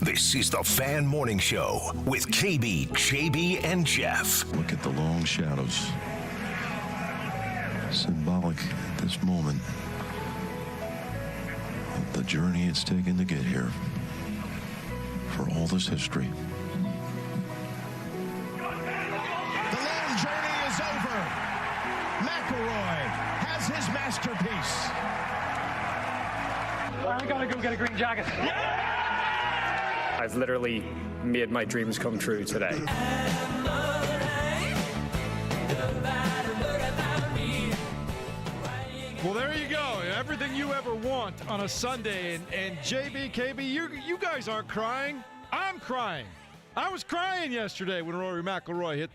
This is the Fan Morning Show with KB, JB, and Jeff. Look at the long shadows. Symbolic at this moment of the journey it's taken to get here. For all this history. The long journey is over. McElroy has his masterpiece. I gotta go get a green jacket. Yeah! I've literally made my dreams come true today. Well, there you go. Everything you ever want on a Sunday. And JB, KB, you guys aren't crying. I'm crying. I was crying yesterday when Rory McIlroy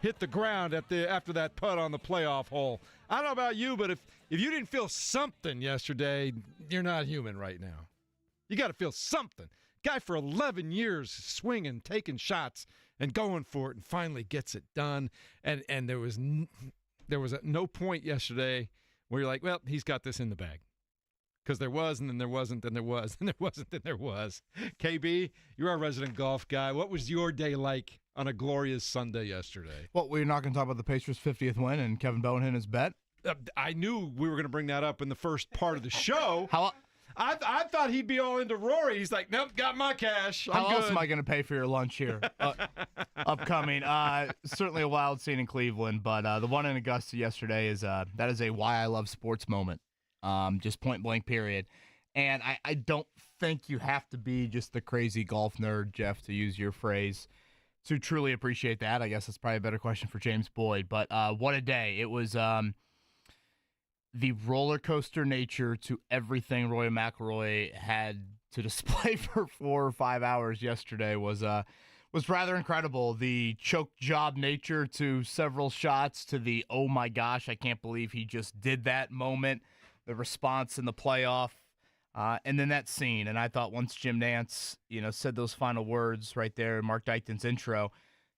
hit the ground after that putt on the playoff hole. I don't know about you, but if you didn't feel something yesterday, you're not human right now. You got to feel something. Guy for 11 years swinging, taking shots, and going for it, and finally gets it done. And there was no point yesterday where you're like, well, he's got this in the bag. Because there was, and then there wasn't, then there was, and there wasn't, then there was. KB, you're our resident golf guy. What was your day like on a glorious Sunday yesterday? Well, we're not going to talk about the Pacers' 50th win and Kevin Bowen hitting his bet. I knew we were going to bring that up in the first part of the show. How I thought he'd be all into Rory. He's like, nope, got my cash. I'm How good. else am I going to pay for your lunch here? Upcoming. Certainly a wild scene in Cleveland, but the one in Augusta yesterday is that is a why I love sports moment. Just point blank period. And I don't think you have to be just the crazy golf nerd, Jeff, to use your phrase, to truly appreciate that. I guess that's probably a better question for James Boyd. But what a day. It was the roller coaster nature to everything Rory McIlroy had to display for 4 or 5 hours yesterday was rather incredible. The choke job nature to several shots, to the oh my gosh, I can't believe he just did that moment, the response in the playoff, and then that scene. And I thought once Jim Nantz, said those final words right there in Mark Dykton's intro,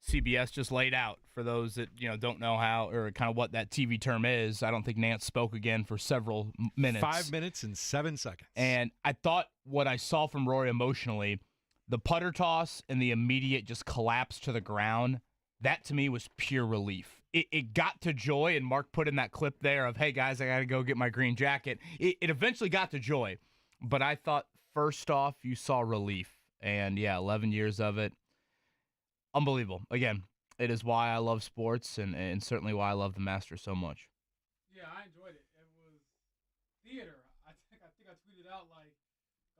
CBS just laid out for those that don't know how or kind of what that TV term is. I don't think Nantz spoke again for several minutes. 5 minutes and 7 seconds. And I thought what I saw from Rory emotionally, the putter toss and the immediate just collapse to the ground, that to me was pure relief. It got to joy, and Mark put in that clip there of, hey, guys, I got to go get my green jacket. It eventually got to joy. But I thought, first off, you saw relief. And, 11 years of it. Unbelievable. Again, it is why I love sports and certainly why I love the Masters so much. Yeah, I enjoyed it. It was theater. I think I tweeted out, like,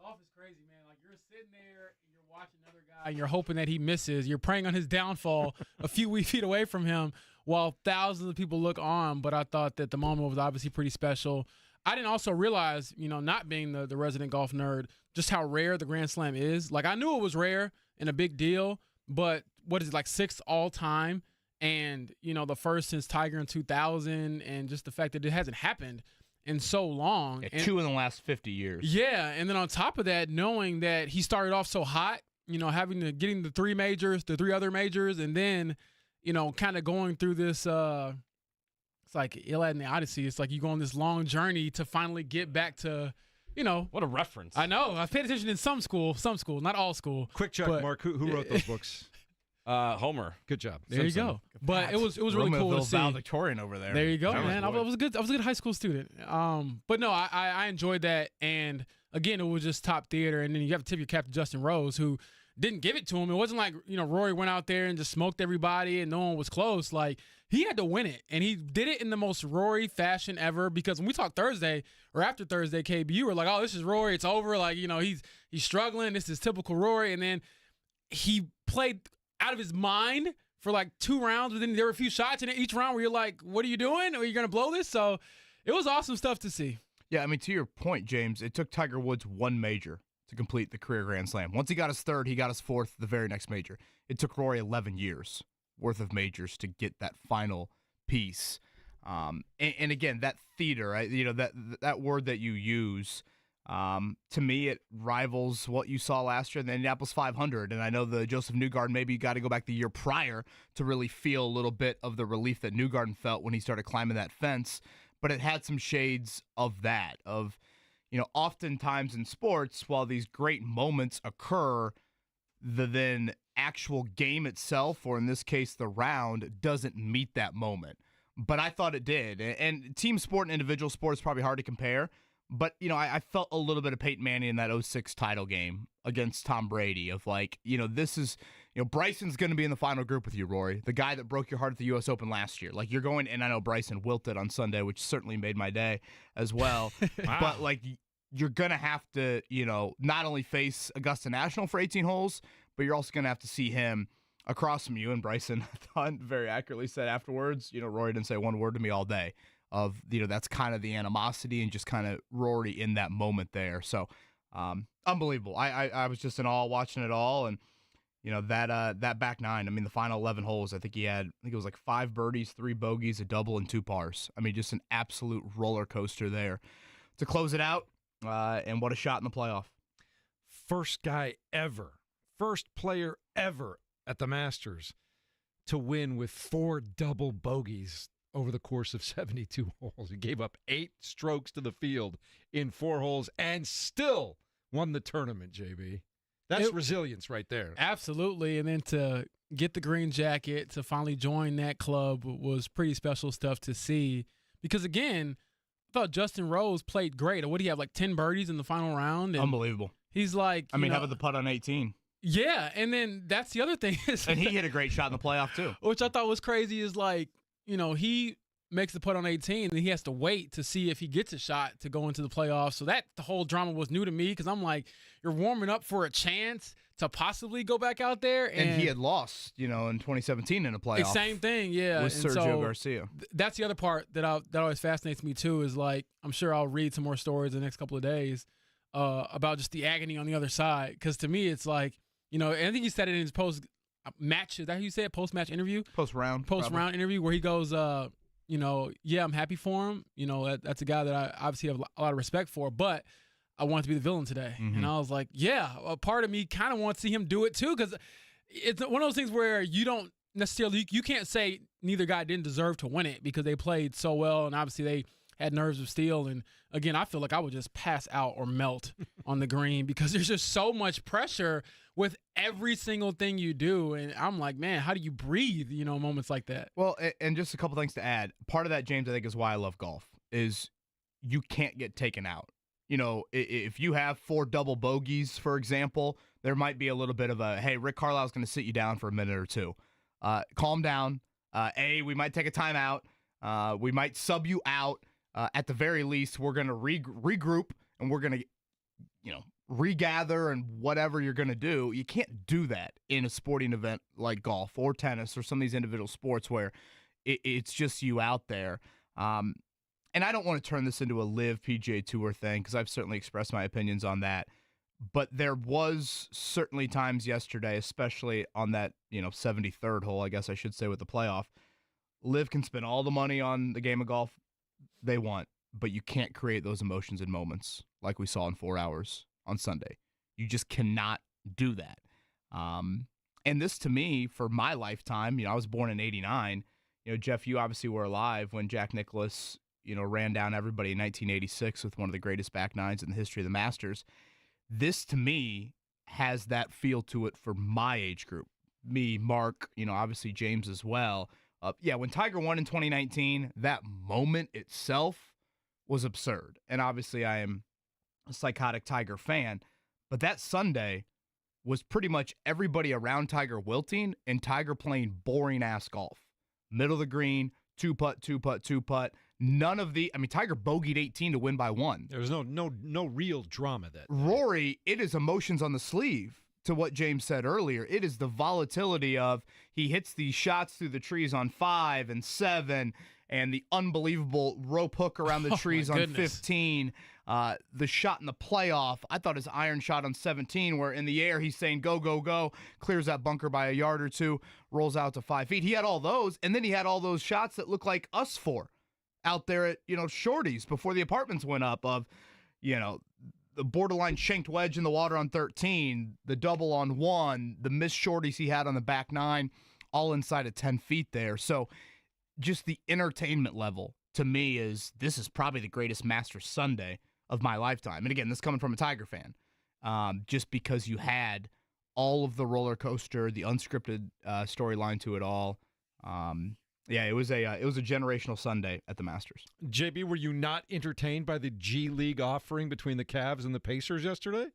golf is crazy, man. Like, you're sitting there and you're watching another guy and you're hoping that he misses. You're praying on his downfall a few feet away from him while thousands of people look on. But I thought that the moment was obviously pretty special. I didn't also realize, not being the resident golf nerd, just how rare the Grand Slam is. Like, I knew it was rare and a big deal, but what is it, like 6th all time? And, the first since Tiger in 2000, and just the fact that it hasn't happened in so long. Yeah, 2 in the last 50 years. Yeah, and then on top of that, knowing that he started off so hot, getting the 3 majors, the 3 other majors, and then, kind of going through this, it's like Iliad and the Odyssey. It's like you go on this long journey to finally get back to, What a reference. I know. I paid attention in some school, not all school. Quick check, Mark. Who wrote those books? Homer. Good job. There you go. But it was really cool to see. Valedictorian over there. There you go, man. I was a good high school student. But no, I enjoyed that. And again, it was just top theater. And then you have to tip your cap to Justin Rose, who didn't give it to him. It wasn't like, Rory went out there and just smoked everybody and no one was close. Like, he had to win it. And he did it in the most Rory fashion ever, because when we talked Thursday or after Thursday, KB, you were like, oh, this is Rory. It's over. Like, he's struggling. This is typical Rory. And then he played out of his mind for like 2 rounds, but then there were a few shots in each round where you're like, what are you doing? Are you going to blow this? So it was awesome stuff to see. Yeah, I mean, to your point, James, it took Tiger Woods 1 major to complete the career Grand Slam. Once he got his 3rd, he got his 4th the very next major. It took Rory 11 years worth of majors to get that final piece. And again, that theater, right? That word that you use, to me, it rivals what you saw last year in the Indianapolis 500. And I know the Joseph Newgarden maybe got to go back the year prior to really feel a little bit of the relief that Newgarden felt when he started climbing that fence. But it had some shades of that, oftentimes in sports, while these great moments occur, the then actual game itself, or in this case the round, doesn't meet that moment. But I thought it did. And team sport and individual sport is probably hard to compare. But, I felt a little bit of Peyton Manning in that 06 title game against Tom Brady of like, this is, Bryson's going to be in the final group with you, Rory, the guy that broke your heart at the U.S. Open last year. Like, you're going, and I know Bryson wilted on Sunday, which certainly made my day as well. Wow. But, like, you're going to have to, not only face Augusta National for 18 holes, but you're also going to have to see him across from you. And Bryson, I thought, very accurately said afterwards, Rory didn't say one word to me all day. Of, that's kind of the animosity and just kind of Rory in that moment there. So, unbelievable. I was just in awe watching it all. And, that back nine, the final 11 holes, I think it was like 5 birdies, 3 bogeys, a double, and 2 pars. Just an absolute roller coaster there to close it out. And what a shot in the playoff. First player ever at the Masters to win with 4 double bogeys over the course of 72 holes. He gave up 8 strokes to the field in 4 holes and still won the tournament, JB. That's resilience right there. Absolutely. And then to get the green jacket, to finally join that club was pretty special stuff to see. Because, again, I thought Justin Rose played great. What do you have, like 10 birdies in the final round? And unbelievable. He's like, how about the putt on 18? Yeah, and then that's the other thing. And he hit a great shot in the playoff, too. Which I thought was crazy is like, he makes the putt on 18, and he has to wait to see if he gets a shot to go into the playoffs. So the whole drama was new to me because I'm like, you're warming up for a chance to possibly go back out there. And he had lost, in 2017 in a playoff. Same thing, yeah. With Sergio Garcia. That's the other part that always fascinates me, too, is like, I'm sure I'll read some more stories in the next couple of days about just the agony on the other side. Because to me, it's like, and I think he said it in his post-match, is that how you say it? Post-match interview? Post-round interview where he goes, yeah, I'm happy for him. That's a guy that I obviously have a lot of respect for, but I want to be the villain today. Mm-hmm. And I was like, yeah, a part of me kind of wants to see him do it too, because it's one of those things where you don't necessarily, you can't say neither guy didn't deserve to win it because they played so well, and obviously they had nerves of steel. And again, I feel like I would just pass out or melt on the green because there's just so much pressure with every single thing you do. And I'm like, man, how do you breathe, moments like that? Well, and just a couple things to add. Part of that, James, I think is why I love golf, is you can't get taken out. If you have 4 double bogeys, for example, there might be a little bit of a, hey, Rick Carlisle's going to sit you down for a minute or two. Calm down. We might take a timeout. We might sub you out. At the very least, we're going to regroup, and we're going to, regather and whatever you're going to do. You can't do that in a sporting event like golf or tennis or some of these individual sports where it's just you out there. And I don't want to turn this into a live PGA Tour thing because I've certainly expressed my opinions on that. But there was certainly times yesterday, especially on that 73rd hole, I guess I should say, with the playoff. Live can spend all the money on the game of golf they want, but you can't create those emotions and moments like we saw in 4 hours on Sunday. You just cannot do that. And this, to me, for my lifetime, I was born in '89. Jeff, you obviously were alive when Jack Nicklaus, ran down everybody in 1986 with one of the greatest back nines in the history of the Masters. This, to me, has that feel to it for my age group. Me, Mark, obviously James as well. When Tiger won in 2019, that moment itself was absurd. And obviously I am a psychotic Tiger fan. But that Sunday was pretty much everybody around Tiger wilting and Tiger playing boring-ass golf. Middle of the green, 2-putt, 2-putt, 2-putt. None of the, Tiger bogeyed 18 to win by 1. There was no real drama that day. Rory, it is emotions on the sleeve. To what James said earlier, it is the volatility of he hits these shots through the trees on 5 and 7, and the unbelievable rope hook around the trees on 15. The shot in the playoff, I thought his iron shot on 17, where in the air he's saying go, go, go, clears that bunker by a yard or two, rolls out to 5 feet. He had all those, and then he had all those shots that look like us 4 out there at Shorty's before the apartments went up of, the borderline shanked wedge in the water on 13, the double on 1, the missed shorties he had on the back 9, all inside of 10 feet there. So just the entertainment level to me this is probably the greatest Masters Sunday of my lifetime. And again, this coming from a Tiger fan, just because you had all of the roller coaster, the unscripted storyline to it all. Yeah, it was a generational Sunday at the Masters. JB, were you not entertained by the G League offering between the Cavs and the Pacers yesterday?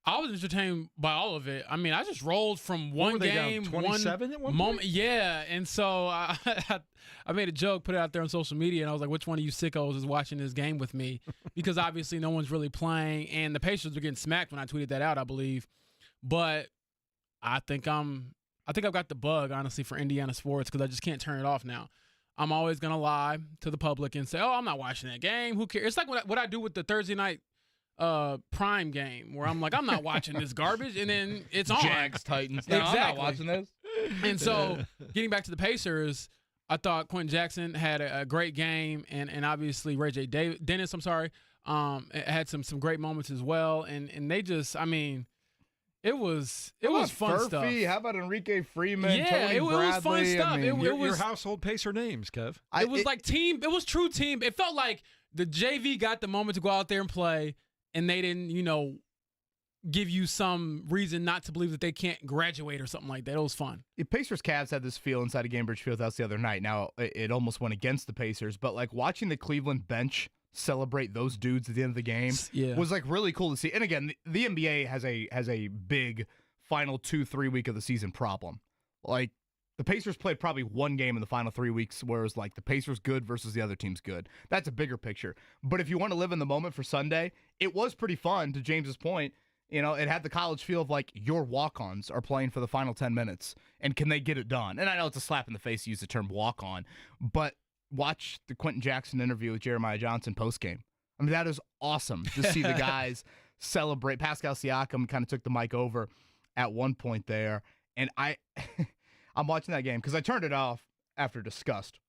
I was entertained by all of it. I mean, I just rolled from What one were they game, down 27 at one moment. point? Yeah, and so I made a joke, put it out there on social media, and I was like, "Which one of you sickos is watching this game with me?" Because obviously no one's really playing, and the Pacers were getting smacked when I tweeted that out, I believe. But I think I've got the bug, honestly, for Indiana sports because I just can't turn it off now. I'm always gonna lie to the public and say, "Oh, I'm not watching that game. Who cares?" It's like what I do with the Thursday night prime game where I'm like, I'm not watching this garbage, and then it's on. Jags Titans. No, Exactly. I'm not watching this. And so, getting back to the Pacers, I thought Quentin Jackson had a great game, and obviously Ray J. Dennis, had some great moments as well, and they just, I mean, it was fun stuff. How about Enrique Freeman? Yeah, Tony it was fun Bradley? stuff. I mean, It Your was household Pacer names, Kev. it was like team. It was true team. It felt like the JV got the moment to go out there and play, and they didn't, give you some reason not to believe that they can't graduate or something like that. It was fun. The Pacers Cavs had this feel inside of Gainbridge Fieldhouse the other night. Now, it almost went against the Pacers, but like watching the Cleveland bench celebrate those dudes at the end of the game was like really cool to see. And again, the NBA has a big final 2-3 week of the season problem. Like the Pacers played probably one game in the final 3 weeks where it was like the Pacers good versus the other team's good. That's a bigger picture. But if you want to live in the moment for Sunday, it was pretty fun, to James's point. It had the college feel of like your walk-ons are playing for the final 10 minutes, and can they get it done? And I know it's a slap in the face to use the term walk-on, but watch the Quentin Jackson interview with Jeremiah Johnson post-game. I mean, that is awesome to see the guys celebrate. Pascal Siakam kind of took the mic over at one point there, and I'm watching that game because I turned it off after disgust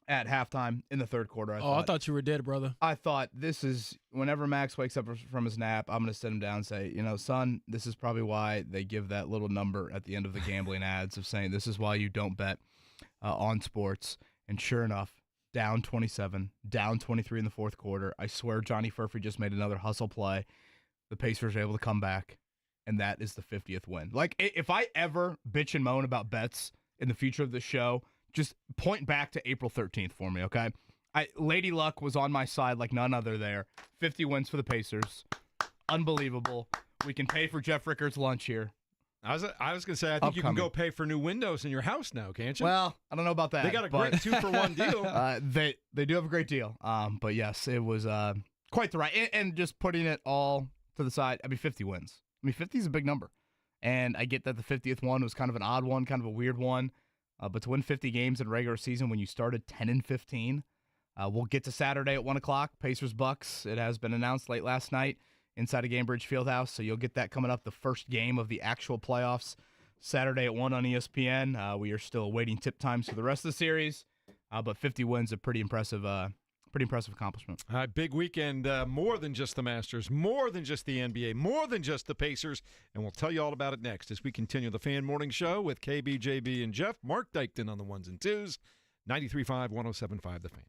at halftime in the third quarter. I thought you were dead, brother. I thought this is whenever Max wakes up from his nap, I'm going to sit him down and say, son, this is probably why they give that little number at the end of the gambling ads of saying this is why you don't bet on sports. And sure enough, down 27, down 23 in the fourth quarter. I swear Johnny Furphy just made another hustle play. The Pacers are able to come back, and that is the 50th win. Like, if I ever bitch and moan about bets in the future of the show, just point back to April 13th for me, okay? Lady Luck was on my side like none other there. 50 wins for the Pacers. Unbelievable. We can pay for Jeff Ricker's lunch here. I was going to say, I think you can go pay for new windows in your house now, can't you? Well, I don't know about that. They got a great 2-for-1 deal. They do have a great deal. But yes, it was quite the ride. And just putting it all to the side, 50 wins. 50 is a big number. And I get that the 50th one was kind of an odd one, kind of a weird one. But to win 50 games in regular season when you started 10-15, we'll get to Saturday at 1 o'clock. Pacers Bucks. It has been announced late last night inside of Gainbridge Fieldhouse, so you'll get that coming up. The first game of the actual playoffs Saturday at 1 on ESPN. We are still awaiting tip times for the rest of the series, but 50 wins a pretty impressive accomplishment. All right, big weekend. More than just the Masters, more than just the NBA, more than just the Pacers, and we'll tell you all about it next as we continue the Fan Morning Show with KB, JB, and Jeff. Mark Dykton on the ones and twos, 93.5, 107.5 The Fan.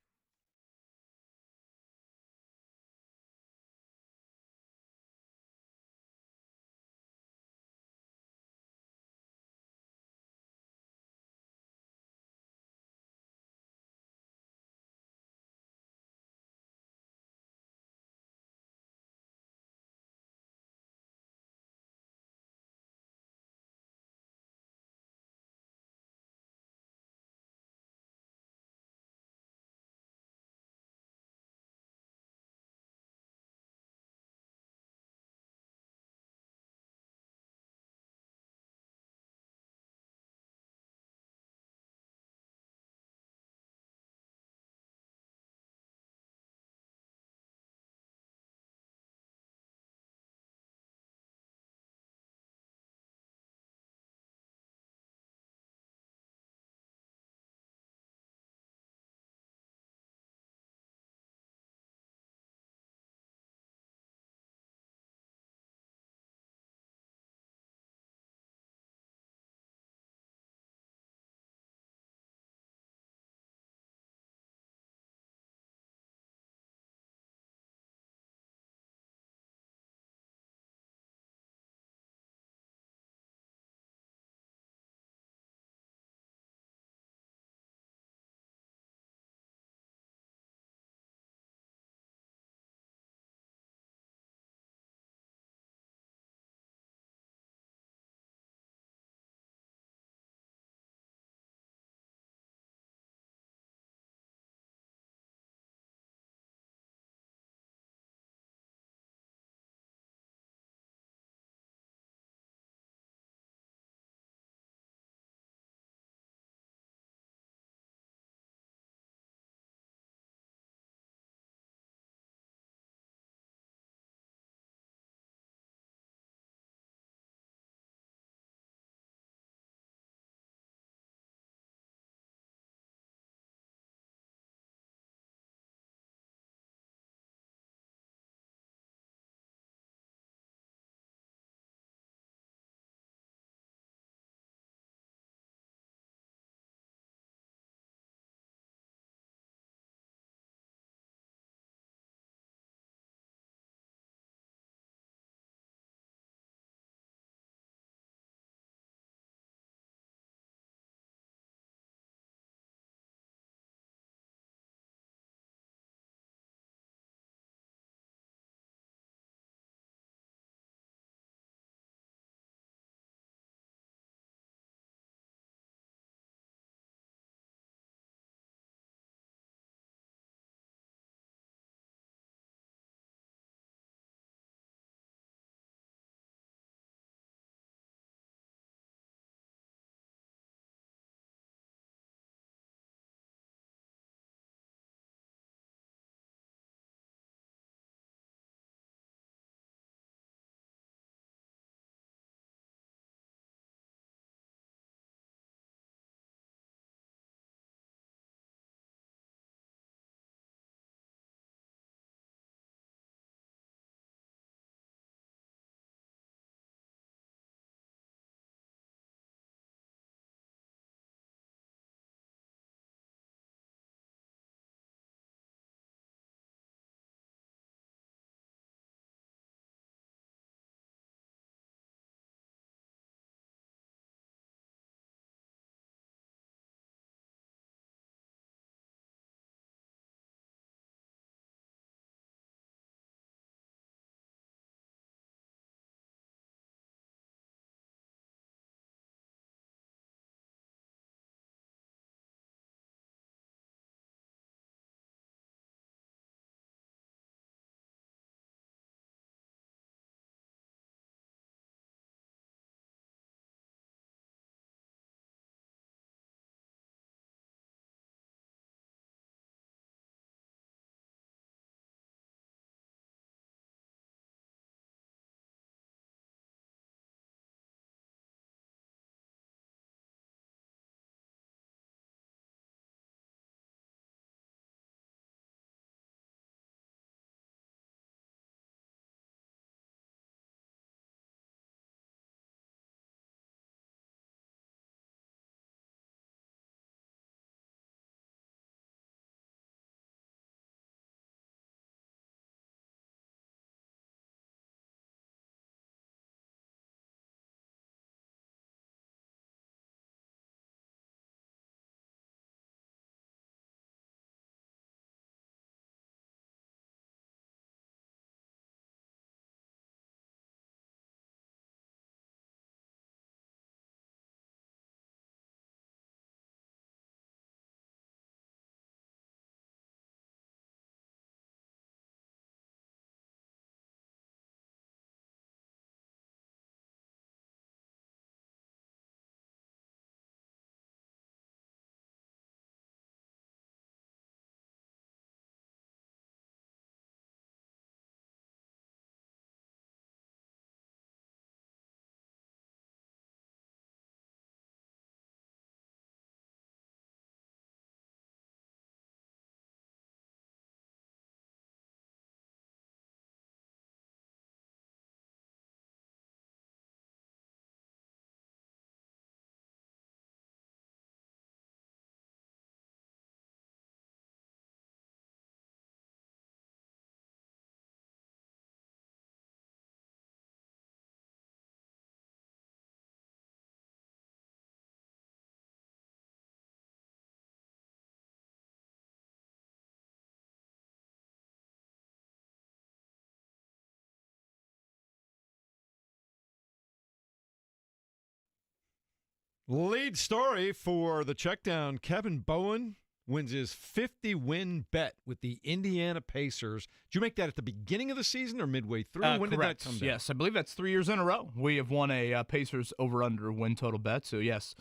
Lead story for the checkdown. Kevin Bowen wins his 50-win bet with the Indiana Pacers. Did you make that at the beginning of the season or midway through? When Correct. did that come down? Yes, I believe that's 3 years in a row. We have won a Pacers over-under win total bet. So, yes,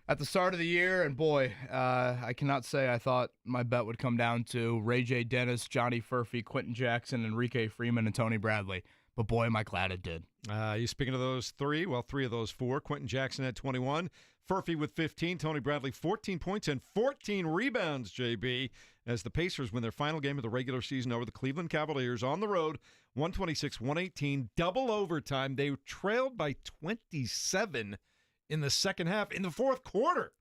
at the start of the year, and boy, I cannot say I thought my bet would come down to Ray J. Dennis, Johnny Furphy, Quentin Jackson, Enrique Freeman, and Tony Bradley. But boy, am I glad it did. You speaking of those three? Well, three of those four. Quentin Jackson had 21. Furphy with 15. Tony Bradley 14 points and 14 rebounds, JB, as the Pacers win their final game of the regular season over the Cleveland Cavaliers on the road, 126-118, double overtime. They trailed by 27 in the second half, in the fourth quarter.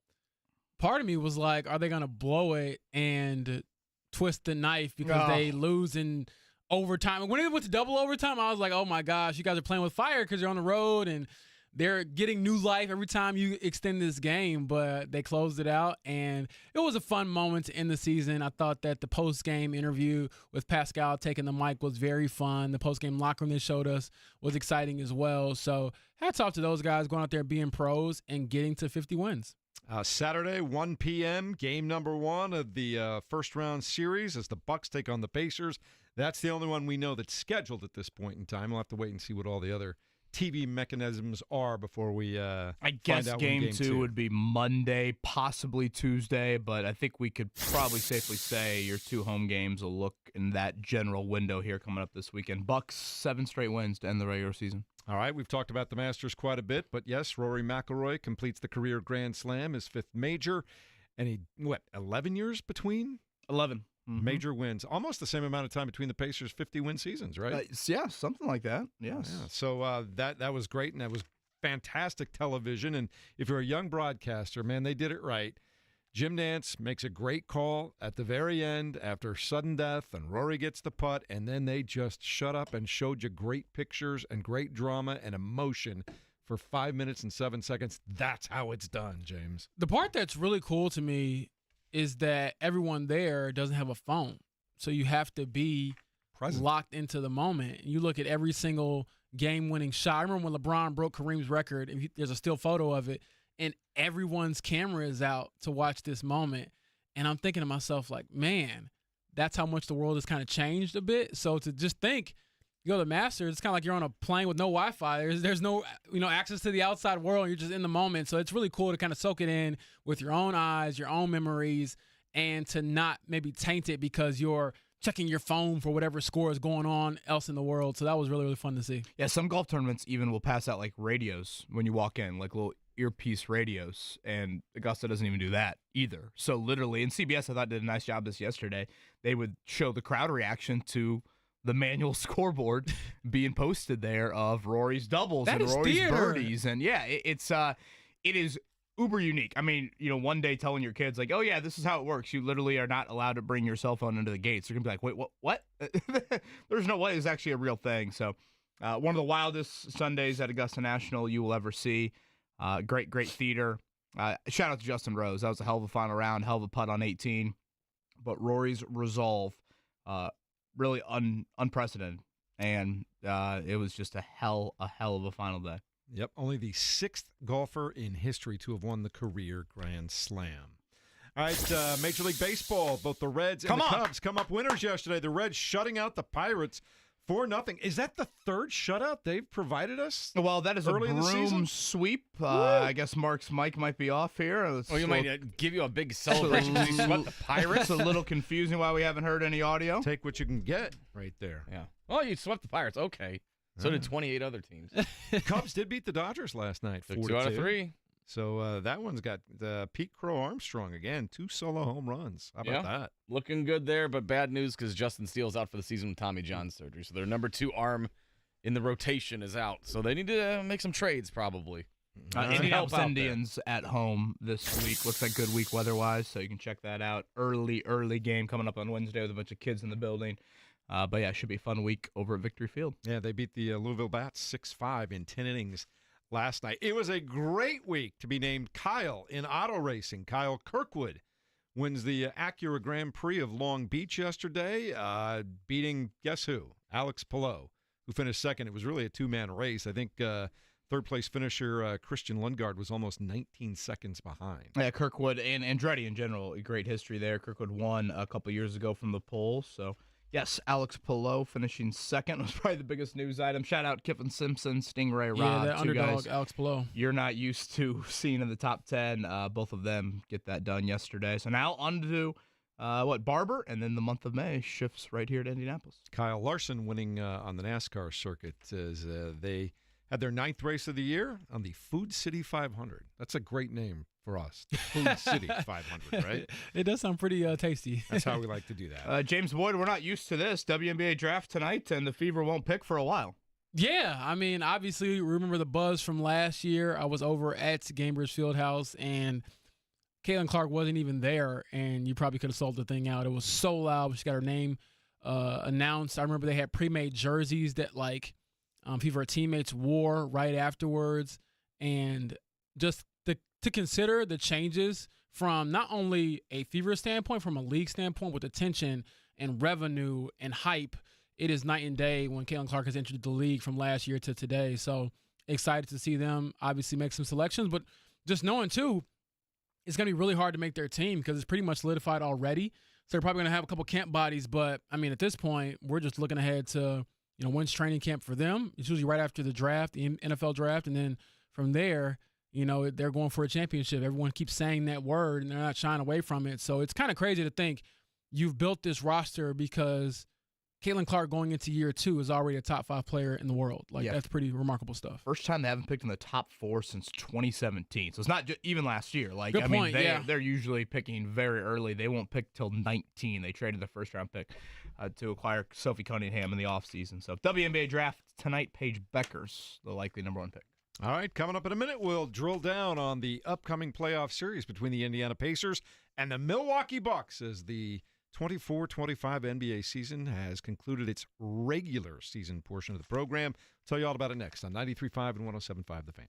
Part of me was like, are they going to blow it and twist the knife because they lose in overtime? When it went to double overtime, I was like, oh my gosh, you guys are playing with fire because you're on the road and they're getting new life every time you extend this game. But they closed it out, and it was a fun moment to end the season. I thought that the post-game interview with Pascal taking the mic was very fun. The post-game locker room they showed us was exciting as well. So hats off to those guys going out there being pros and getting to 50 wins. Saturday, 1 p.m., game number one of the first-round series as the Bucks take on the Pacers. That's the only one we know that's scheduled at this point in time. We'll have to wait and see what all the other TV mechanisms are before we I guess find out game when two would be Monday, possibly Tuesday, but I think we could probably safely say your two home games will look in that general window here coming up this weekend. Bucks 7 straight wins to end the regular season. All right, we've talked about the Masters quite a bit, but yes, Rory McIlroy completes the career Grand Slam, his 5th major, and 11 years between? 11. Major wins. Almost the same amount of time between the Pacers' 50-win seasons, right? Yeah, something like that. Yes. Yeah. So that was great, and that was fantastic television. And if you're a young broadcaster, man, they did it right. Jim Nantz makes a great call at the very end after sudden death, and Rory gets the putt, and then they just shut up and showed you great pictures and great drama and emotion for 5 minutes and 7 seconds. That's how it's done, James. The part that's really cool to me is that everyone there doesn't have a phone. So you have to be present, locked into the moment. You look at every single game-winning shot. I remember when LeBron broke Kareem's record, and there's a still photo of it, and everyone's camera is out to watch this moment. And I'm thinking to myself, like, man, that's how much the world has kind of changed a bit. So to just think, you go to the Masters, it's kind of like you're on a plane with no Wi-Fi. There's no access to the outside world. You're just in the moment. So it's really cool to kind of soak it in with your own eyes, your own memories, and to not maybe taint it because you're checking your phone for whatever score is going on else in the world. So that was really, really fun to see. Yeah, some golf tournaments even will pass out like radios when you walk in, like little earpiece radios, and Augusta doesn't even do that either. So literally, and CBS I thought did a nice job this yesterday. They would show the crowd reaction to the manual scoreboard being posted there of Rory's doubles that and Rory's theater. birdies, and yeah, it is uber unique. I mean, one day telling your kids like, oh yeah, this is how it works. You literally are not allowed to bring your cell phone into the gates. They're gonna be like, wait, what? There's no way it's actually a real thing. So, one of the wildest Sundays at Augusta National you will ever see. Great theater. Shout out to Justin Rose. That was a hell of a final round, hell of a putt on 18. But Rory's resolve, really unprecedented, and it was just a hell of a final day. Yep, only the 6th golfer in history to have won the career Grand Slam. All right, Major League Baseball, both the Reds and the Cubs come up winners yesterday. The Reds shutting out the Pirates 4-0. Is that the third shutout they've provided us? Well, that is early a broom sweep. I guess Mark's mic might be off here. You might give you a big celebration because you swept the Pirates. It's a little confusing why we haven't heard any audio. Take what you can get right there. Yeah. Well, you swept the Pirates. Okay. So did 28 other teams. Cubs did beat the Dodgers last night. 2 out of 3. So that one's got Pete Crow Armstrong again, 2 solo home runs. How about that? Looking good there, but bad news because Justin Steele's out for the season with Tommy John surgery. So their number 2 arm in the rotation is out. So they need to make some trades probably. Indianapolis Indians at home this week. Looks like good week weather-wise, so you can check that out. Early game coming up on Wednesday with a bunch of kids in the building. But yeah, it should be a fun week over at Victory Field. Yeah, they beat the Louisville Bats 6-5 in 10 innings last night. It was a great week to be named Kyle in auto racing. Kyle Kirkwood wins the Acura Grand Prix of Long Beach yesterday, beating, guess who? Alex Palou, who finished second. It was really a 2-man race. I think Third-place finisher Christian Lundgaard was almost 19 seconds behind. Yeah, Kirkwood and Andretti in general, a great history there. Kirkwood won a couple years ago from the pole. So, yes, Alex Palou finishing second was probably the biggest news item. Shout out Kiffin Simpson, Stingray, Rob. Yeah, that two underdog, guys Alex Palou. you're not used to seeing in the top 10. Both of them get that done yesterday. So now on to, Barber, and then the month of May shifts right here to Indianapolis. Kyle Larson winning on the NASCAR circuit as they had their 9th race of the year on the Food City 500. That's a great name for us, the Food City 500, right? It does sound pretty tasty. That's how we like to do that. James Boyd, we're not used to this. WNBA draft tonight, and the Fever won't pick for a while. Yeah, I mean, obviously, remember the buzz from last year. I was over at Gamebridge Fieldhouse, and Caitlin Clark wasn't even there, and you probably could have sold the thing out. It was so loud. She got her name announced. I remember they had pre-made jerseys that, Fever teammates wore right afterwards, and just to consider the changes from not only a Fever standpoint, from a league standpoint with attention and revenue and hype, it is night and day when Caitlin Clark has entered the league from last year to today. So excited to see them obviously make some selections, but just knowing too, it's going to be really hard to make their team because it's pretty much solidified already. So they're probably going to have a couple camp bodies, but I mean, at this point, we're just looking ahead to, when's training camp for them. It's usually right after the draft, the NFL draft, and then from there, they're going for a championship. Everyone keeps saying that word, and they're not shying away from it. So it's kind of crazy to think you've built this roster because Caitlin Clark going into year 2 is already a top 5 player in the world. That's pretty remarkable stuff. First time they haven't picked in the top 4 since 2017. So it's not even last year. Good point, they're usually picking very early. They won't pick till 19. They traded the first-round pick to acquire Sophie Cunningham in the offseason. So WNBA draft tonight, Paige Beckers, the likely number 1 pick. All right, coming up in a minute, we'll drill down on the upcoming playoff series between the Indiana Pacers and the Milwaukee Bucks as the 24-25 NBA season has concluded its regular season portion of the program. Tell you all about it next on 93.5 and 107.5 The Fan.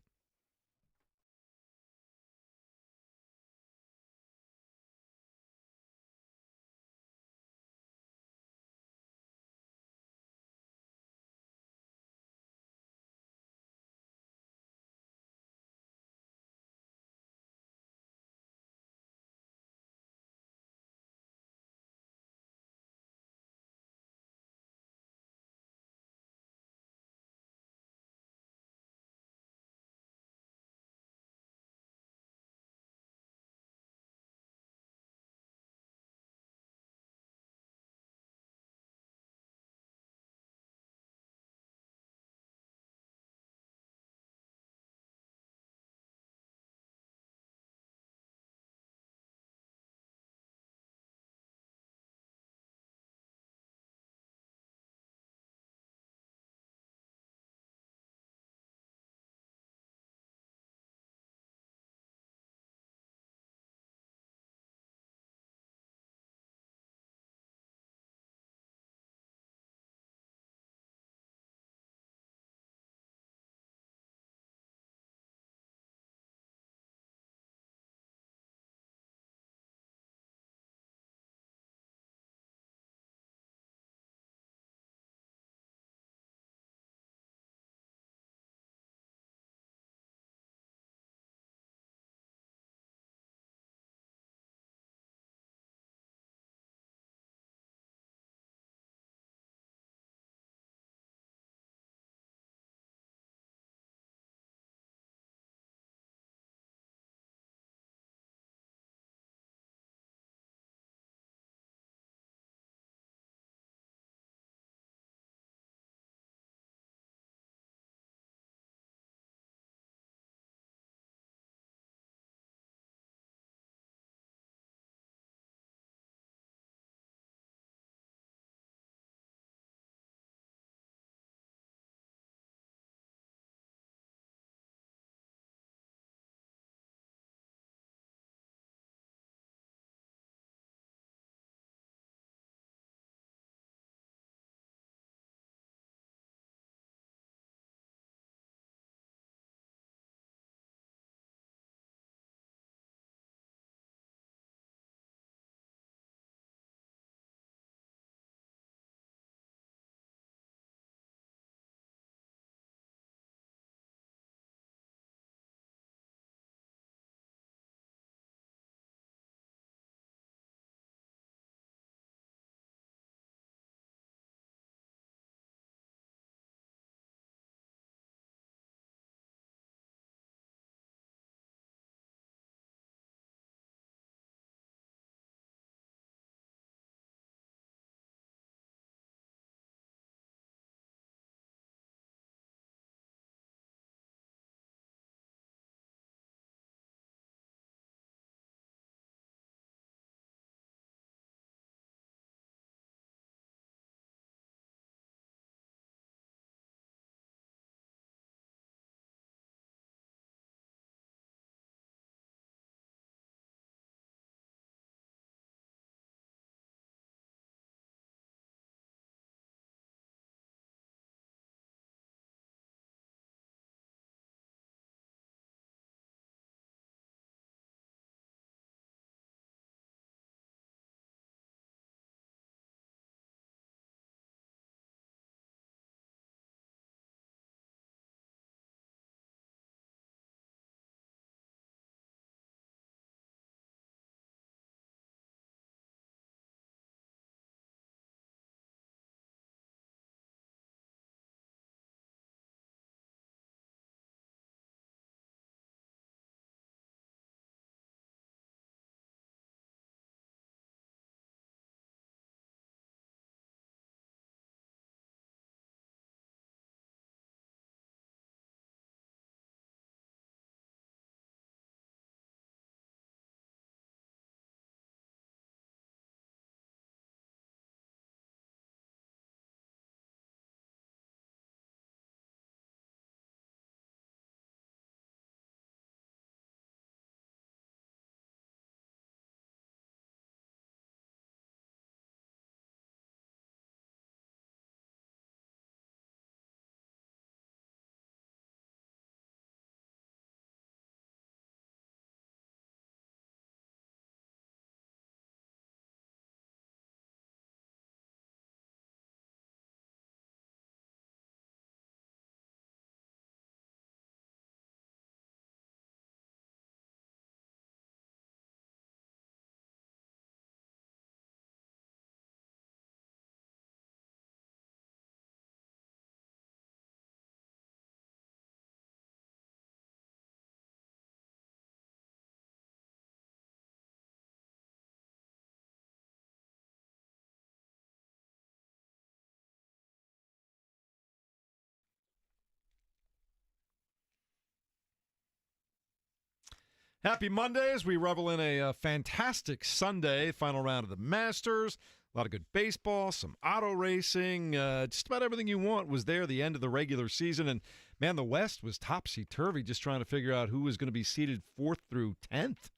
Happy Monday as we revel in a fantastic Sunday, final round of the Masters. A lot of good baseball, some auto racing, just about everything you want was there, the end of the regular season. And, man, the West was topsy-turvy just trying to figure out who was going to be seeded 4th through 10th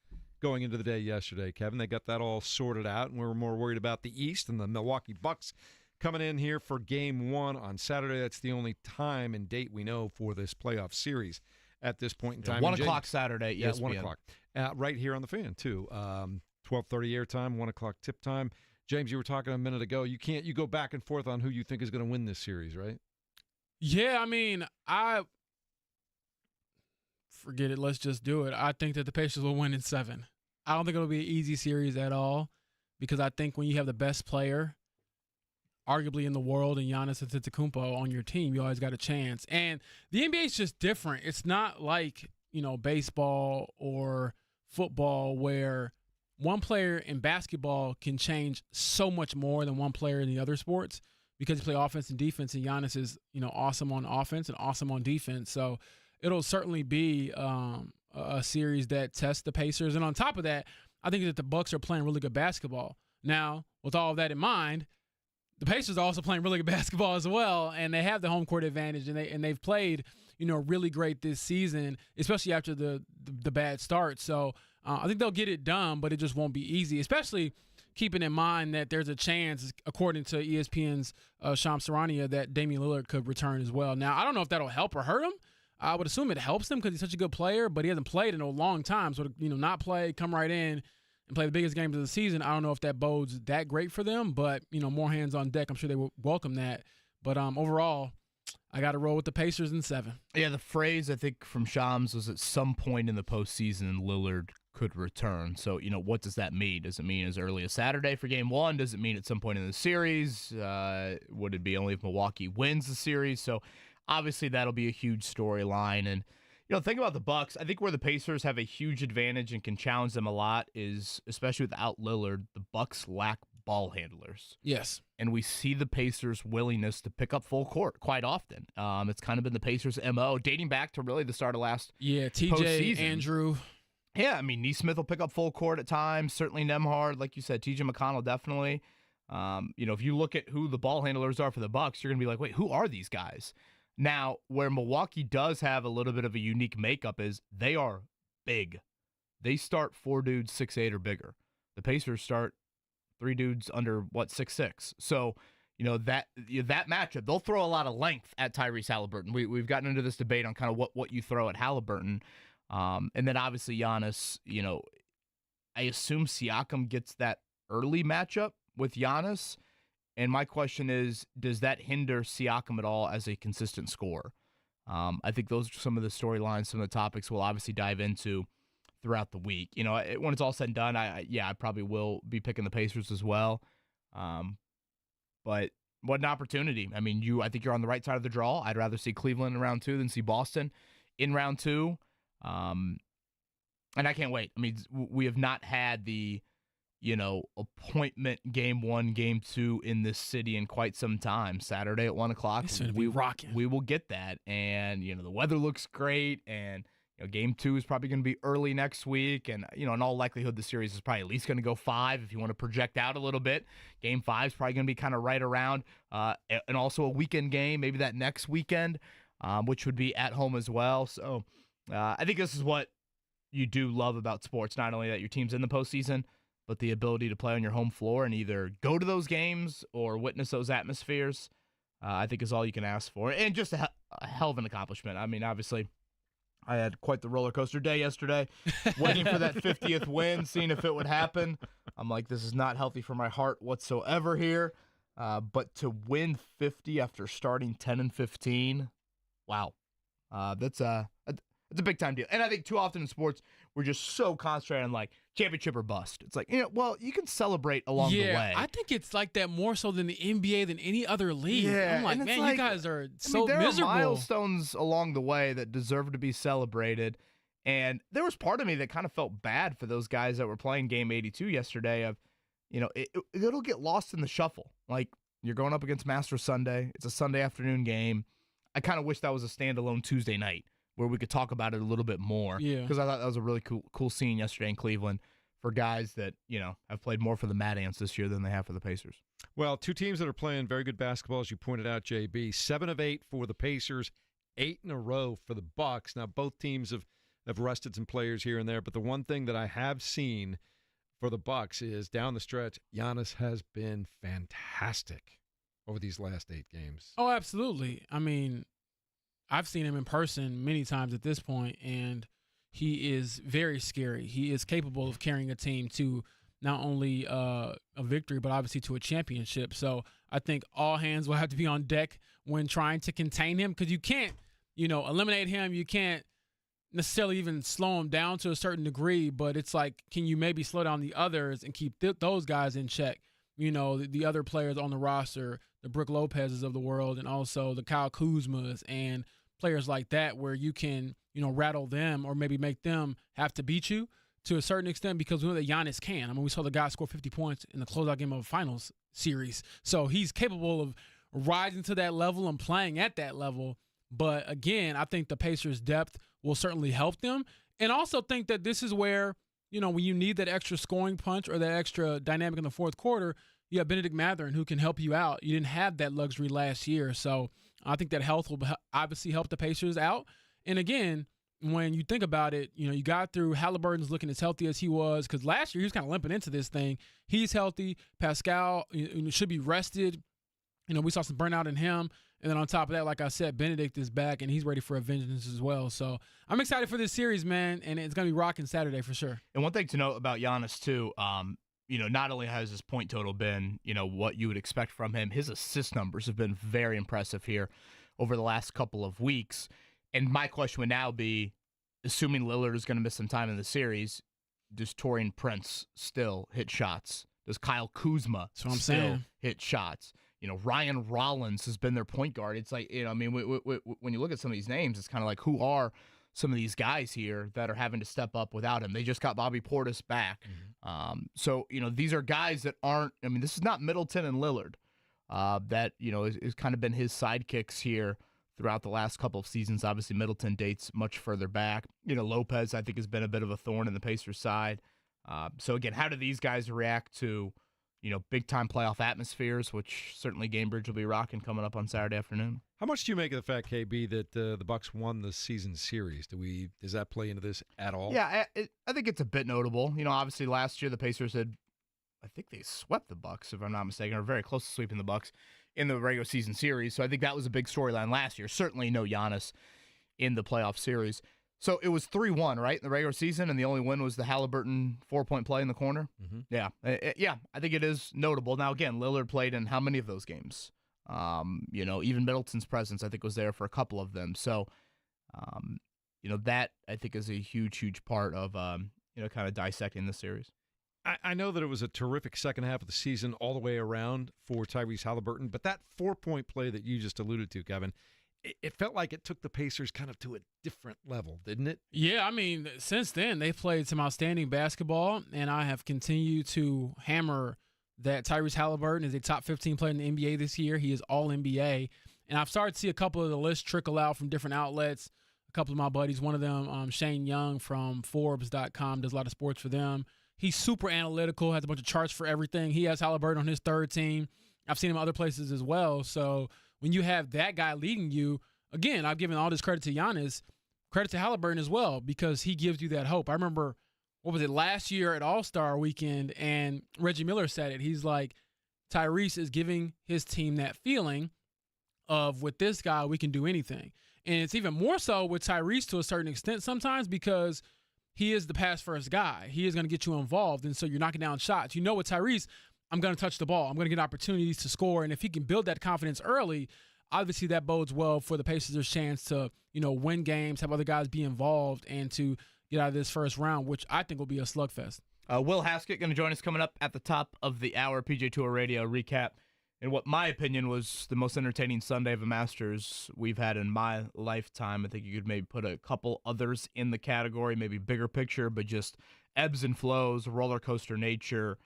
going into the day yesterday, Kevin. They got that all sorted out, and we were more worried about the East and the Milwaukee Bucks coming in here for Game 1 on Saturday. That's the only time and date we know for this playoff series at this point in time. 1 o'clock Saturday, yes. 1 o'clock. Right here on the Fan, too. 12:30 airtime, 1 o'clock tip time. James, you were talking a minute ago. You go back and forth on who you think is going to win this series, right? Yeah, I mean, forget it. Let's just do it. I think that the Pacers will win in 7. I don't think it'll be an easy series at all because I think when you have the best player, arguably in the world, and Giannis Antetokounmpo on your team, you always got a chance. And the NBA is just different. It's not like, baseball or football where one player in basketball can change so much more than one player in the other sports because you play offense and defense, and Giannis is, awesome on offense and awesome on defense. So it'll certainly be a series that tests the Pacers. And on top of that, I think that the Bucks are playing really good basketball. Now, with all of that in mind, the Pacers are also playing really good basketball as well, and they have the home court advantage, and they've played, really great this season, especially after the bad start. So I think they'll get it done, but it just won't be easy, especially keeping in mind that there's a chance, according to ESPN's Shams Charania, that Damian Lillard could return as well. Now, I don't know if that'll help or hurt him. I would assume it helps him because he's such a good player, but he hasn't played in a long time. So, not play, come right in, and play the biggest games of the season, I don't know if that bodes that great for them, but, more hands on deck. I'm sure they will welcome that. But overall, I got to roll with the Pacers in 7. Yeah, the phrase, I think, from Shams was at some point in the postseason, Lillard could return. So, what does that mean? Does it mean as early as Saturday for Game 1? Does it mean at some point in the series? Would it be only if Milwaukee wins the series? So, obviously, that'll be a huge storyline. And, think about the Bucks. I think where the Pacers have a huge advantage and can challenge them a lot is, especially without Lillard, the Bucks lack ball handlers. Yes. And we see the Pacers' willingness to pick up full court quite often. It's kind of been the Pacers' MO, dating back to really the start of last TJ, postseason. Andrew. Yeah, I mean, Neesmith will pick up full court at times. Certainly Nembhard, like you said, TJ McConnell definitely. If you look at who the ball handlers are for the Bucks, you're going to be like, wait, who are these guys? Now, where Milwaukee does have a little bit of a unique makeup is they are big. They start 4 dudes 6'8" or bigger. The Pacers start 3 dudes under, 6'6". So, that matchup, they'll throw a lot of length at Tyrese Halliburton. We've gotten into this debate on kind of what you throw at Halliburton. And then obviously Giannis, I assume Siakam gets that early matchup with Giannis. And my question is, does that hinder Siakam at all as a consistent scorer? I think those are some of the storylines, some of the topics we'll obviously dive into throughout the week. When it's all said and done, I probably will be picking the Pacers as well. But what an opportunity. I mean, I think you're on the right side of the draw. I'd rather see Cleveland in round 2 than see Boston in round 2. And I can't wait. I mean, we have not had the appointment Game 1, Game 2 in this city in quite some time. Saturday at 1 o'clock. We rocking. We will get that. And, the weather looks great. And, Game 2 is probably going to be early next week. And, in all likelihood, the series is probably at least going to go 5 if you want to project out a little bit. Game 5 is probably going to be kind of right around. And also a weekend game, maybe that next weekend, which would be at home as well. So I think this is what you do love about sports, not only that your team's in the postseason, but the ability to play on your home floor and either go to those games or witness those atmospheres, I think is all you can ask for. And just a hell of an accomplishment. I mean, obviously, I had quite the roller coaster day yesterday, waiting for that 50th win, seeing if it would happen. I'm like, this is not healthy for my heart whatsoever here. But to win 50 after starting 10-15, wow. That's a big-time deal. And I think too often in sports, we're just so concentrated on, championship or bust. It's like, you can celebrate along the way. Yeah, I think it's like that more so than the NBA, than any other league. Yeah, I'm like, man, you guys are so there miserable. Are milestones along the way that deserve to be celebrated. And there was part of me that kind of felt bad for those guys that were playing Game 82 yesterday of, it'll get lost in the shuffle. Like, you're going up against Masters Sunday. It's a Sunday afternoon game. I kind of wish that was a standalone Tuesday night where we could talk about it a little bit more. Yeah. Because I thought that was a really cool scene yesterday in Cleveland for guys that, have played more for the Mad Ants this year than they have for the Pacers. Well, two teams that are playing very good basketball, as you pointed out, JB. 7 of 8 for the Pacers, 8 in a row for the Bucks. Now, both teams have rested some players here and there, but the one thing that I have seen for the Bucks is down the stretch, Giannis has been fantastic over these last 8 games. Oh, absolutely. I mean, I've seen him in person many times at this point, and he is very scary. He is capable of carrying a team to not only a victory, but obviously to a championship. So I think all hands will have to be on deck when trying to contain him, because you can't, eliminate him. You can't necessarily even slow him down to a certain degree, but it's like, can you maybe slow down the others and keep those guys in check? The other players on the roster, the Brook Lopez's of the world, and also the Kyle Kuzmas and players like that, where you can, rattle them or maybe make them have to beat you to a certain extent, because we know that Giannis can. I mean, we saw the guy score 50 points in the closeout game of a finals series. So he's capable of rising to that level and playing at that level. But again, I think the Pacers' depth will certainly help them. And also think that this is where, when you need that extra scoring punch or that extra dynamic in the fourth quarter, you have Benedict Mathurin who can help you out. You didn't have that luxury last year. So I think that health will obviously help the Pacers out. And again, when you think about it, you got through Halliburton's looking as healthy as he was, because last year he was kind of limping into this thing. He's healthy. Pascal should be rested. We saw some burnout in him. And then on top of that, like I said, Benedict is back, and he's ready for a vengeance as well. So I'm excited for this series, man, and it's going to be rocking Saturday for sure. And one thing to note about Giannis, too, not only has his point total been, what you would expect from him, his assist numbers have been very impressive here over the last couple of weeks. And my question would now be, assuming Lillard is going to miss some time in the series, does Taurean Prince still hit shots? Does Kyle Kuzma still hit shots? Ryan Rollins has been their point guard. It's like, when you look at some of these names, it's kind of like, who are some of these guys here that are having to step up without him? They just got Bobby Portis back. So, these are guys that aren't, this is not Middleton and Lillard that, is kind of been his sidekicks here throughout the last couple of seasons. Obviously, Middleton dates much further back. Lopez, I think, has been a bit of a thorn in the Pacers' side. So, again, how do these guys react to, big-time playoff atmospheres, which certainly Gamebridge will be rocking coming up on Saturday afternoon? How much do you make of the fact, KB, that the Bucks won the season series? Does that play into this at all? Yeah, I think it's a bit notable. Obviously last year the Pacers I think they swept the Bucks, if I'm not mistaken, or very close to sweeping the Bucks in the regular season series. So I think that was a big storyline last year. Certainly no Giannis in the playoff series. So it was 3-1, right, in the regular season, and the only win was the Halliburton 4-point play in the corner? Mm-hmm. Yeah. I think it is notable. Now, again, Lillard played in how many of those games? Even Middleton's presence, I think, was there for a couple of them. So, that, I think, is a huge, huge part of, kind of dissecting this series. I know that it was a terrific second half of the season all the way around for Tyrese Halliburton, but that 4-point play that you just alluded to, Kevin, it felt like it took the Pacers kind of to a different level, didn't it? Yeah, since then, they've played some outstanding basketball, and I have continued to hammer that Tyrese Halliburton is a top 15 player in the NBA this year. He is all NBA. And I've started to see a couple of the lists trickle out from different outlets. A couple of my buddies, one of them, Shane Young from Forbes.com, does a lot of sports for them. He's super analytical, has a bunch of charts for everything. He has Halliburton on his third team. I've seen him other places as well. So when you have that guy leading you, again, I've given all this credit to Giannis, credit to Halliburton as well, because he gives you that hope. I remember, last year at All-Star Weekend, and Reggie Miller said it. He's like, Tyrese is giving his team that feeling of, with this guy, we can do anything. And it's even more so with Tyrese to a certain extent sometimes, because he is the pass-first guy. He is going to get you involved, and so you're knocking down shots. With Tyrese, I'm going to touch the ball. I'm going to get opportunities to score, and if he can build that confidence early, obviously that bodes well for the Pacers' chance to, win games, have other guys be involved, and to get out of this first round, which I think will be a slugfest. Will Haskett going to join us coming up at the top of the hour. PJ Tour Radio recap in what my opinion was the most entertaining Sunday of a Masters we've had in my lifetime. I think you could maybe put a couple others in the category, maybe bigger picture, but just ebbs and flows, roller coaster nature,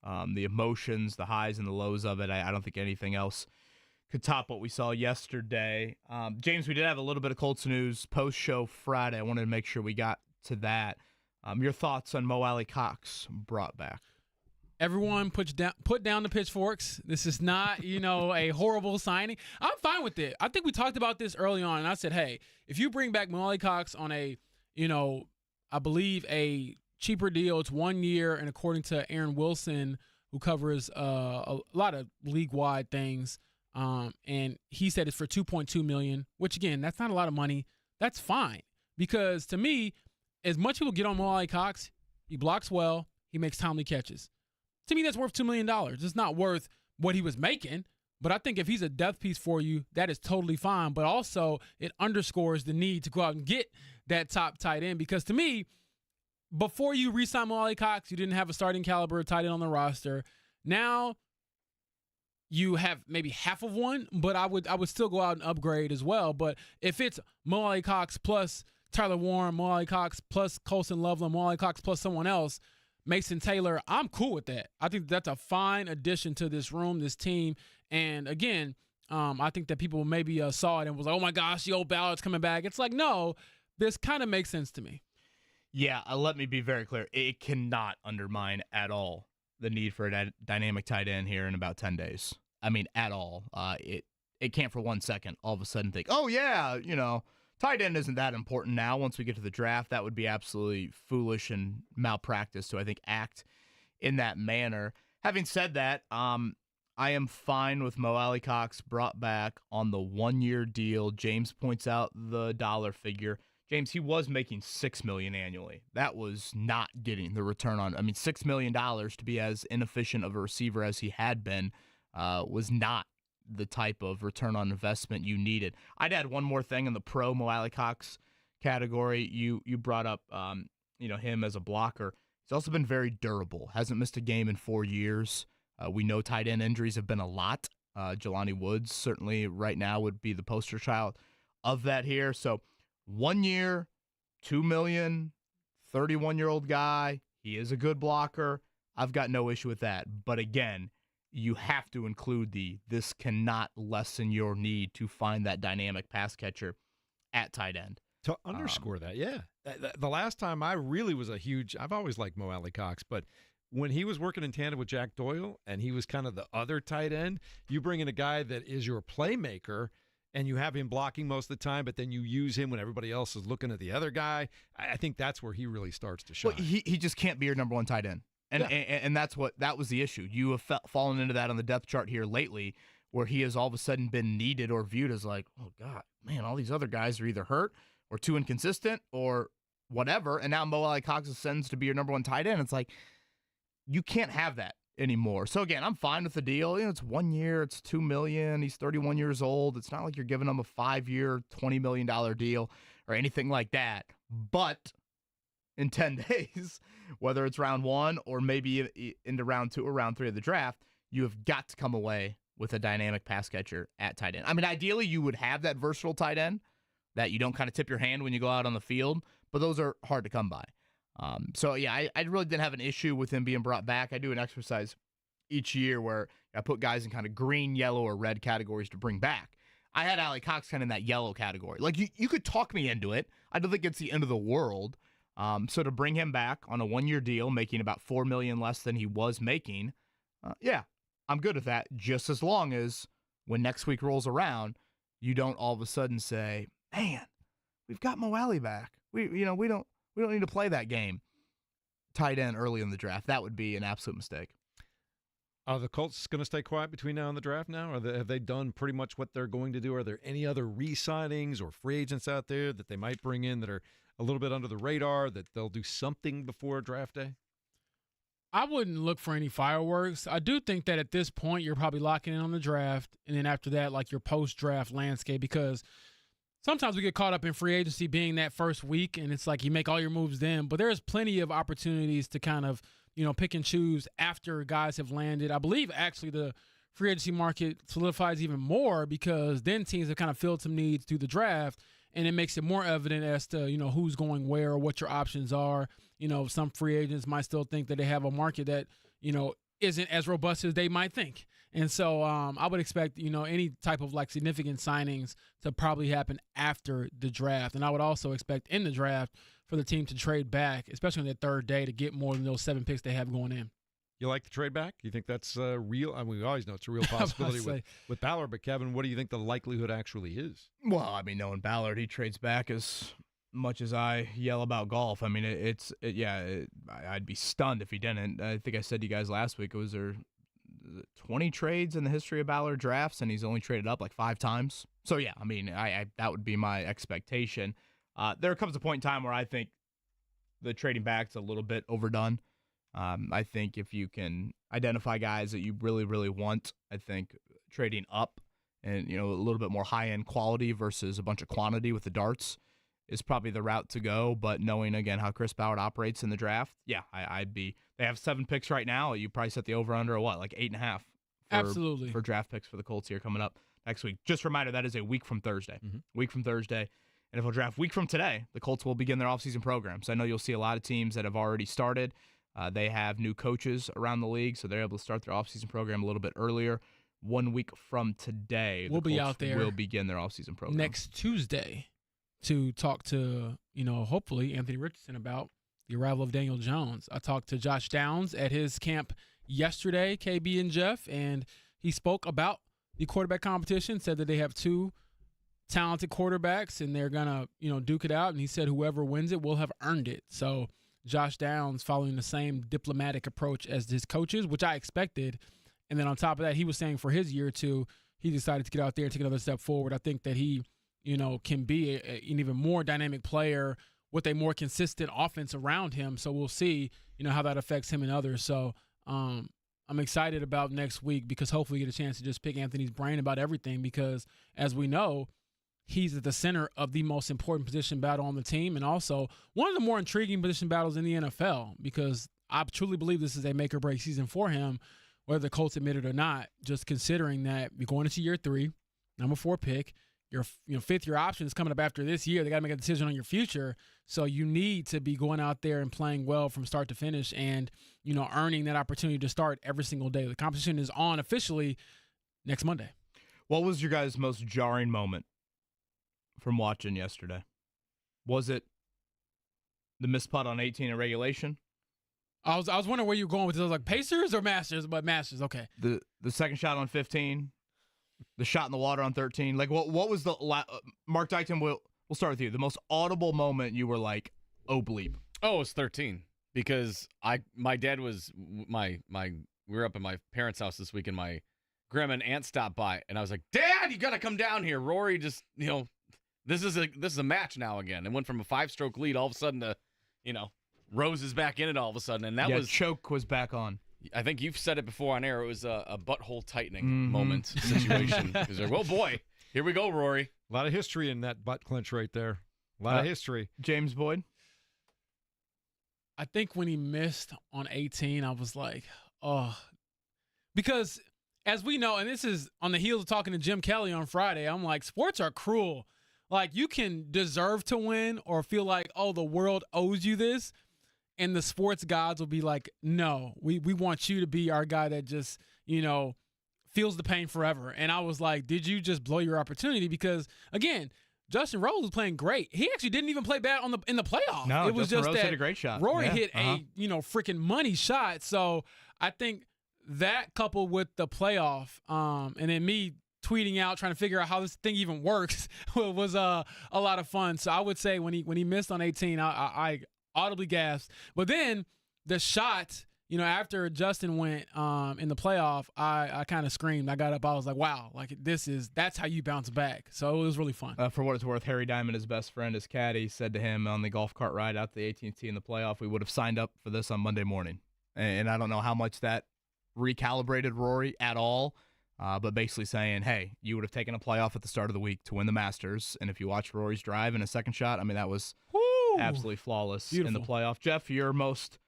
the emotions, the highs and the lows of it. I don't think anything else could top what we saw yesterday. James, we did have a little bit of Colts news post-show Friday. I wanted to make sure we got to that. Your thoughts on Mo Alley Cox brought back? Everyone put down the pitchforks. This is not, a horrible signing. I'm fine with it. I think we talked about this early on, and I said, hey, if you bring back Mo Alley Cox on a, I believe a cheaper deal, it's 1 year, and according to Aaron Wilson, who covers a lot of league-wide things, and he said it's for $2.2 million, which, again, that's not a lot of money. That's fine because, to me, as much people get on Mo Alley Cox, he blocks well, he makes timely catches. To me, that's worth $2 million. It's not worth what he was making, but I think if he's a depth piece for you, that is totally fine. But also, it underscores the need to go out and get that top tight end because, to me, before you re-sign Mo Alley Cox, you didn't have a starting caliber tight end on the roster. Now you have maybe half of one, but I would still go out and upgrade as well. But if it's Mo Alley Cox plus Tyler Warren, Mo Alley Cox plus Colson Loveland, Mo Alley Cox plus someone else, Mason Taylor, I'm cool with that. I think that's a fine addition to this room, this team. And again, I think that people maybe saw it and was like, oh my gosh, the old Ballard's coming back. It's like, no, this kind of makes sense to me. Yeah, let me be very clear. It cannot undermine at all the need for a dynamic tight end here in about 10 days. I mean, at all. It can't for 1 second all of a sudden think, oh yeah, tight end isn't that important now. Once we get to the draft, that would be absolutely foolish and malpractice to, I think, act in that manner. Having said that, I am fine with Mo Alley Cox brought back on the 1 year deal. James points out the dollar figure. James, he was making $6 million annually. That was not getting the return on. I mean, $6 million to be as inefficient of a receiver as he had been was not the type of return on investment you needed. I'd add one more thing in the pro Mo Alley Cox category. You brought up him as a blocker. He's also been very durable. Hasn't missed a game in 4 years. We know tight end injuries have been a lot. Jelani Woods certainly right now would be the poster child of that here. So 1 year, $2 million, 31-year-old guy. He is a good blocker. I've got no issue with that. But again, you have to include this cannot lessen your need to find that dynamic pass catcher at tight end. To underscore that, yeah. The last time I really was I've always liked Mo Alley Cox, but when he was working in tandem with Jack Doyle and he was kind of the other tight end, you bring in a guy that is your playmaker and you have him blocking most of the time, but then you use him when everybody else is looking at the other guy. I think that's where he really starts to shine. Well, he just can't be your number one tight end. And that was the issue. You have fallen into that on the depth chart here lately, where he has all of a sudden been needed or viewed as like, oh God, man, all these other guys are either hurt or too inconsistent or whatever. And now Mo Alley Cox ascends to be your number one tight end. It's like, you can't have that anymore. So again, I'm fine with the deal. It's 1 year, it's $2 million. He's 31 years old. It's not like you're giving him a 5-year, $20 million deal or anything like that. But in 10 days, whether it's round 1 or maybe into round 2 or round 3 of the draft, you have got to come away with a dynamic pass catcher at tight end. I mean, ideally, you would have that versatile tight end that you don't kind of tip your hand when you go out on the field, but those are hard to come by. So, yeah, I really didn't have an issue with him being brought back. I do an exercise each year where I put guys in kind of green, yellow, or red categories to bring back. I had Alley Cox kind of in that yellow category. Like, you could talk me into it. I don't think it's the end of the world. So to bring him back on a 1 year deal, making about $4 million less than he was making, yeah, I'm good with that. Just as long as when next week rolls around, you don't all of a sudden say, "Man, we've got Mo Alley back. We don't need to play that game." Tight end early in the draft, that would be an absolute mistake. Are the Colts going to stay quiet between now and the draft now? Have they done pretty much what they're going to do? Are there any other re-signings or free agents out there that they might bring in that are a little bit under the radar, that they'll do something before draft day? I wouldn't look for any fireworks. I do think that at this point you're probably locking in on the draft, and then after that, like your post-draft landscape, because sometimes we get caught up in free agency being that first week, and it's like you make all your moves then. But there's plenty of opportunities to kind of, pick and choose after guys have landed. I believe actually the free agency market solidifies even more because then teams have kind of filled some needs through the draft, and it makes it more evident as to, who's going where or what your options are. Some free agents might still think that they have a market that, isn't as robust as they might think. And so I would expect, any type of like significant signings to probably happen after the draft. And I would also expect in the draft for the team to trade back, especially on their third day, to get more than those 7 picks they have going in. You like the trade back? You think that's real? I mean, we always know it's a real possibility with Ballard, but Kevin, what do you think the likelihood actually is? Well, I mean, knowing Ballard, he trades back as much as I yell about golf. I mean, I'd be stunned if he didn't. I think I said to you guys last week, was there 20 trades in the history of Ballard drafts, and he's only traded up like 5 times. So, yeah, I mean, I that would be my expectation. There comes a point in time where I think the trading back's a little bit overdone. I think if you can identify guys that you really, really want, I think trading up and, a little bit more high-end quality versus a bunch of quantity with the darts is probably the route to go. But knowing, again, how Chris Ballard operates in the draft, yeah, I'd be – they have 7 picks right now. You probably set the over-under at what, like 8.5? Absolutely. For draft picks for the Colts here coming up next week. Just a reminder, that is a week from Thursday. Week from Thursday. NFL draft week from today, the Colts will begin their offseason programs. I know you'll see a lot of teams that have already started. They have new coaches around the league, so they're able to start their offseason program a little bit earlier. 1 week from today, we'll the be Colts out there will begin their offseason program. Next Tuesday to talk to, hopefully Anthony Richardson about the arrival of Daniel Jones. I talked to Josh Downs at his camp yesterday, KB and Jeff, and he spoke about the quarterback competition, said that they have 2 talented quarterbacks and they're going to, duke it out. And he said whoever wins it will have earned it. So Josh Downs following the same diplomatic approach as his coaches, which I expected. And then on top of that, he was saying for his year 2, he decided to get out there and take another step forward. I think that he, can be an even more dynamic player with a more consistent offense around him. So we'll see, how that affects him and others. So I'm excited about next week because hopefully we get a chance to just pick Anthony's brain about everything because, as we know, he's at the center of the most important position battle on the team and also one of the more intriguing position battles in the NFL because I truly believe this is a make-or-break season for him, whether the Colts admit it or not, just considering that you're going into year 3, number 4 pick. Your 5th-year option is coming up after this year. They got to make a decision on your future. So you need to be going out there and playing well from start to finish and, earning that opportunity to start every single day. The competition is on officially next Monday. What was your guys' most jarring moment from watching yesterday? Was it the missed putt on 18 in regulation? I was wondering where you were going with this. I was like, Pacers or Masters? But Masters, okay. The second shot on 15, the shot in the water on 13. Like, what was the Mark Dykton? We'll start with you. The most audible moment you were like, oh bleep. Oh, it was 13 because my dad was we were up at my parents' house this week and my grandma and aunt stopped by and I was like, Dad, you got to come down here. Rory just this is a match now again. It went from a 5-stroke lead all of a sudden to Rose is back in it all of a sudden, and that was choke was back on. I think you've said it before on air. It was a butthole tightening moment situation. Because like, oh boy, here we go, Rory. A lot of history in that butt clench right there. A lot of history. James Boyd. I think when he missed on 18, I was like, oh, because as we know, and this is on the heels of talking to Jim Kelly on Friday, I'm like, sports are cruel. Like you can deserve to win or feel like, oh, the world owes you this. And the sports gods will be like, no, we want you to be our guy that just, feels the pain forever. And I was like, did you just blow your opportunity? Because, again, Justin Rose was playing great. He actually didn't even play bad in the playoff. No, it was Justin just Rose that hit a great shot. Rory hit a, freaking money shot. So I think that coupled with the playoff and then me tweeting out, trying to figure out how this thing even works was a lot of fun. So I would say when he missed on 18, I audibly gasped. But then the shot, after Justin went in the playoff, I kind of screamed. I got up. I was like, wow, like that's how you bounce back. So it was really fun. For what it's worth, Harry Diamond, his best friend, his caddy, said to him on the golf cart ride out to the AT&T in the playoff, we would have signed up for this on Monday morning. And I don't know how much that recalibrated Rory at all, but basically saying, hey, you would have taken a playoff at the start of the week to win the Masters. And if you watch Rory's drive in a second shot, I mean, that was absolutely flawless. Beautiful. In the playoff. Jeff, your most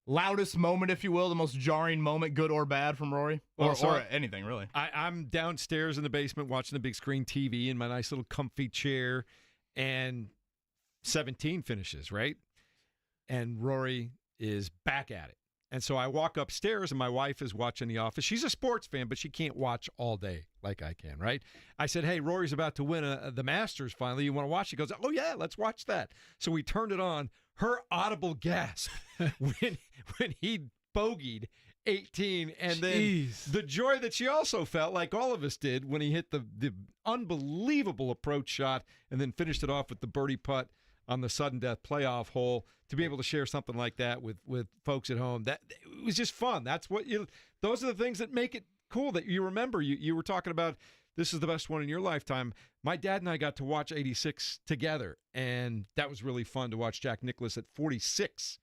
loudest moment, if you will, the most jarring moment, good or bad, from Rory? Or anything, really. I'm downstairs in the basement watching the big screen TV in my nice little comfy chair, and 17 finishes, right? And Rory is back at it. And so I walk upstairs, and my wife is watching The Office. She's a sports fan, but she can't watch all day like I can, right? I said, hey, Rory's about to win the Masters finally. You want to watch? She goes, oh, yeah, let's watch that. So we turned it on. Her audible gasp when he bogeyed 18, and then the joy that she also felt, like all of us did, when he hit the unbelievable approach shot and then finished it off with the birdie putt on the sudden death playoff hole. To be able to share something like that with folks at home, that it was just fun. That's what those are the things that make it cool, that you remember. You were talking about, this is the best one in your lifetime. My dad and I got to watch 86 together, and that was really fun to watch Jack Nicklaus at 46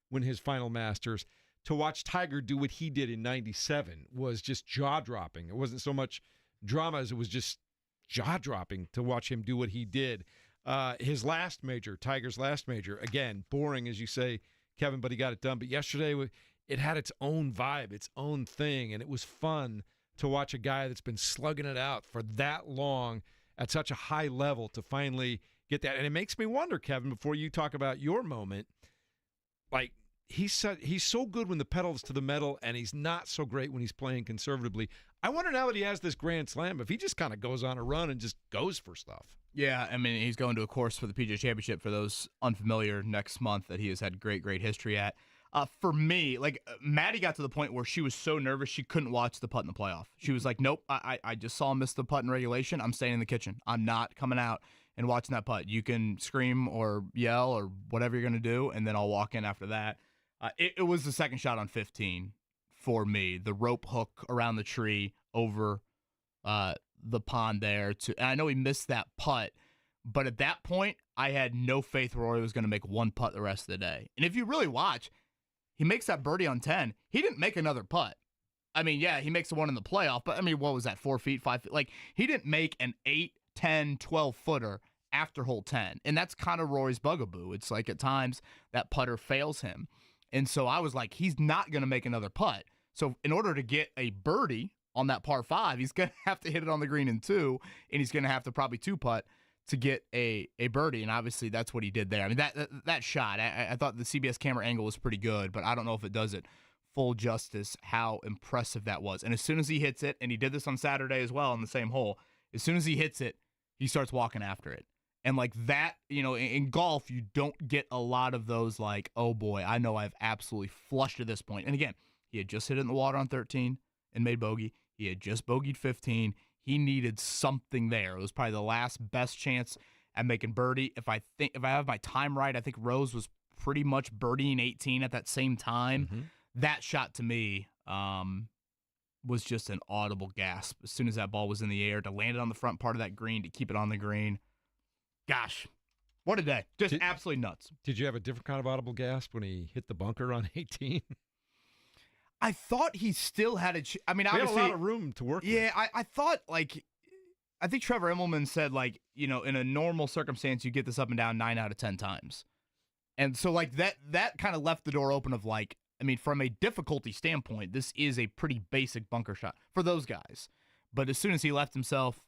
win his final Masters. To watch Tiger do what he did in 97 was just jaw-dropping. It wasn't so much drama as it was just jaw-dropping to watch him do what he did. His last major, Tiger's last major, again, boring, as you say, Kevin, but he got it done. But yesterday, it had its own vibe, its own thing, and it was fun to watch a guy that's been slugging it out for that long at such a high level to finally get that. And it makes me wonder, Kevin, before you talk about your moment, like, he's so good when the pedal's to the metal, and he's not so great when he's playing conservatively. I wonder, now that he has this Grand Slam, if he just kind of goes on a run and just goes for stuff. Yeah, I mean, he's going to a course for the PGA Championship, for those unfamiliar, next month, that he has had great history at. For me, like, Maddie got to the point where she was so nervous she couldn't watch the putt in the playoff. She was like, nope, I just saw him miss the putt in regulation. I'm staying in the kitchen. I'm not coming out and watching that putt. You can scream or yell or whatever you're going to do, and then I'll walk in after that. It was the second shot on 15 for me. The rope hook around the tree over the pond there. And I know he missed that putt, but at that point, I had no faith Rory was going to make one putt the rest of the day. And if you really watch, he makes that birdie on 10. He didn't make another putt. I mean, yeah, he makes the one in the playoff, but I mean, what was that, 4 feet, 5 feet? Like, he didn't make an 8, 10, 12-footer after hole 10. And that's kind of Rory's bugaboo. It's like at times that putter fails him. And so I was like, he's not going to make another putt. So in order to get a birdie on that par 5, he's going to have to hit it on the green in 2, and he's going to have to probably 2-putt to get a birdie. And obviously that's what he did there. I mean, that shot, I thought the CBS camera angle was pretty good, but I don't know if it does it full justice how impressive that was. And as soon as he hits it, and he did this on Saturday as well on the same hole, as soon as he hits it, he starts walking after it. And like that, you know, in golf, you don't get a lot of those like, oh boy, I know I've absolutely flushed at this point. And again, he had just hit it in the water on 13 and made bogey. He had just bogeyed 15. He needed something there. It was probably the last best chance at making birdie. If I have my time right, I think Rose was pretty much birdieing 18 at that same time. Mm-hmm. That shot to me was just an audible gasp as soon as that ball was in the air, to land it on the front part of that green, to keep it on the green. Gosh, what a day. Just absolutely nuts. Did you have a different kind of audible gasp when he hit the bunker on 18? I thought he still had I mean, obviously, he had a lot of room to work with. Yeah, I thought, like, I think Trevor Immelman said, like, you know, in a normal circumstance, you get this up and down 9 out of 10 times. And so, like, that kind of left the door open of, like, I mean, from a difficulty standpoint, this is a pretty basic bunker shot for those guys. But as soon as he left himself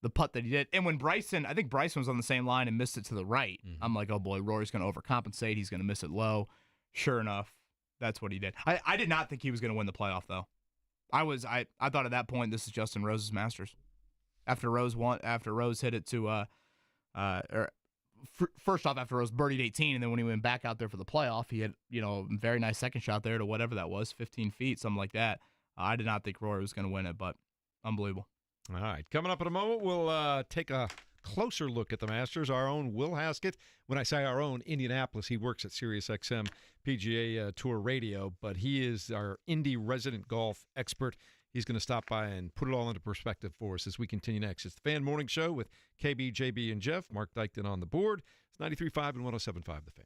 the putt that he did, and when I think Bryson was on the same line and missed it to the right, I'm like, oh boy, Rory's going to overcompensate. He's going to miss it low. Sure enough, that's what he did. I did not think he was going to win the playoff, though. I thought at that point, this is Justin Rose's Masters. After Rose hit it to first off, after Rose birdied 18, and then when he went back out there for the playoff, he had, you know, a very nice second shot there to whatever that was, 15 feet, something like that. I did not think Rory was going to win it, but unbelievable. All right, coming up in a moment, we'll take a closer look at the Masters. Our own Will Haskett. When I say our own, Indianapolis, he works at SiriusXM PGA Tour Radio, but he is our Indy resident golf expert. He's going to stop by and put it all into perspective for us as we continue next. It's the Fan Morning Show with KB, JB, and Jeff. Mark Dykton on the board. It's 93.5 and 107.5 The Fan.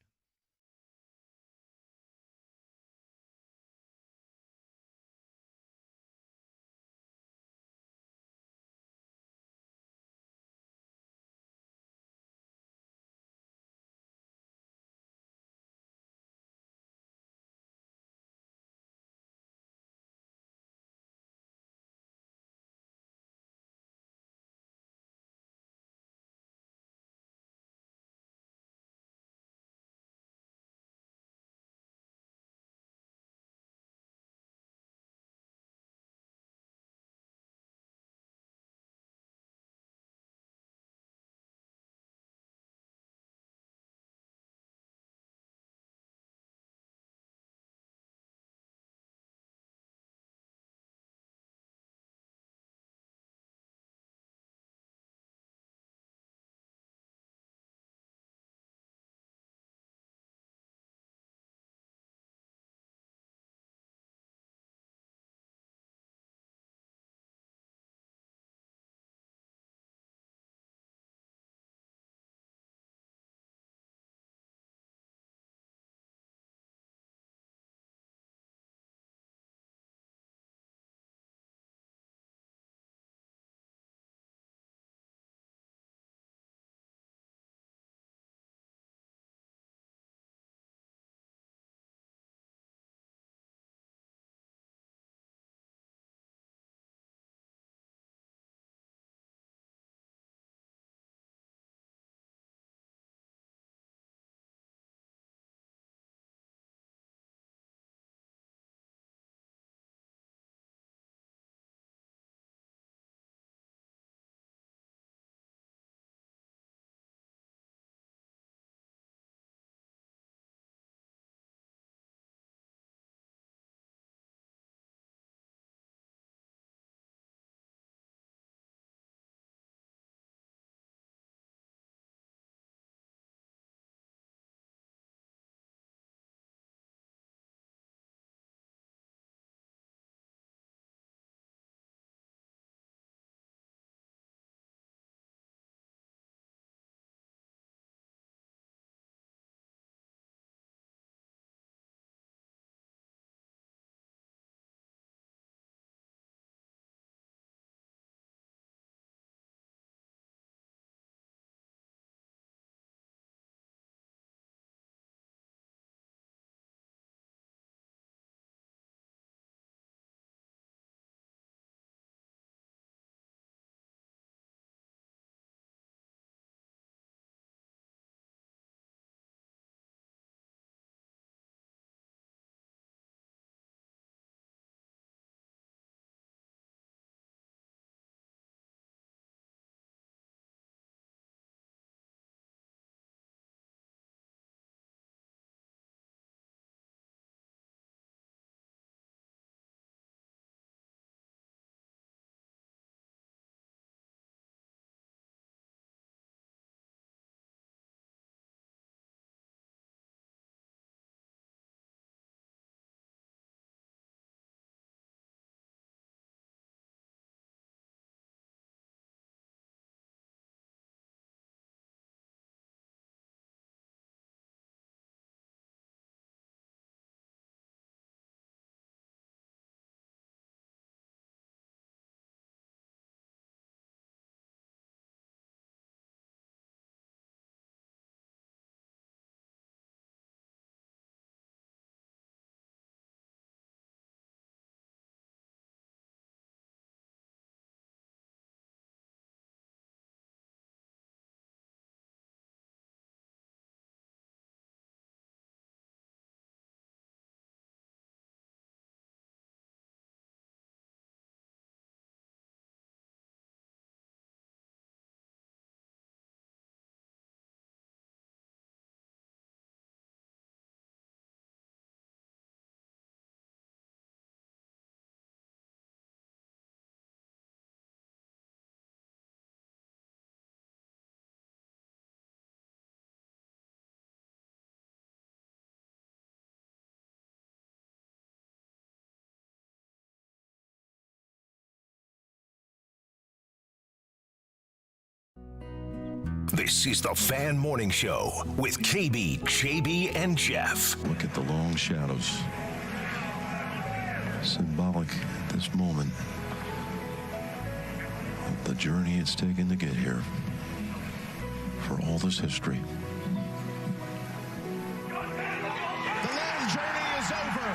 This is the Fan Morning Show with KB, JB, and Jeff. Look at the long shadows. Symbolic at this moment of the journey it's taken to get here. For all this history. The long journey is over.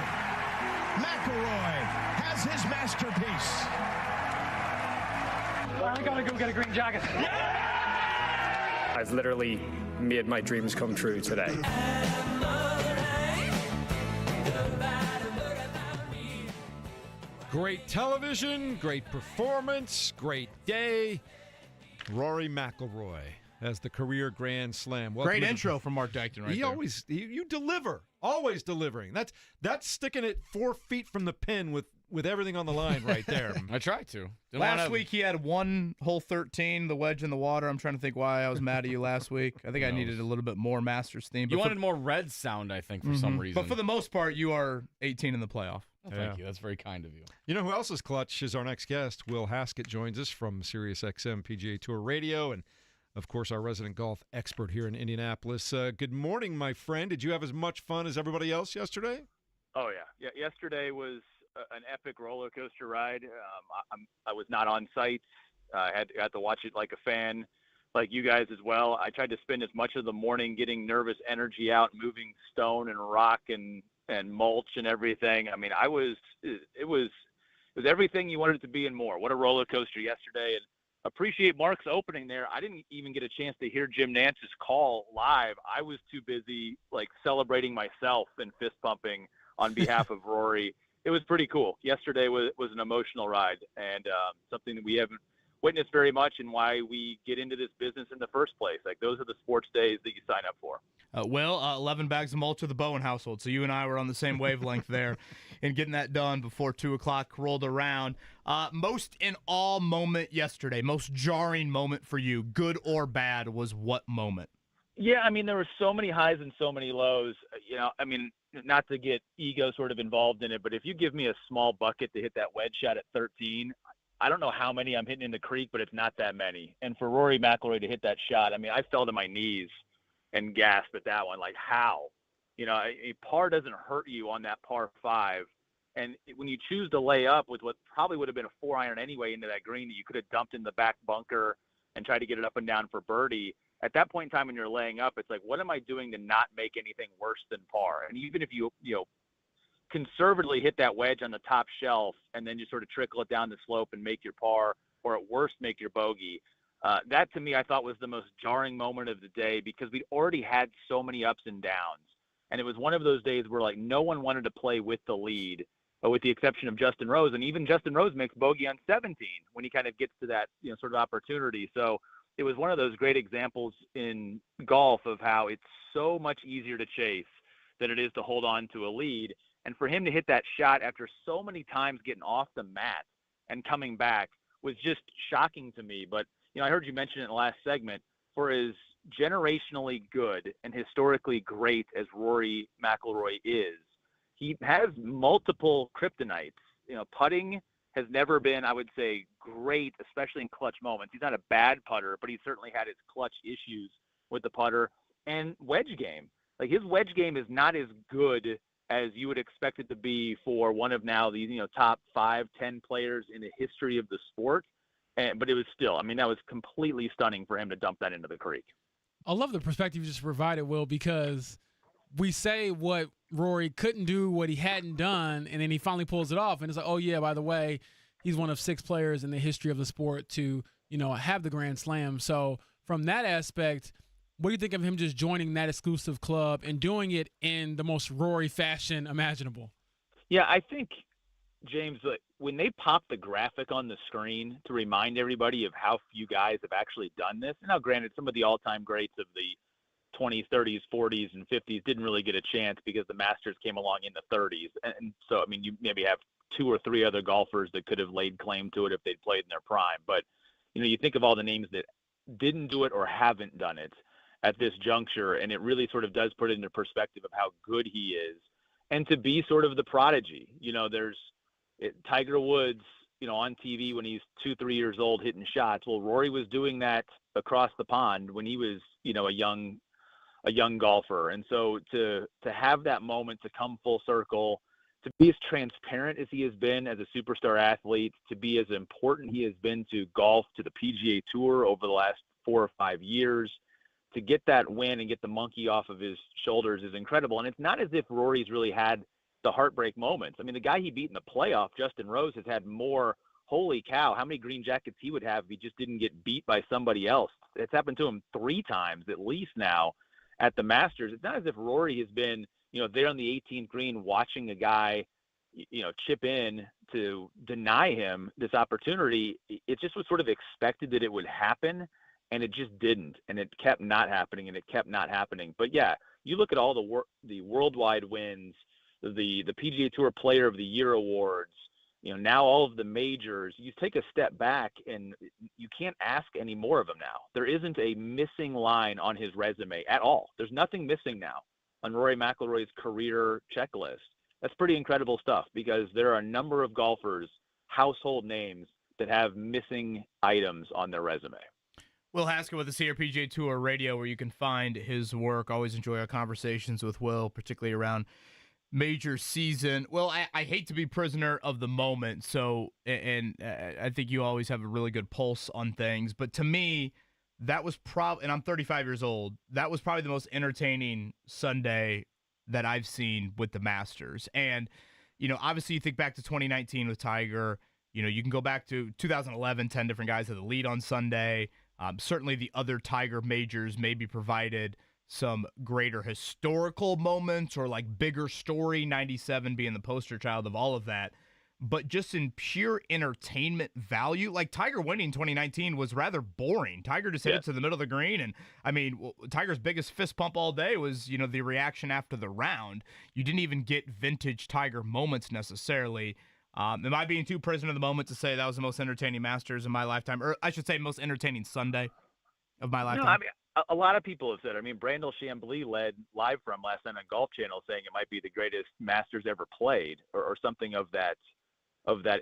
McElroy has his masterpiece. I gotta go get a green jacket. I've literally made my dreams come true today. Great television, great performance, great day. Rory McIlroy has the career Grand Slam. Welcome Great to intro from Mark Dykton right there. You deliver, always delivering. That's sticking it 4 feet from the pin with everything on the line right there. I tried to. Last week he had one hole 13, the wedge in the water. I'm trying to think why I was mad at you last week. I think I needed a little bit more Masters theme. You wanted more red sound, I think, for some reason. But for the most part, you are 18 in the playoff. Well, thank you. That's very kind of you. You know who else is clutch is our next guest. Will Haskett joins us from SiriusXM PGA Tour Radio and, of course, our resident golf expert here in Indianapolis. Good morning, my friend. Did you have as much fun as everybody else yesterday? Oh, yeah. Yesterday was an epic roller coaster ride. I was not on site. I had to watch it like a fan, like you guys as well. I tried to spend as much of the morning getting nervous energy out, moving stone and rock and mulch and everything. I mean, it was everything you wanted it to be and more. What a roller coaster yesterday. And appreciate Mark's opening there. I didn't even get a chance to hear Jim Nance's call live. I was too busy celebrating myself and fist pumping on behalf of Rory. It was pretty cool. Yesterday was an emotional ride and something that we haven't witnessed very much, and why we get into this business in the first place. Those are the sports days that you sign up for. 11 bags of mulch to the Bowen household. So you and I were on the same wavelength there in getting that done before 2 o'clock rolled around. Most in awe moment yesterday, most jarring moment for you, good or bad, was what moment? Yeah, I mean, there were so many highs and so many lows. Not to get ego sort of involved in it, but if you give me a small bucket to hit that wedge shot at 13, I don't know how many I'm hitting in the creek, but it's not that many. And for Rory McIlroy to hit that shot, I mean, I fell to my knees and gasped at that one. How? A par doesn't hurt you on that par 5. And when you choose to lay up with what probably would have been a 4-iron anyway into that green that you could have dumped in the back bunker and tried to get it up and down for birdie, at that point in time when you're laying up, it's what am I doing to not make anything worse than par? And even if you conservatively hit that wedge on the top shelf and then just sort of trickle it down the slope and make your par, or at worst make your bogey, that to me I thought was the most jarring moment of the day, because we'd already had so many ups and downs. And it was one of those days where no one wanted to play with the lead, with the exception of Justin Rose. And even Justin Rose makes bogey on 17 when he kind of gets to that sort of opportunity. So it was one of those great examples in golf of how it's so much easier to chase than it is to hold on to a lead. And for him to hit that shot after so many times getting off the mat and coming back was just shocking to me. But, I heard you mention it in the last segment, for as generationally good and historically great as Rory McIlroy is, he has multiple kryptonites. Putting has never been, I would say, great, especially in clutch moments. He's not a bad putter, but he certainly had his clutch issues with the putter. And wedge game. His wedge game is not as good as you would expect it to be for one of now these, top 5-10 players in the history of the sport. But it was still, that was completely stunning for him to dump that into the creek. I love the perspective you just provided, Will, because we say what Rory couldn't do, what he hadn't done, and then he finally pulls it off. And it's oh, yeah, by the way, he's one of 6 players in the history of the sport to, have the Grand Slam. So from that aspect, what do you think of him just joining that exclusive club and doing it in the most Rory fashion imaginable? Yeah, I think, James, when they pop the graphic on the screen to remind everybody of how few guys have actually done this, and now granted, some of the all-time greats of the 20s, 30s, 40s, and 50s didn't really get a chance because the Masters came along in the 30s. And so, you maybe have 2 or 3 other golfers that could have laid claim to it if they'd played in their prime. But, you think of all the names that didn't do it or haven't done it at this juncture, and it really sort of does put it into perspective of how good he is. And to be sort of the prodigy, there's Tiger Woods on TV when he's 2-3 years old hitting shots. Well, Rory was doing that across the pond when he was, a young golfer. And so to have that moment to come full circle, to be as transparent as he has been as a superstar athlete, to be as important he has been to golf, to the PGA Tour over the last 4 or 5 years, to get that win and get the monkey off of his shoulders is incredible. And it's not as if Rory's really had the heartbreak moments. I mean, the guy he beat in the playoff, Justin Rose, has had more. Holy cow, how many green jackets he would have if he just didn't get beat by somebody else. It's happened to him 3 times at least now at the Masters. It's not as if Rory has been, there on the 18th green watching a guy, chip in to deny him this opportunity. It just was sort of expected that it would happen, and it just didn't. And it kept not happening, and it kept not happening. But, yeah, you look at all the worldwide wins, the PGA Tour Player of the Year awards, now all of the majors, you take a step back and you can't ask any more of him now. There isn't a missing line on his resume at all. There's nothing missing now on Rory McIlroy's career checklist. That's pretty incredible stuff because there are a number of golfers, household names, that have missing items on their resume. Will Haskell with us here, PGA Tour Radio, where you can find his work. Always enjoy our conversations with Will, particularly around major season. Well, I hate to be prisoner of the moment, so and I think you always have a really good pulse on things, but to me, that was probably, and I'm 35 years old, that was probably the most entertaining Sunday that I've seen with the Masters. And, obviously you think back to 2019 with Tiger, you can go back to 2011, 10 different guys had the lead on Sunday. Certainly the other Tiger majors maybe provided some greater historical moments or like bigger story, 97 being the poster child of all of that. But just in pure entertainment value, like Tiger winning 2019 was rather boring. Tiger just hit it to the middle of the green. And I mean, Tiger's biggest fist pump all day was, the reaction after the round. You didn't even get vintage Tiger moments necessarily. Am I being too prisoner of the moment to say that was the most entertaining Masters in my lifetime? Or I should say most entertaining Sunday of my lifetime? No, I mean, a lot of people have said, Brandel Chambly led live from last night on Golf Channel saying it might be the greatest Masters ever played or something of that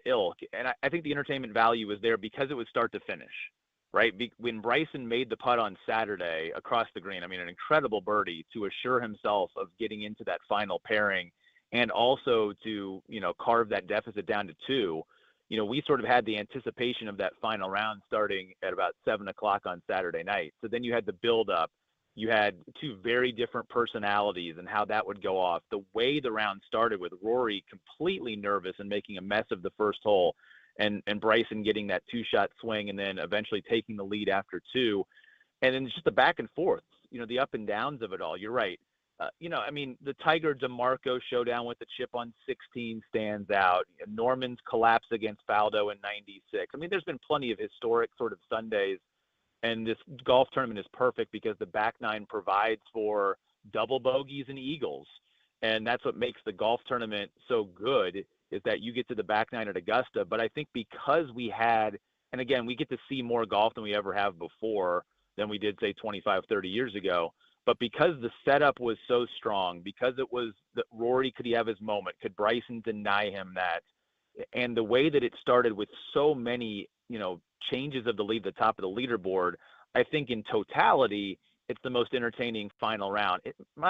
ilk. And I think the entertainment value was there because it was start to finish, right? When Bryson made the putt on Saturday across the green, an incredible birdie to assure himself of getting into that final pairing and also to, carve that deficit down to 2. We sort of had the anticipation of that final round starting at about 7:00 on Saturday night. So then you had the build up. You had 2 very different personalities and how that would go off. The way the round started with Rory completely nervous and making a mess of the first hole and Bryson getting that 2-shot swing and then eventually taking the lead after 2. And then just the back and forth, the up and downs of it all. You're right. The Tiger DeMarco showdown with the chip on 16 stands out. Norman's collapse against Faldo in 96. There's been plenty of historic sort of Sundays, and this golf tournament is perfect because the back nine provides for double bogeys and eagles. And that's what makes the golf tournament so good is that you get to the back nine at Augusta. But I think because we had, and again, we get to see more golf than we ever have before than we did, say, 25, 30 years ago. But because the setup was so strong, because it was that Rory, could he have his moment? Could Bryson deny him that? And the way that it started with so many, changes of the lead, the top of the leaderboard, I think in totality, it's the most entertaining final round.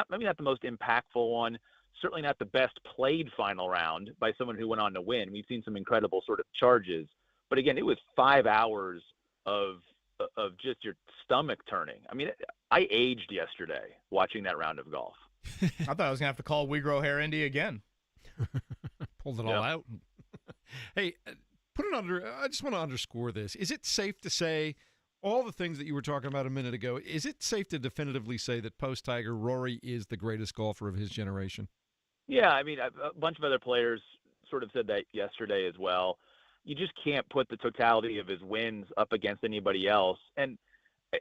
Maybe not the most impactful one, certainly not the best played final round by someone who went on to win. We've seen some incredible sort of charges. But again, it was 5 hours of just your stomach turning. I aged yesterday watching that round of golf. I thought I was going to have to call We Grow Hair Indy again. Pulled it all out. Hey, put it under, I just want to underscore this. Is it safe to say all the things that you were talking about a minute ago, is it safe to definitively say that post-Tiger, Rory is the greatest golfer of his generation? Yeah, a bunch of other players sort of said that yesterday as well. You just can't put the totality of his wins up against anybody else. And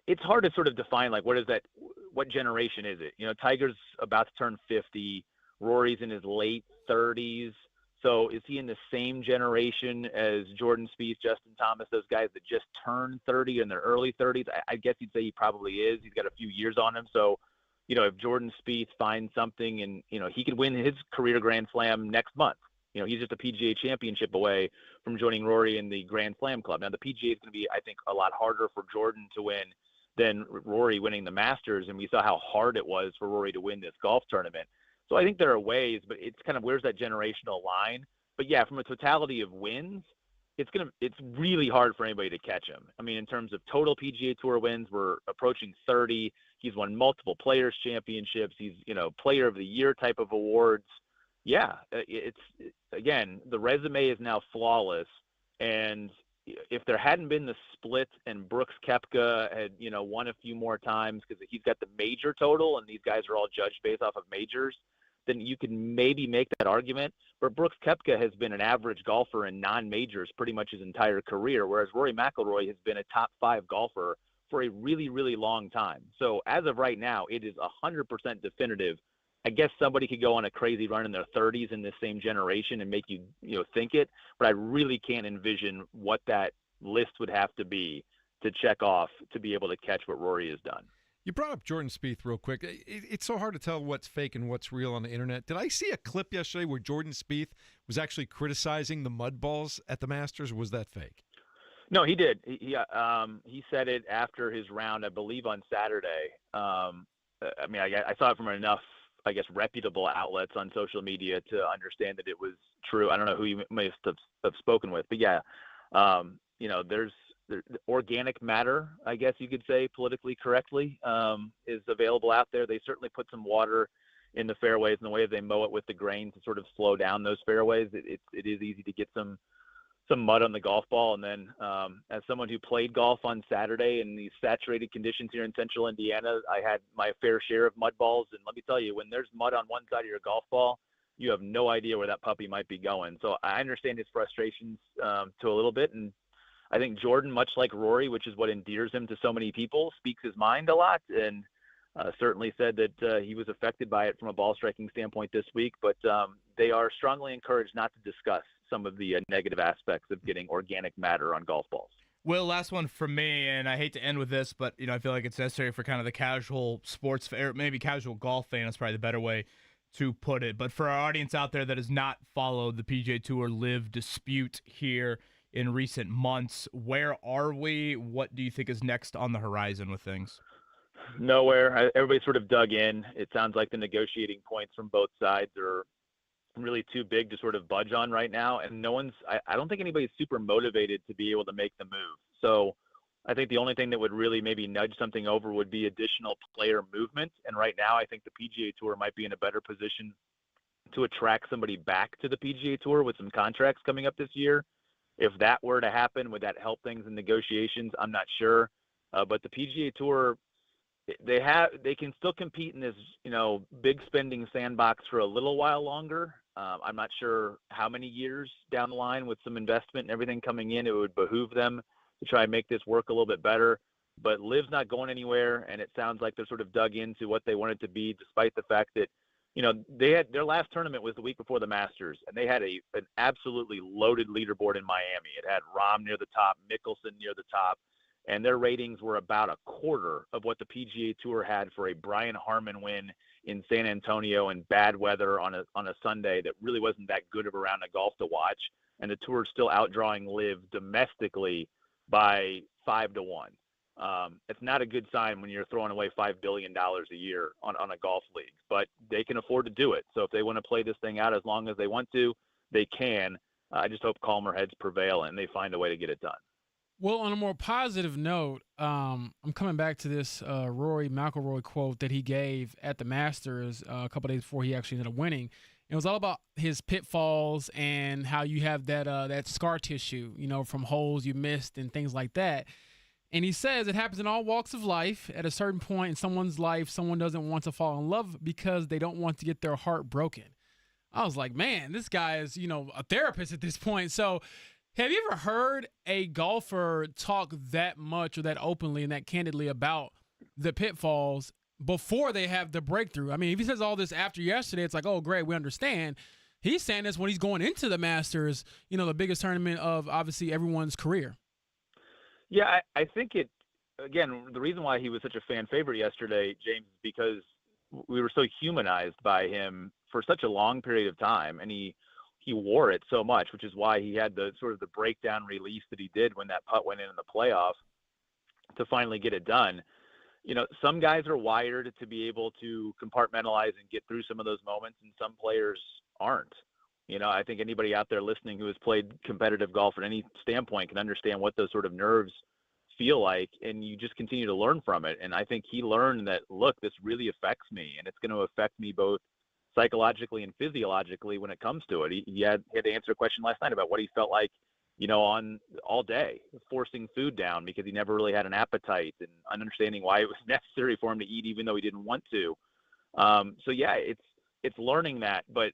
it's hard to sort of define, like, what generation is it? Tiger's about to turn 50. Rory's in his late 30s. So is he in the same generation as Jordan Spieth, Justin Thomas, those guys that just turned 30 in their early 30s? I guess you'd say he probably is. He's got a few years on him. So, if Jordan Spieth finds something and, he could win his career Grand Slam next month. he's just a PGA championship away from joining Rory in the Grand Slam club. Now the PGA is going to be, I think, a lot harder for Jordan to win than Rory winning the Masters, and we saw how hard it was for Rory to win this golf tournament. So I think there are ways, but it's kind of where's that generational line. But yeah, from a totality of wins, it's really hard for anybody to catch him. I mean, in terms of total PGA Tour wins, we're approaching 30. He's won multiple Players Championships. He's, Player of the Year type of awards. Yeah, it's again, the resume is now flawless. And if there hadn't been the split and Brooks Koepka had, won a few more times because he's got the major total and these guys are all judged based off of majors, then you could maybe make that argument. But Brooks Koepka has been an average golfer in non-majors pretty much his entire career, whereas Rory McIlroy has been a top 5 golfer for a really, really long time. So as of right now, it is 100% definitive. I guess somebody could go on a crazy run in their 30s in this same generation and make you, think it, but I really can't envision what that list would have to be to check off to be able to catch what Rory has done. You brought up Jordan Spieth real quick. It's so hard to tell what's fake and what's real on the internet. Did I see a clip yesterday where Jordan Spieth was actually criticizing the mud balls at the Masters, or was that fake? No, he did. He said it after his round, I believe, on Saturday. I saw it from enough, reputable outlets on social media to understand that it was true. I don't know who you may have spoken with, but yeah, there's the organic matter, I guess you could say politically correctly, is available out there. They certainly put some water in the fairways and the way they mow it with the grain to sort of slow down those fairways. It is easy to get some mud on the golf ball. And then as someone who played golf on Saturday in these saturated conditions here in central Indiana, I had my fair share of mud balls. And let me tell you, when there's mud on one side of your golf ball, you have no idea where that puppy might be going. So I understand his frustrations to a little bit. And I think Jordan, much like Rory, which is what endears him to so many people, speaks his mind a lot, and certainly said that he was affected by it from a ball striking standpoint this week. But they are strongly encouraged not to discuss some of the negative aspects of getting organic matter on golf balls. Will, last one from me, and I hate to end with this, but I feel like it's necessary for kind of the casual sports fan, or maybe casual golf fan is probably the better way to put it. But for our audience out there that has not followed the PGA Tour Live dispute here in recent months, where are we? What do you think is next on the horizon with things? Nowhere. Everybody sort of dug in. It sounds like the negotiating points from both sides are really too big to sort of budge on right now. And I don't think anybody's super motivated to be able to make the move. So I think the only thing that would really maybe nudge something over would be additional player movement. And right now, I think the PGA Tour might be in a better position to attract somebody back to the PGA Tour with some contracts coming up this year. If that were to happen, would that help things in negotiations? I'm not sure. But the PGA Tour, they can still compete in this, big spending sandbox for a little while longer. I'm not sure how many years down the line with some investment and everything coming in, it would behoove them to try and make this work a little bit better. But Liv's not going anywhere, and it sounds like they're sort of dug into what they want it to be, despite the fact that they had their last tournament was the week before the Masters, and they had an absolutely loaded leaderboard in Miami. It had Rahm near the top, Mickelson near the top, and their ratings were about a quarter of what the PGA Tour had for a Brian Harmon win in San Antonio in bad weather on a Sunday that really wasn't that good of a round of golf to watch. And the Tour is still outdrawing Liv domestically by 5-1. It's not a good sign when you're throwing away $5 billion a year on a golf league, but they can afford to do it. So if they want to play this thing out as long as they want to, they can. I just hope calmer heads prevail and they find a way to get it done. Well, on a more positive note, I'm coming back to this Rory McIlroy quote that he gave at the Masters a couple days before he actually ended up winning. It was all about his pitfalls and how you have that scar tissue, from holes you missed and things like that. And he says it happens in all walks of life. At a certain point in someone's life, someone doesn't want to fall in love because they don't want to get their heart broken. I was like, man, this guy is, a therapist at this point. So have you ever heard a golfer talk that much or that openly and that candidly about the pitfalls before they have the breakthrough? I mean, if he says all this after yesterday, it's like, oh, great, we understand. He's saying this when he's going into the Masters, the biggest tournament of obviously everyone's career. Yeah, I think again, the reason why he was such a fan favorite yesterday, James, is because we were so humanized by him for such a long period of time. And he he wore it so much, which is why he had the sort of the breakdown release that he did when that putt went in the playoff to finally get it done. Some guys are wired to be able to compartmentalize and get through some of those moments, and some players aren't. I think anybody out there listening who has played competitive golf at any standpoint can understand what those sort of nerves feel like, and you just continue to learn from it. And I think he learned that, look, this really affects me, and it's going to affect me both psychologically and physiologically when it comes to it. He had to answer a question last night about what he felt like, on all day, forcing food down because he never really had an appetite, and understanding why it was necessary for him to eat even though he didn't want to. So yeah, it's learning that. But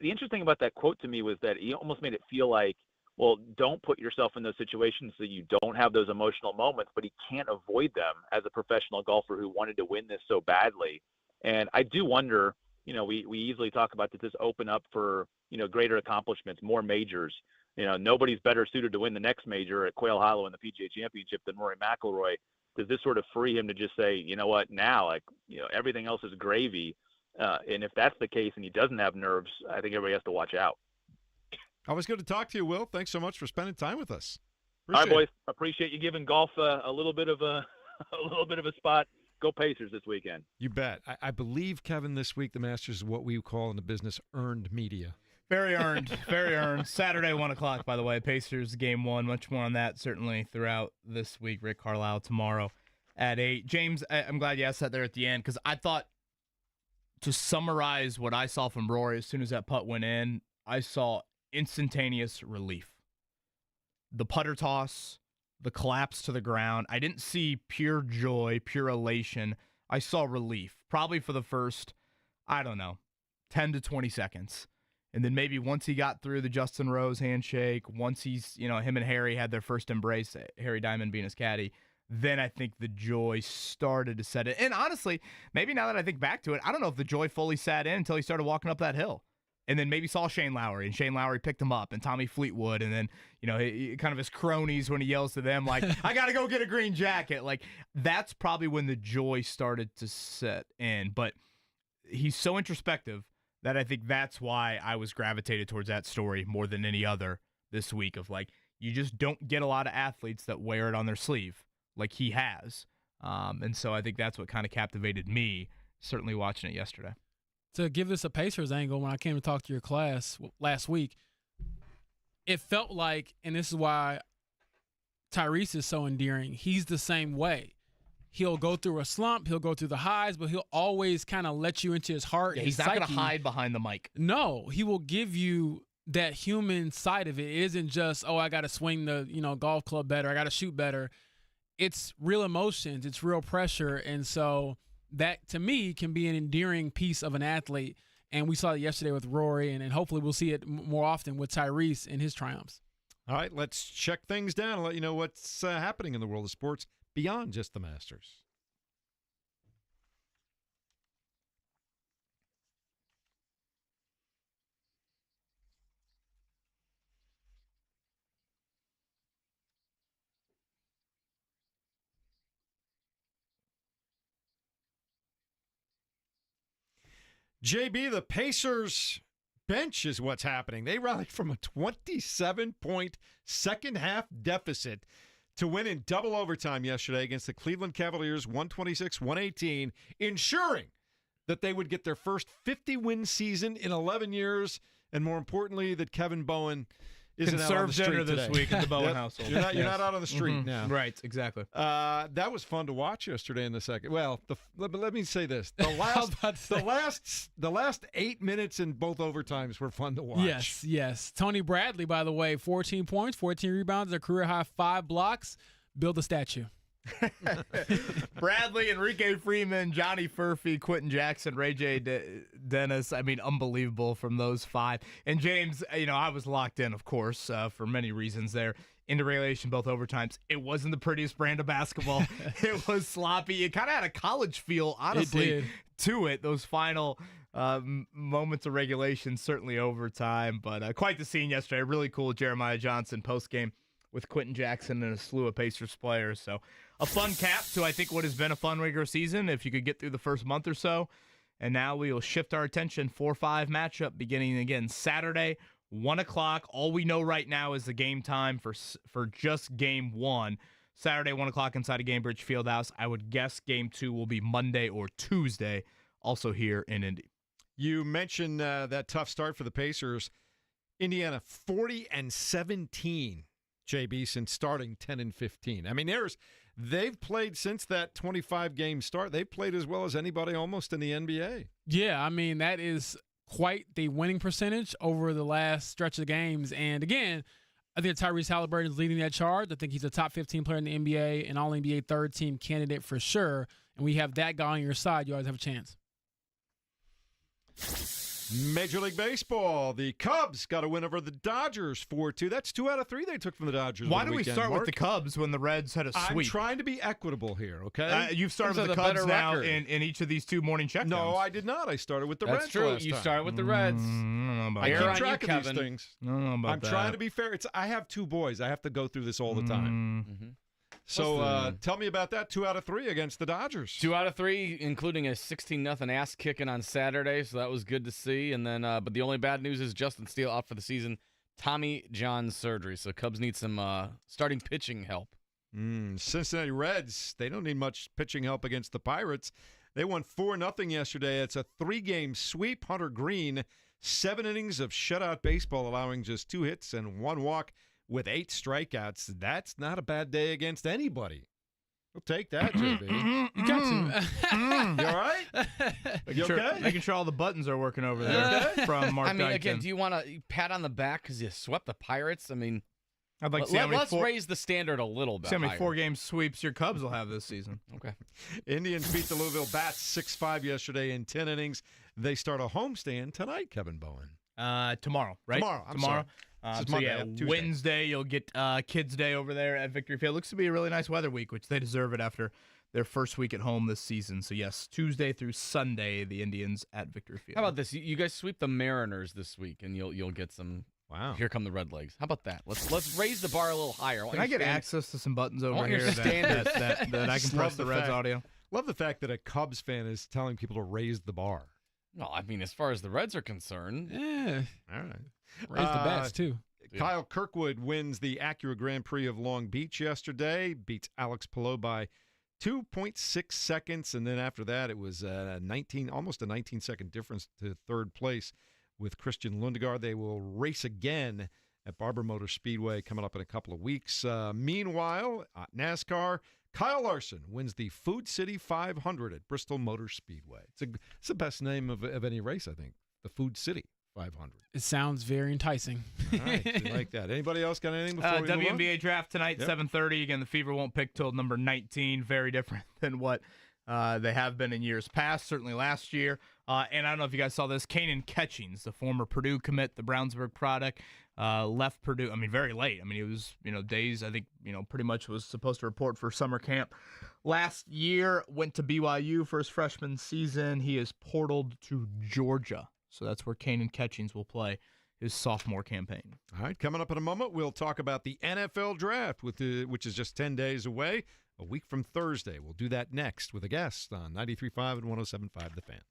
the interesting about that quote to me was that he almost made it feel like, well, don't put yourself in those situations so you don't have those emotional moments, but he can't avoid them as a professional golfer who wanted to win this so badly. And I do wonder, we easily talk about, does this open up for, greater accomplishments, more majors? Nobody's better suited to win the next major at Quail Hollow in the PGA Championship than Rory McIlroy. Does this sort of free him to just say, you know what, now, everything else is gravy? And if that's the case and he doesn't have nerves, I think everybody has to watch out. Always good to talk to you, Will. Thanks so much for spending time with us. All right, boys. Appreciate you giving golf a little bit of a spot. Go Pacers this weekend. You bet. I believe, Kevin, this week the Masters is what we call in the business earned media. Very earned. Very earned. Saturday, 1 o'clock, by the way. Pacers game 1. Much more on that, certainly, throughout this week. Rick Carlisle tomorrow at 8. James, I'm glad you asked that there at the end, because I thought, to summarize what I saw from Rory as soon as that putt went in, I saw instantaneous relief. The putter toss, the collapse to the ground. I didn't see pure joy, pure elation. I saw relief, probably for the first, 10 to 20 seconds. And then maybe once he got through the Justin Rose handshake, once him and Harry had their first embrace, Harry Diamond being his caddy, then I think the joy started to set in. And honestly, maybe now that I think back to it, I don't know if the joy fully sat in until he started walking up that hill. And then maybe saw Shane Lowry, and Shane Lowry picked him up, and Tommy Fleetwood, and then, kind of his cronies when he yells to them, like, I got to go get a green jacket. Like, that's probably when the joy started to set in. But he's so introspective that I think that's why I was gravitated towards that story more than any other this week of, like, you just don't get a lot of athletes that wear it on their sleeve like he has. And so I think that's what kind of captivated me, certainly watching it yesterday. To give this a Pacers angle, when I came to talk to your class last week, it felt like, and this is why Tyrese is so endearing, he's the same way. He'll go through a slump, he'll go through the highs, but he'll always kind of let you into his heart. Yeah, his he's not going psyche. to hide behind the mic. No, he will give you that human side of it. It isn't just, I got to swing the golf club better, I got to shoot better. It's real emotions, it's real pressure, and so that, to me, can be an endearing piece of an athlete. And we saw it yesterday with Rory, and hopefully we'll see it more often with Tyrese in his triumphs. All right, let's check things down and let you know what's happening in the world of sports beyond just the Masters. JB, the Pacers bench is what's happening. They rallied from a 27-point second-half deficit to win in double overtime yesterday against the Cleveland Cavaliers, 126-118, ensuring that they would get their first 50-win season in 11 years, and more importantly, that Kevin Bowen isn't out on the street dinner today. this week at the Bowen household. You're not out on the street now. Right, exactly. That was fun to watch yesterday in the second. Well, let me say this: the last 8 minutes in both overtimes were fun to watch. Yes. Tony Bradley, by the way, 14 points, 14 rebounds, a career high 5 blocks. Build a statue. Bradley, Enrique Freeman, Johnny Furphy, Quentin Jackson, Ray J. Dennis. I mean, unbelievable from those 5. And James, I was locked in, of course, for many reasons there. Into regulation, both overtimes. It wasn't the prettiest brand of basketball. It was sloppy. It kind of had a college feel, honestly, to it. Those final moments of regulation, certainly overtime. But quite the scene yesterday. Really cool Jeremiah Johnson postgame with Quentin Jackson and a slew of Pacers players. So a fun cap to, I think, what has been a fun regular season if you could get through the first month or so. And now we will shift our attention 4-5 matchup beginning again Saturday, 1 o'clock. All we know right now is the game time for just game 1. Saturday, 1 o'clock inside of Gainbridge Fieldhouse. I would guess game 2 will be Monday or Tuesday, also here in Indy. You mentioned that tough start for the Pacers. Indiana 40-17, JB, since starting 10-15. I mean, they've played since that 25-game start. They've played as well as anybody almost in the NBA. Yeah, I mean, that is quite the winning percentage over the last stretch of games. And again, I think Tyrese Halliburton is leading that charge. I think he's a top 15 player in the NBA, an All-NBA third-team candidate for sure. And we have that guy on your side, you always have a chance. Major League Baseball, the Cubs got a win over the Dodgers 4-2. That's 2 out of 3 they took from the Dodgers. Why do we start with the Cubs when the Reds had a sweep? I'm trying to be equitable here, okay? You've started with the Cubs now in each of these 2 morning checkdowns. No, I did not. I started with the Reds. That's true. Last You time. started with the Reds. I keep track of these things. I'm trying to be fair. I have 2 boys. I have to go through this all the time. Mm-hmm. So tell me about that 2 out of 3 against the Dodgers. 2 out of 3, including a 16-0 ass kicking on Saturday, so that was good to see. And then, but the only bad news is Justin Steele out for the season, Tommy John surgery. So Cubs need some starting pitching help. Cincinnati Reds, they don't need much pitching help against the Pirates. They won 4-0 yesterday. It's a 3-game sweep. Hunter Green, 7 innings of shutout baseball, allowing just 2 hits and 1 walk. With 8 strikeouts, that's not a bad day against anybody. We'll take that, JB. You got to. You all right? You okay? Making sure all the buttons are working over there from Mark Dykton. Again, do you want to pat on the back because you swept the Pirates? I mean, I'd like to see let's raise the standard a little bit. See how many 4-game sweeps your Cubs will have this season. Okay. Indians beat the Louisville Bats 6-5 yesterday in 10 innings. They start a homestand tonight, Kevin Bowen. Tomorrow, right? Tomorrow. Wednesday you'll get Kids Day over there at Victory Field. Looks to be a really nice weather week, which they deserve it after their first week at home this season. So yes, Tuesday through Sunday, the Indians at Victory Field. How about this? You guys sweep the Mariners this week, and you'll get some. Wow! Here come the Red Legs. How about that? Let's raise the bar a little higher. Can I get access to some buttons over here that I can press the Reds audio? Love the fact that a Cubs fan is telling people to raise the bar. No, I mean as far as the Reds are concerned, Yeah. All right. Raise the bats, too. Kyle Kirkwood wins the Acura Grand Prix of Long Beach yesterday, beats Alex Palou by 2.6 seconds, and then after that it was almost a 19-second difference to third place with Christian Lundegaard. They will race again at Barber Motor Speedway coming up in a couple of weeks. Meanwhile, NASCAR, Kyle Larson wins the Food City 500 at Bristol Motor Speedway. It's the best name of any race, I think, the Food City 500. It sounds very enticing. All right, you like that. Anybody else got anything before we move on? WNBA draft tonight, 7:30. Again, the Fever won't pick till number 19. Very different than what they have been in years past, certainly last year. And I don't know if you guys saw this. Kanan Catchings, the former Purdue commit, the Brownsburg product, left Purdue. I mean, very late. I mean, it was, days, I think, pretty much was supposed to report for summer camp. Last year, went to BYU for his freshman season. He is portaled to Georgia. So that's where Kanan Catchings will play his sophomore campaign. All right, coming up in a moment, we'll talk about the NFL draft, which is just 10 days away, a week from Thursday. We'll do that next with a guest on 93.5 and 107.5 The Fan.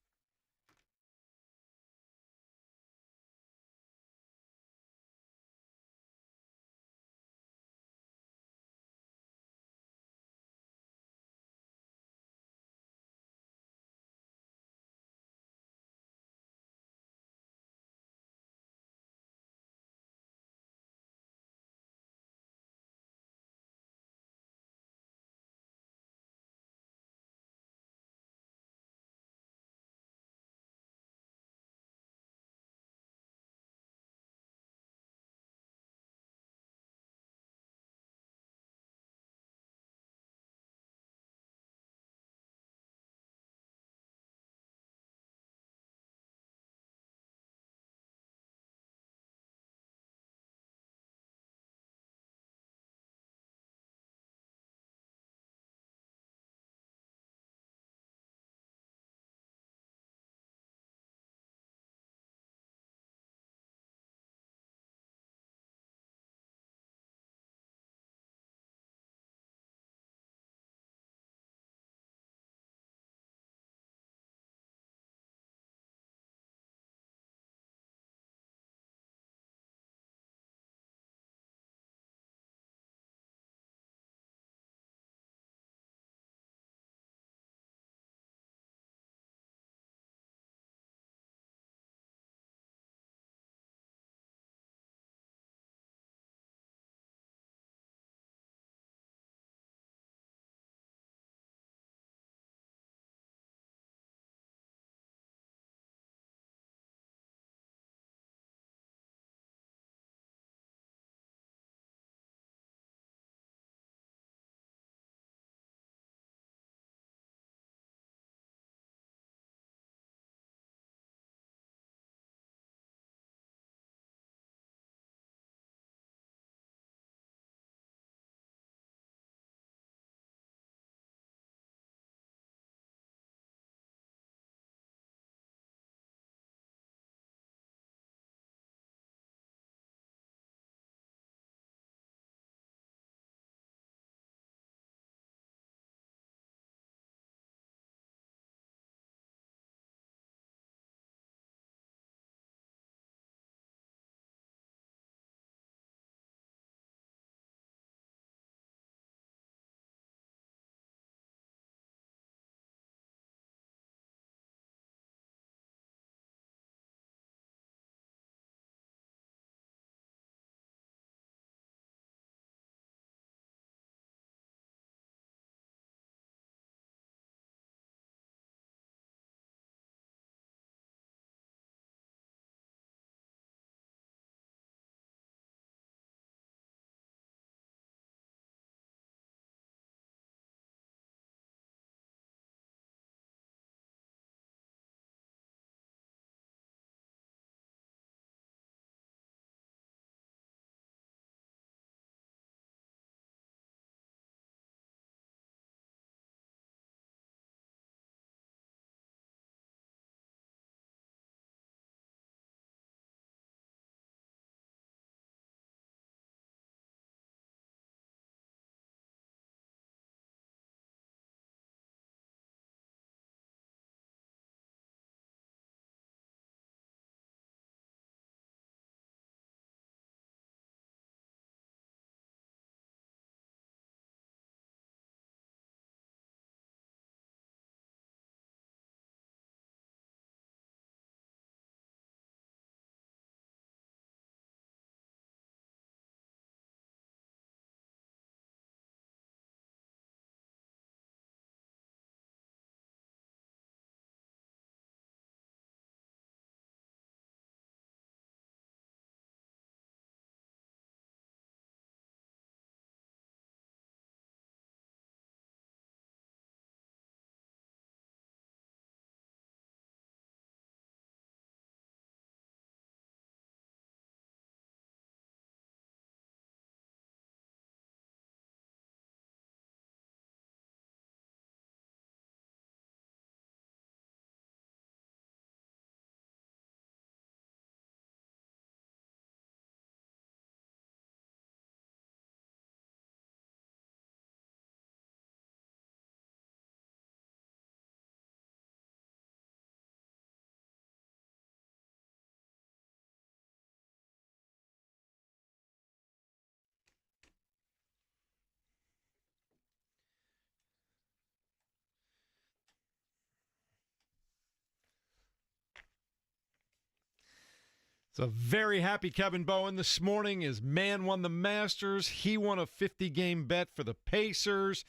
So very happy Kevin Bowen this morning. His man won the Masters. He won a 50-game bet for the Pacers.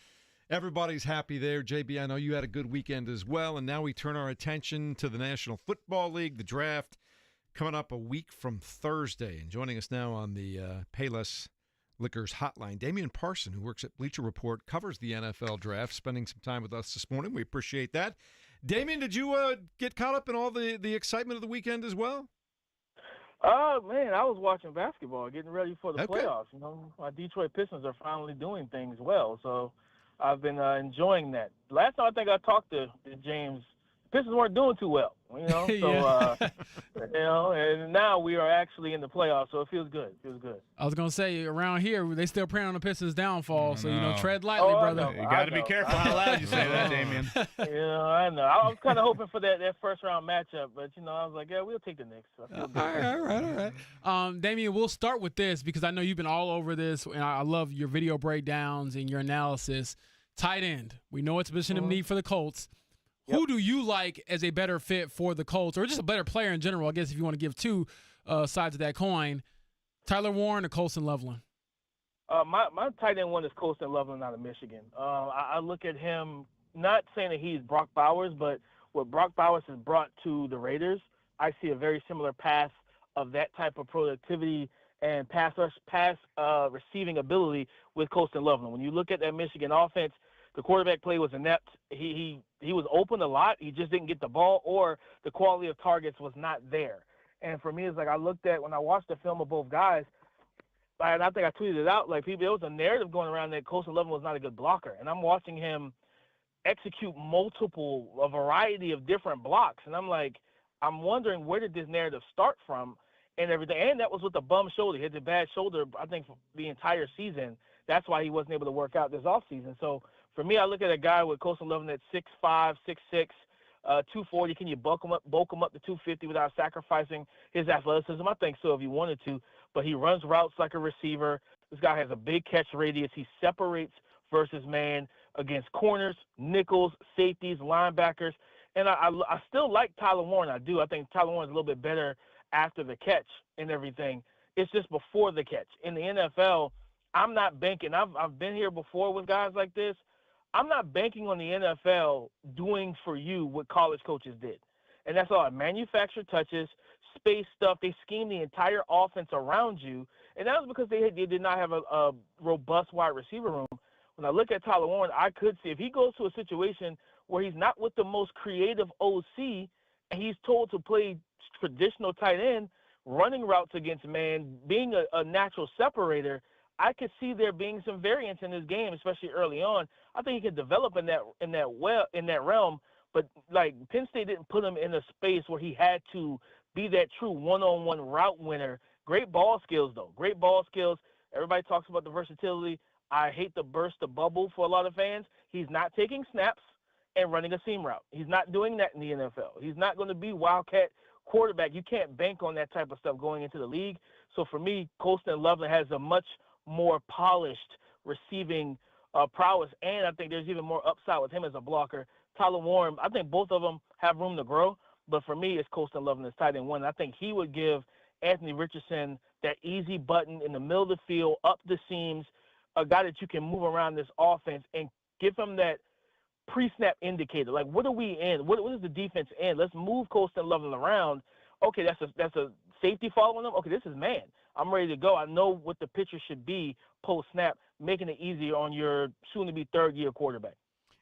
Everybody's happy there. JB, I know you had a good weekend as well. And now we turn our attention to the National Football League, the draft, coming up a week from Thursday. And joining us now on the Payless Liquors hotline, Damian Parson, who works at Bleacher Report, covers the NFL draft, spending some time with us this morning. We appreciate that. Damian, did you get caught up in all the excitement of the weekend as well? Oh, man, I was watching basketball, getting ready for the playoffs. You know, my Detroit Pistons are finally doing things well, so I've been enjoying that. Last time I think I talked to James, Pistons weren't doing too well, you know. So, you know, and now we are actually in the playoffs, so it feels good. It feels good. I was gonna say around here they still praying on the Pistons' downfall, so you know, tread lightly, brother. You got to be careful how loud you say that, Damian. You know, I know. I was kind of hoping for that first round matchup, but you know, I was like, yeah, we'll take the Knicks. So all right. Damian, we'll start with this because I know you've been all over this, and I love your video breakdowns and your analysis. Tight end. We know it's a position of need for the Colts. Who do you like as a better fit for the Colts, or just a better player in general? I guess if you want to give two sides of that coin, Tyler Warren or Colston Loveland? My tight end one is Colston Loveland out of Michigan. I look at him, not saying that he's Brock Bowers, but what Brock Bowers has brought to the Raiders, I see a very similar path of that type of productivity and pass receiving ability with Colston Loveland. When you look at that Michigan offense, the quarterback play was inept. He was open a lot. He just didn't get the ball, or the quality of targets was not there. And for me, it's like I looked at when I watched the film of both guys, and I think I tweeted it out, like there was a narrative going around that Colston Loveland was not a good blocker. And I'm watching him execute a variety of different blocks. And I'm wondering, where did this narrative start from and everything? And that was with the bum shoulder. He had the bad shoulder, I think, for the entire season. That's why he wasn't able to work out this offseason. So for me, I look at a guy with Colston Loveland at 6'5", 6'6", 240. Can you bulk him up to 250 without sacrificing his athleticism? I think so if you wanted to. But he runs routes like a receiver. This guy has a big catch radius. He separates versus man against corners, nickels, safeties, linebackers. And I still like Tyler Warren. I do. I think Tyler Warren is a little bit better after the catch and everything. It's just before the catch. In the NFL, I'm not banking. I've been here before with guys like this. I'm not banking on the NFL doing for you what college coaches did. And that's all. Manufactured touches, space stuff. They scheme the entire offense around you. And that was because they did not have a robust wide receiver room. When I look at Tyler Warren, I could see if he goes to a situation where he's not with the most creative OC and he's told to play traditional tight end, running routes against man, being a natural separator, I could see there being some variance in this game, especially early on. I think he could develop in that realm, but like Penn State didn't put him in a space where he had to be that true one-on-one route winner. Great ball skills, though. Great ball skills. Everybody talks about the versatility. I hate to burst the bubble for a lot of fans. He's not taking snaps and running a seam route. He's not doing that in the NFL. He's not going to be wildcat quarterback. You can't bank on that type of stuff going into the league. So for me, Colston Loveland has a much more polished receiving prowess, and I think there's even more upside with him as a blocker. Tyler Warren, I think both of them have room to grow, but for me, it's Colston Loveland as tight end one. I think he would give Anthony Richardson that easy button in the middle of the field, up the seams, a guy that you can move around this offense and give him that pre-snap indicator. Like, what are we in? What is the defense in? Let's move Colston Loveland around. Okay, that's a safety following him. Okay, this is man. I'm ready to go. I know what the picture should be post-snap, making it easier on your soon-to-be third-year quarterback.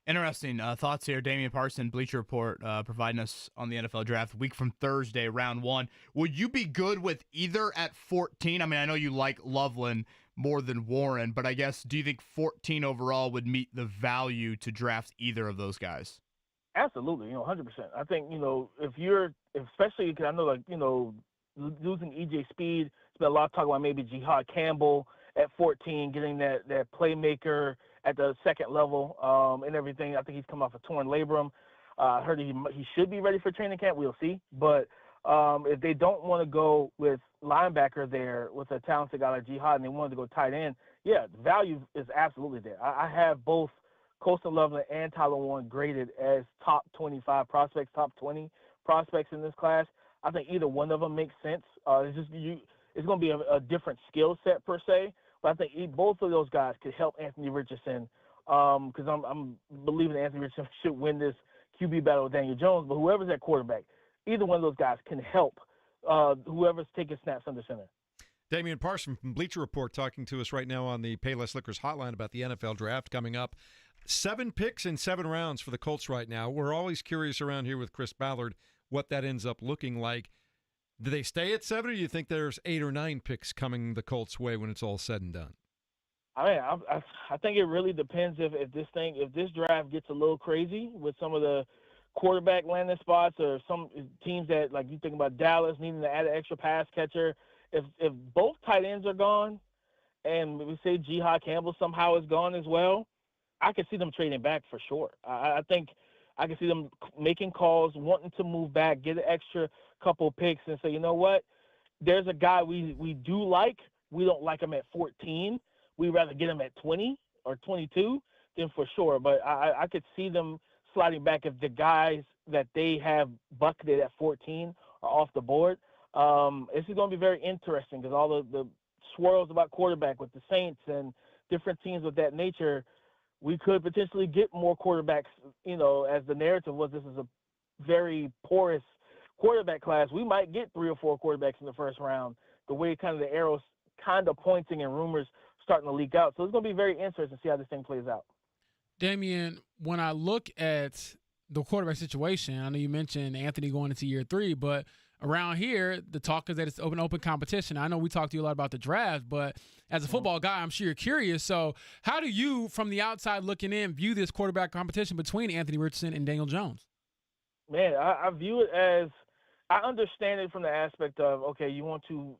Interesting thoughts here. Damian Parson, Bleacher Report, providing us on the NFL draft week from Thursday, round one. Would you be good with either at 14? I mean, I know you like Loveland more than Warren, but I guess, do you think 14 overall would meet the value to draft either of those guys? Absolutely, 100%. I think, especially because I know, losing E.J. Speed, there's been a lot of talk about maybe Jihad Campbell at 14, getting that playmaker at the second level and everything. I think he's come off a torn labrum. I heard he should be ready for training camp. We'll see. But if they don't want to go with linebacker there with a talented guy like Jihad and they wanted to go tight end, yeah, the value is absolutely there. I have both Colston Loveland and Tyler Warren graded as top 25 prospects, top 20 prospects in this class. I think either one of them makes sense. It's going to be a different skill set per se, but I think both of those guys could help Anthony Richardson because I'm believing Anthony Richardson should win this QB battle with Daniel Jones. But whoever's at quarterback, either one of those guys can help whoever's taking snaps under center. Damian Parson from Bleacher Report talking to us right now on the Payless Liquors hotline about the NFL draft coming up. 7 picks in 7 rounds for the Colts right now. We're always curious around here with Chris Ballard what that ends up looking like. Do they stay at 7, or do you think there's 8 or 9 picks coming the Colts' way when it's all said and done? I think it really depends if this draft gets a little crazy with some of the quarterback landing spots or some teams that, like you think about Dallas needing to add an extra pass catcher. If both tight ends are gone and we say Jihad Campbell somehow is gone as well, I could see them trading back for sure. I think I can see them making calls, wanting to move back, get an extra couple picks and say, you know what, there's a guy we do like. We don't like him at 14. We'd rather get him at 20 or 22 then for sure. But I could see them sliding back if the guys that they have bucketed at 14 are off the board. This is going to be very interesting because all the swirls about quarterback with the Saints and different teams of that nature, we could potentially get more quarterbacks, as the narrative was this is a very porous quarterback class. We might get 3 or 4 quarterbacks in the first round, the way kind of the arrows kind of pointing and rumors starting to leak out. So it's going to be very interesting to see how this thing plays out. Damian, when I look at the quarterback situation, I know you mentioned Anthony going into year 3, but around here, the talk is that it's open competition. I know we talked to you a lot about the draft, but as a football guy, I'm sure you're curious. So how do you, from the outside looking in, view this quarterback competition between Anthony Richardson and Daniel Jones? Man, I view it as – I understand it from the aspect of, okay, you want to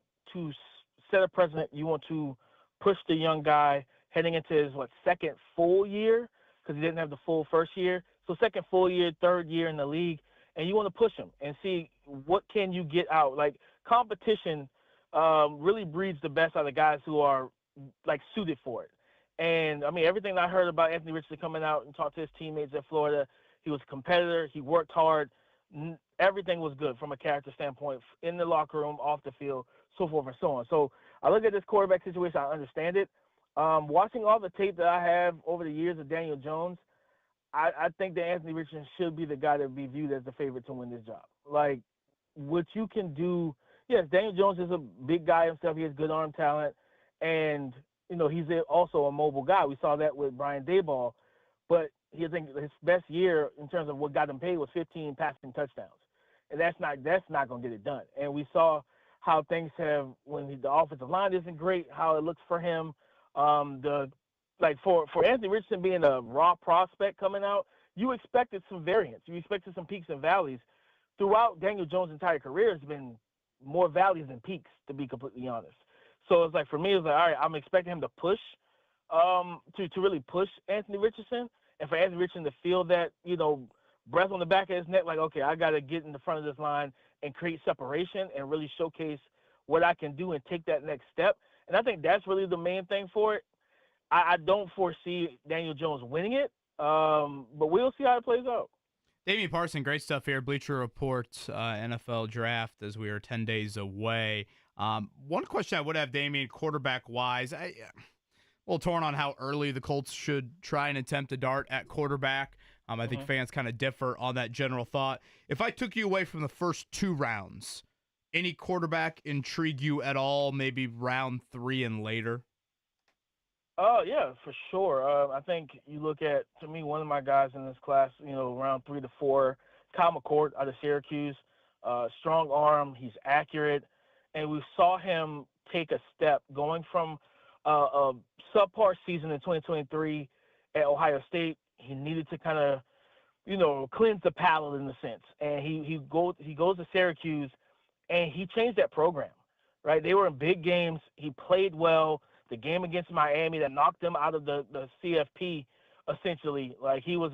set a precedent. You want to push the young guy heading into his, second full year because he didn't have the full first year. So second full year, third year in the league. And you want to push him and see what can you get out. Like, competition really breeds the best out of guys who are, suited for it. And, I mean, everything I heard about Anthony Richardson coming out and talk to his teammates at Florida, he was a competitor. He worked hard. Everything was good from a character standpoint in the locker room, off the field, so forth and so on. So I look at this quarterback situation. I understand it. Watching all the tape that I have over the years of Daniel Jones, I think that Anthony Richardson should be the guy that be viewed as the favorite to win this job. Like, what you can do, yes, Daniel Jones is a big guy himself. He has good arm talent. And, he's also a mobile guy. We saw that with Brian Daboll. But I think his best year in terms of what got him paid was 15 passing touchdowns. And that's not going to get it done. And we saw how things have, when the offensive line isn't great, how it looks for him. For Anthony Richardson being a raw prospect coming out, you expected some variance. You expected some peaks and valleys. Throughout Daniel Jones' entire career, it's been more valleys than peaks, to be completely honest. So it's like, for me, it's like, all right, I'm expecting him to push, to really push Anthony Richardson, and for Anthony Richardson to feel that, breath on the back of his neck, like, okay, I got to get in the front of this line and create separation and really showcase what I can do and take that next step. And I think that's really the main thing for it. I don't foresee Daniel Jones winning it, but we'll see how it plays out. Damian Parson, great stuff here. Bleacher Report, NFL draft as we are 10 days away. One question I would have, Damian, quarterback-wise, a little torn on how early the Colts should try and attempt a dart at quarterback. I think fans kind of differ on that general thought. If I took you away from the first 2 rounds, any quarterback intrigue you at all, maybe round 3 and later? Oh, yeah, for sure. I think you look at, to me, one of my guys in this class, round 3 to 4, Kyle McCord out of Syracuse, strong arm, he's accurate, and we saw him take a step going from a subpar season in 2023 at Ohio State. He needed to kind of, cleanse the palate in a sense, and he goes to Syracuse, and he changed that program, right? They were in big games. He played well. The game against Miami that knocked them out of the CFP, essentially, like he was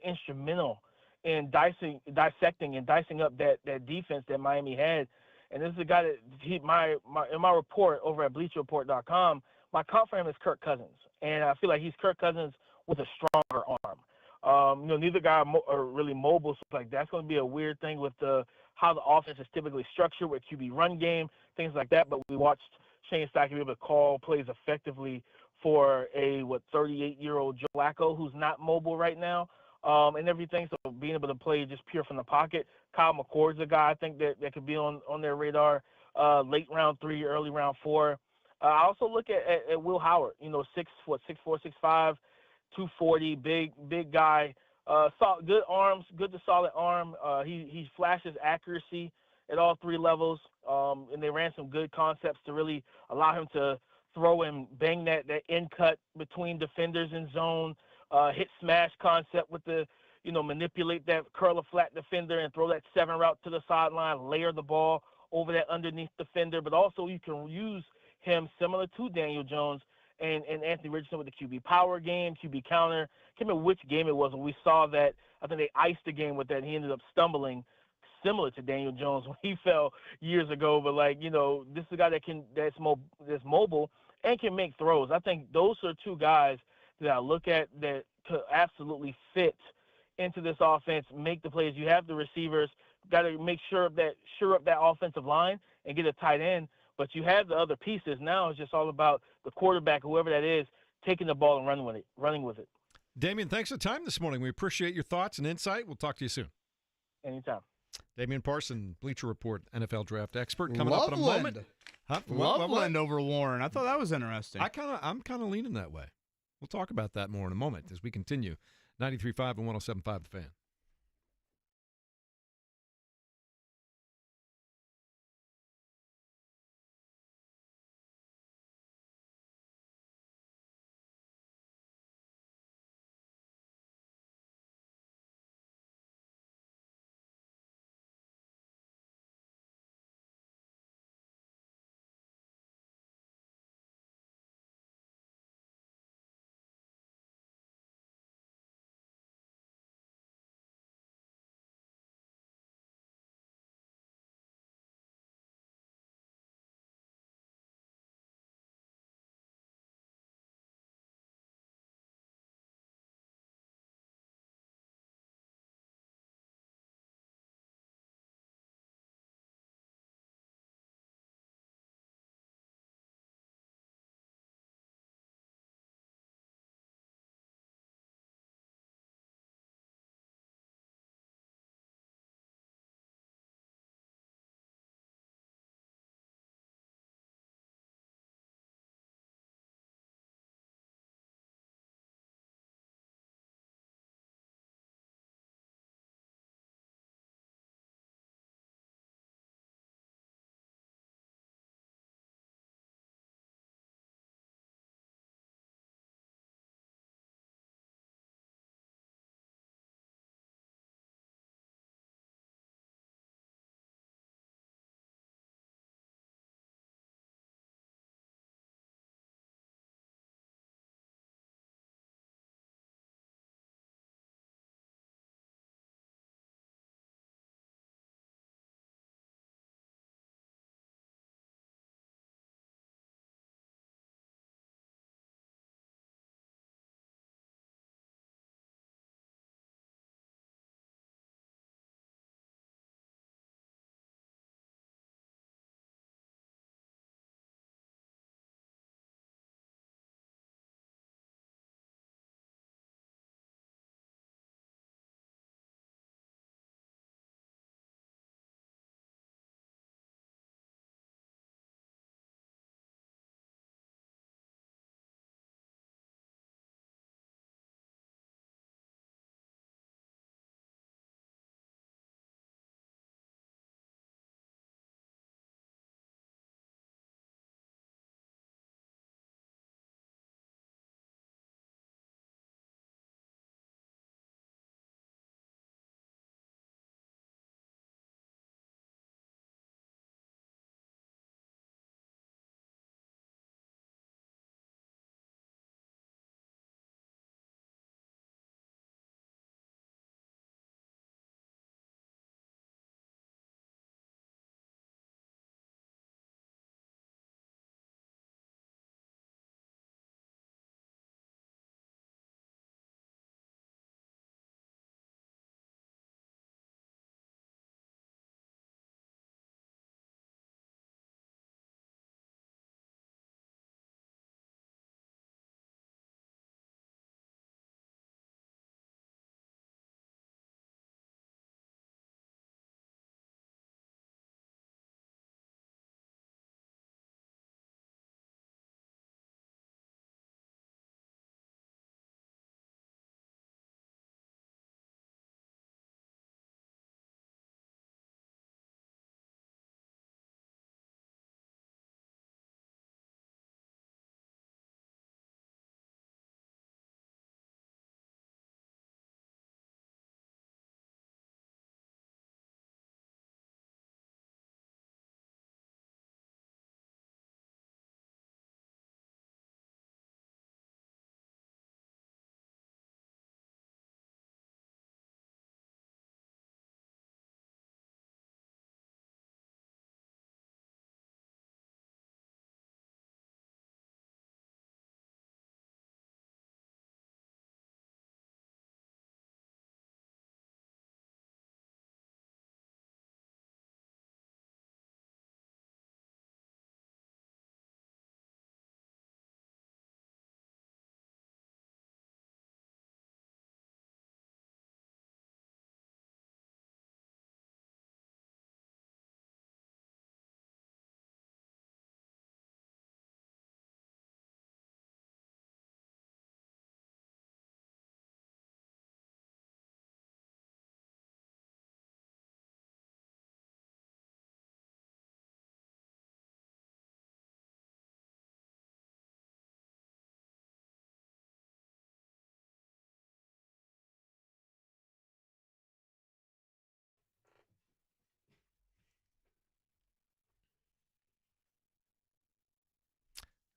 instrumental in dissecting and dicing up that defense that Miami had. And this is a guy that in my report over at BleacherReport.com, my comp for him is Kirk Cousins, and I feel like he's Kirk Cousins with a stronger arm. Neither guy are really mobile, so like that's going to be a weird thing with how the offense is typically structured with QB run game, things like that. But we watched Shane Steichen be able to call plays effectively for a 38-year-old Joe Flacco who's not mobile right now, and everything. So being able to play just pure from the pocket. Kyle McCord's a guy I think that could be on their radar late round 3, early round 4. I also look at Will Howard, 6'4", 6'5", 240, big guy. Good arms, good to solid arm. He flashes accuracy at all 3 levels, and they ran some good concepts to really allow him to throw and bang that in cut between defenders in zone, hit smash concept with the, manipulate that curl a flat defender and throw that 7 route to the sideline, layer the ball over that underneath defender. But also you can use him similar to Daniel Jones and Anthony Richardson with the QB power game, QB counter. I can't remember which game it was when we saw that. I think they iced the game with that. And he ended up stumbling, similar to Daniel Jones when he fell years ago. But this is a guy that's mobile and can make throws. I think those are 2 guys that I look at that could absolutely fit into this offense, make the plays. You have the receivers, got to make sure up that offensive line and get a tight end. But you have the other pieces. Now it's just all about the quarterback, whoever that is, taking the ball and running with it. Damian, thanks for the time this morning. We appreciate your thoughts and insight. We'll talk to you soon. Anytime. Damian Parson, Bleacher Report, NFL draft expert, coming up in a moment. Loveland over Warren. I thought that was interesting. I'm kind of leaning that way. We'll talk about that more in a moment as we continue. 93.5 and 107.5 The Fan.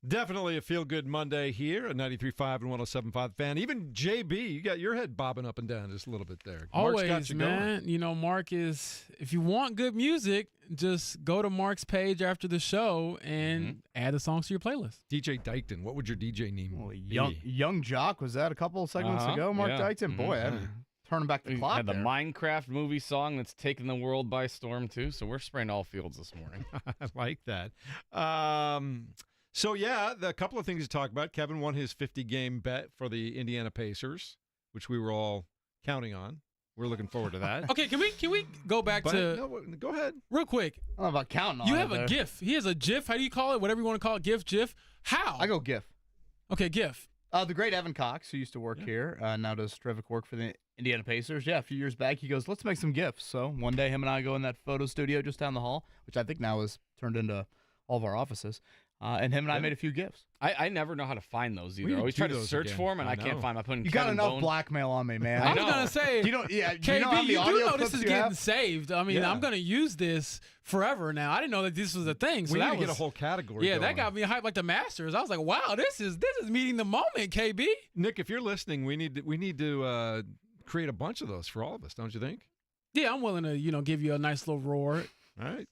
Definitely a feel-good Monday here at 93.5 and 107.5 Fan. Even JB, you got your head bobbing up and down just a little bit there. Mark's got Always, you man. going. You know, Mark is, if you want good music, just go to Mark's page after the show and add the songs to your playlist. DJ Dykton, what would your DJ name be? Young Jock, was that a couple of segments ago? Mark Dykton? Boy, I'm turning back the clock had the there. Minecraft movie song that's taken the world by storm, too, so we're spraying all fields this morning. I like that. So, yeah, a couple of things to talk about. Kevin won his 50-game bet for the Indiana Pacers, which we were all counting on. We're looking forward to that. Okay, can we go back to no, go ahead. real quick? I don't know about counting on You it have a there. GIF. He has a GIF. How do you call it? Whatever you want to call it. GIF, GIF. How? I go GIF. Okay, GIF. The great Evan Cox, who used to work here, now does terrific work for the Indiana Pacers. Yeah, a few years back, he goes, let's make some GIFs. So one day, him and I go in that photo studio just down the hall, which I think now is turned into all of our offices. And him and I made a few GIFs. I never know how to find those either. We I always do try to those search again. for them, and I I can't know. find them. I put in You got Kevin enough Bone. blackmail on me, man. I was going to say, You don't, yeah, KB, you know how many you audio do know clips this is you getting have? saved. I mean, Yeah. I'm going to use this forever now. I didn't know that this was a thing. So We that need to get a was- whole category Yeah, going. that got me hyped like the Masters. I was like, wow, this is meeting the moment, KB. Nick, if you're listening, we need to create a bunch of those for all of us, don't you think? Yeah, I'm willing to, give you a nice little roar. All right.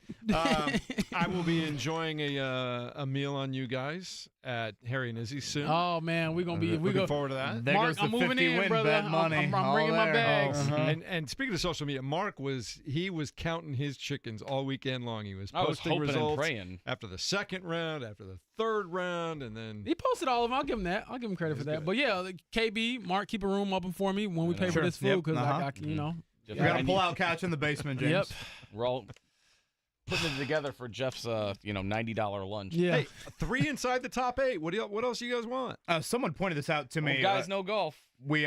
I will be enjoying a meal on you guys at Harry and Izzy soon. Oh man, we're gonna be Looking forward to that. There Mark, goes the I'm moving 50 in, win brother. bet money. I'm All bringing my there. bags. And speaking of social media, Mark was counting his chickens all weekend long. He was I was posting hoping and results praying. after the second round, after the third round, and then He posted all of them. I'll give him that. I'll give him credit for that. But yeah, KB, Mark, keep a room open for me when we pay for Sure. this food Yep. because Uh-huh. I We got a pull-out couch in the basement, James. Yep. We're all putting it together for Jeff's, $90 lunch. Yeah. hey, 3 inside the top 8. What else do you guys want? Someone pointed this out to me. Well, guys know golf. We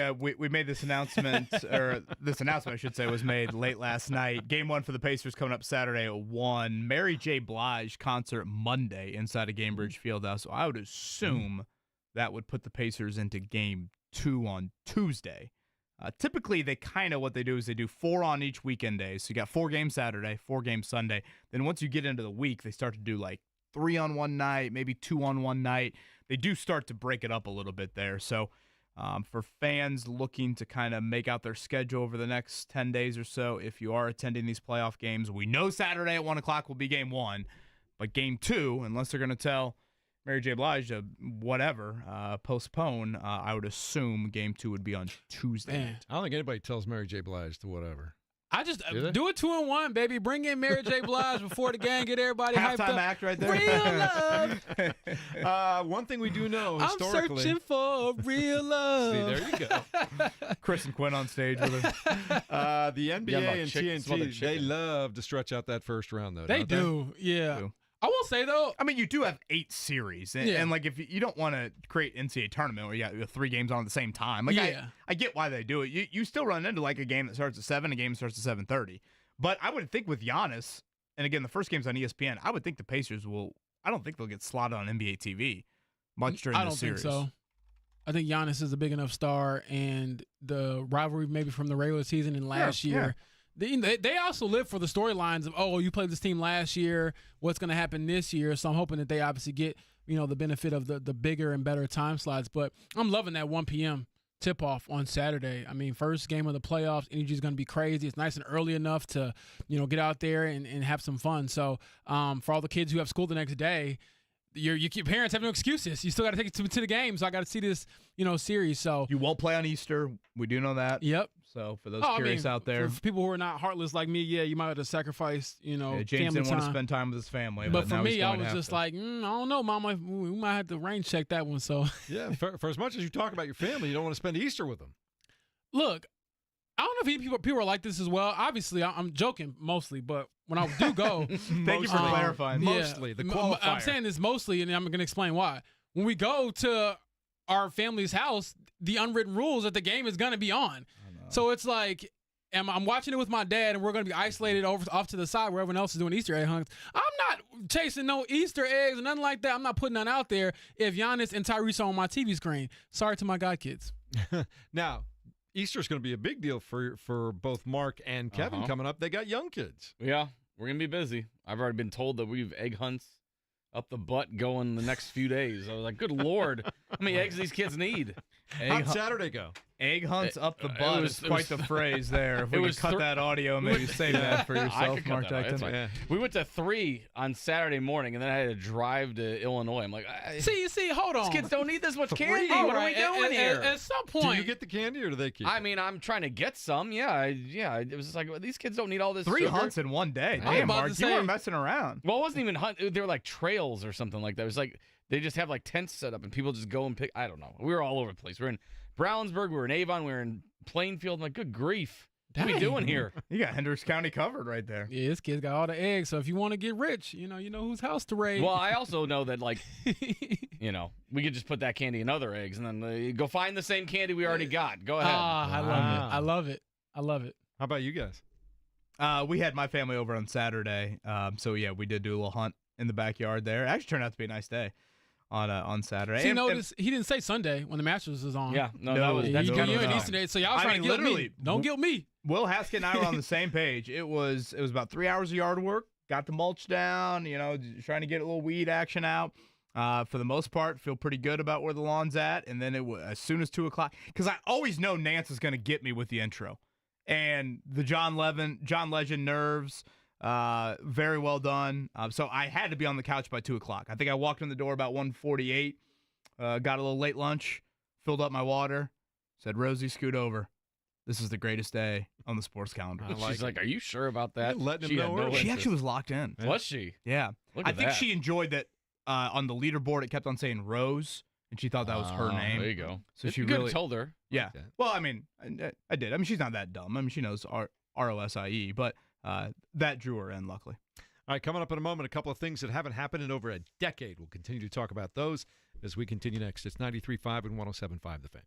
made this announcement, or this announcement, I should say, was made late last night. Game 1 for the Pacers coming up Saturday at 1. Mary J. Blige concert Monday inside of Gainbridge Fieldhouse. So I would assume that would put the Pacers into Game 2 on Tuesday. Typically, what they do is they do 4 on each weekend day. So you got 4 games Saturday, 4 games Sunday. Then once you get into the week, they start to do like 3 on one night, maybe 2 on one night. They do start to break it up a little bit there. So for fans looking to kind of make out their schedule over the next 10 days or so, if you are attending these playoff games, we know Saturday at 1 o'clock will be Game 1. But Game 2, unless they're going to tell Mary J. Blige to postpone, I would assume Game 2 would be on Tuesday. Man. I don't think anybody tells Mary J. Blige to whatever. I just Do they? do it 2-1, baby. Bring in Mary J. Blige before the game. Get everybody hyped Halftime up. act right there. Real love. One thing we do know I'm historically. searching for real love. See, there you go. Chris and Quinn on stage with her. The NBA Yeah, about and smothered TNT, they chicken. love to stretch out that first round, though. They don't do. Yeah. Do. I will say, though, I mean, you do have 8 series, and, Yeah. and like if you don't want to create NCAA tournament where you got 3 games on at the same time, like Yeah. I get why they do it. You still run into like a game that starts at 7, a game that starts at 7:30. But I would think with Giannis, and again the first game's on ESPN, I would think the Pacers will. I don't think they'll get slotted on NBA TV much during I the don't series. think so. I think Giannis is a big enough star, and the rivalry maybe from the regular season and last year. They also live for the storylines of, oh, you played this team last year. What's going to happen this year? So I'm hoping that they obviously get the benefit of the bigger and better time slots. But I'm loving that 1 p.m. tip-off on Saturday. I mean, first game of the playoffs, energy is going to be crazy. It's nice and early enough to get out there and have some fun. So for all the kids who have school the next day, your parents have no excuses. You still got to take it to the game. So I got to see this series. So You won't play on Easter. We do know that. Yep. So for those curious out there, for people who are not heartless like me, yeah, you might have to sacrifice, James family didn't want to time. spend time with his family. But for now he's me, I going to was have just to. like, I don't know, Mama. We might have to range check that one. So Yeah, for as much as you talk about your family, you don't want to spend Easter with them. look, I don't know if people are like this as well. Obviously, I'm joking mostly, but when I do go, Thank you for clarifying. Mostly, the qualifier. I'm saying this mostly, and I'm going to explain why. When we go to our family's house, the unwritten rules that the game is going to be on. So it's like, I'm watching it with my dad, and we're going to be isolated off to the side where everyone else is doing Easter egg hunts. I'm not chasing no Easter eggs or nothing like that. I'm not putting none out there if Giannis and Tyrese are on my TV screen. Sorry to my god kids. Now, Easter's going to be a big deal for both Mark and Kevin coming up. They got young kids. Yeah, we're going to be busy. I've already been told that we have egg hunts up the butt going the next few days. I was like, good Lord, how many eggs these kids need? How'd Saturday go? Egg hunts up the butt is quite the phrase there. If we could cut that audio and maybe save that for yourself, Mark Jackson. Yeah. We went to 3 on Saturday morning, and then I had to drive to Illinois. I'm like, see, hold on. These kids don't need this much candy. All what are we doing here? At some point. Do you get the candy or do they keep it? I mean, I'm trying to get some. Yeah. It was just like, these kids don't need all this 3 sugar. hunts in one day. I'm Damn, about Mark, to you say- weren't messing around. Well, it wasn't even hunt. They were like trails or something like that. It was like they just have like tents set up and people just go and pick. I don't know. We were all over the place. We were in Brownsburg. We were in Avon. We were in Plainfield. I'm like, good grief. What are we doing here? You got Hendricks County covered right there. Yeah, this kid's got all the eggs. So if you want to get rich, you know whose house to raid. Well, I also know that, like, we could just put that candy in other eggs and then go find the same candy we already got. Go ahead. I love it. I love it. How about you guys? We had my family over on Saturday. So, yeah, we did do a little hunt in the backyard there. It actually turned out to be a nice day on Saturday. See, notice he didn't say Sunday when the Masters was on. Yeah, No, that's you kind and of Eastern Day. So y'all trying to guilt me. Don't guilt me. Will Haskett and I were on the same page. It was about 3 hours of yard work. Got the mulch down, trying to get a little weed action out. For the most part, feel pretty good about where the lawn's at. And then as soon as 2 o'clock, because I always know Nance is going to get me with the intro. And the John Legend nerves, very well done. So I had to be on the couch by 2 o'clock. I think I walked in the door about 1:48, got a little late lunch, filled up my water, said, Rosie, scoot over. This is the greatest day on the sports calendar. She's like, are you sure about that? You're letting She him had know no early. She interest. actually was locked in. Was she? Yeah. Look I at think that. she enjoyed that on the leaderboard. It kept on saying Rose, and she thought that was her name. There you go. So she You could have really told her. Yeah. Okay. Well, I mean, I did. I mean, she's not that dumb. I mean, she knows ROSIE, but that drew her in, luckily. All right, coming up in a moment, a couple of things that haven't happened in over a decade. We'll continue to talk about those as we continue next. It's 93.5 and 107.5 The Fan.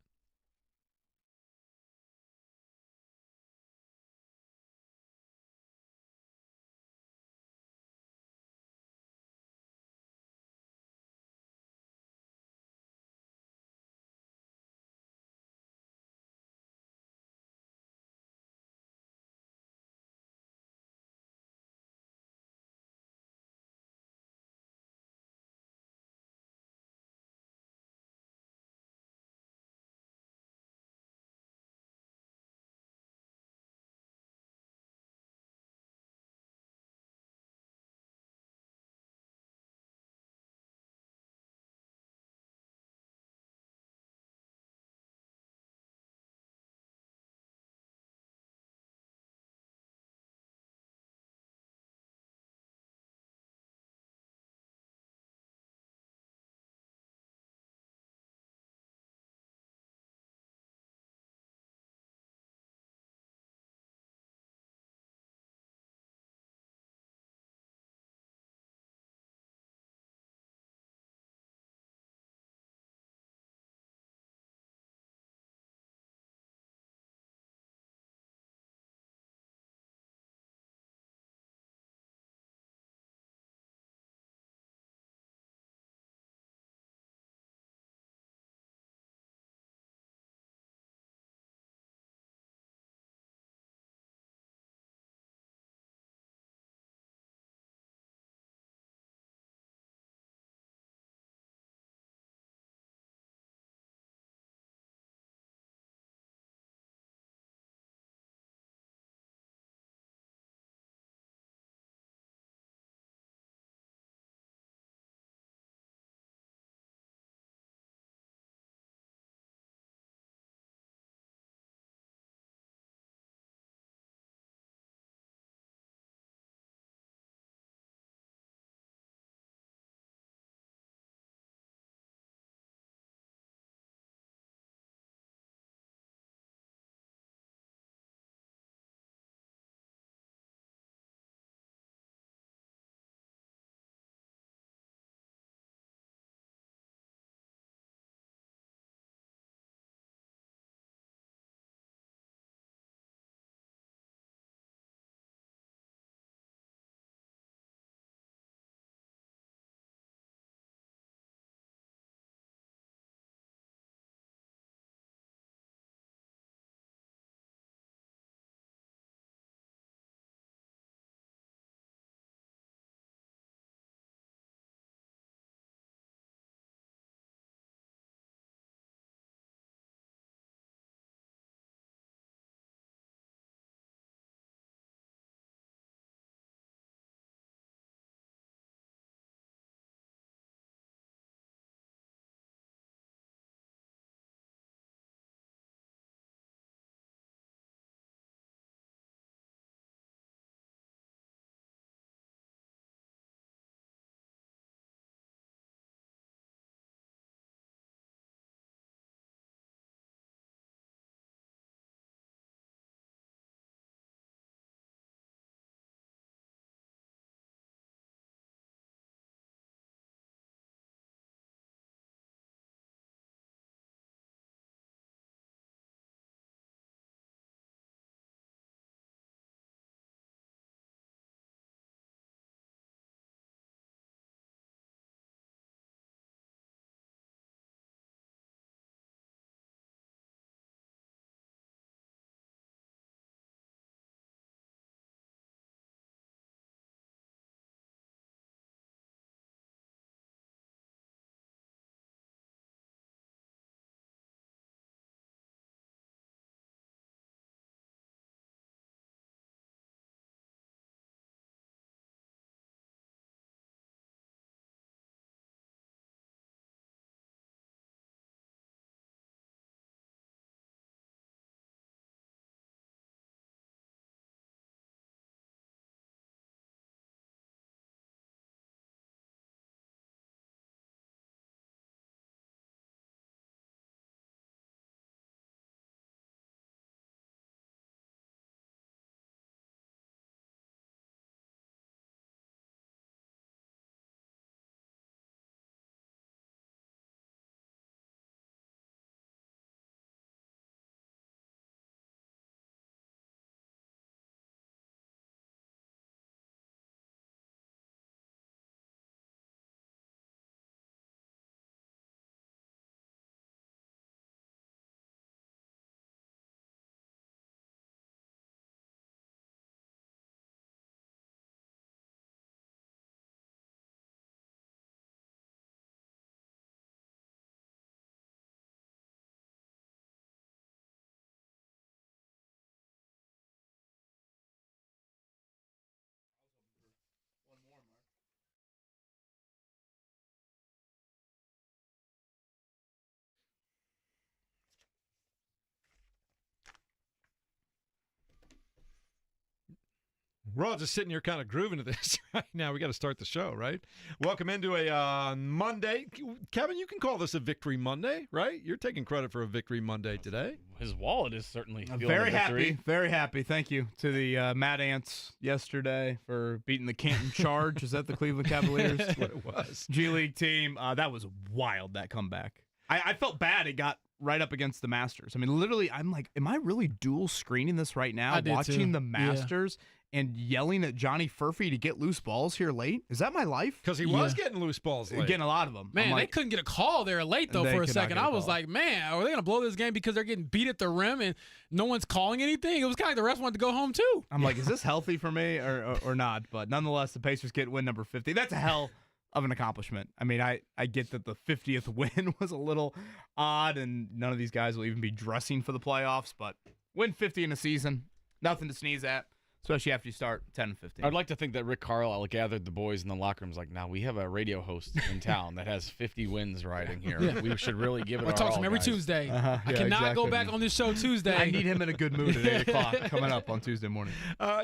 We're all just sitting here kind of grooving to this right now. We got to start the show, right? Welcome into a Monday. Kevin, you can call this a Victory Monday, right? You're taking credit for a Victory Monday today. His wallet is certainly feeling very a victory. happy. Very happy. Thank you to the Mad Ants yesterday for beating the Canton Charge. Is that the Cleveland Cavaliers? That's what it was. G League team. That was wild, that comeback. I felt bad it got right up against the Masters. I mean, literally, I'm like, am I really dual screening this right now? Watching the Masters and yelling at Johnny Furphy to get loose balls here late? Is that my life? Because he was getting loose balls late. Getting a lot of them. Man, they couldn't get a call there late, though, for a second. I was like, man, are they going to blow this game because they're getting beat at the rim and no one's calling anything? It was kind of like the refs wanted to go home, too. I'm like, is this healthy for me or not? But nonetheless, the Pacers get win number 50. That's a hell of an accomplishment. I mean, I get that the 50th win was a little odd, and none of these guys will even be dressing for the playoffs, but win 50 in a season, nothing to sneeze at, especially after you start 10 and 15. I'd like to think that Rick Carlisle gathered the boys in the locker rooms like, now we have a radio host in town that has 50 wins riding here. Yeah. We should really give it I our talk to all, him every guys. Tuesday. I cannot go back on this show Tuesday. I need him in a good mood at 8 o'clock coming up on Tuesday morning.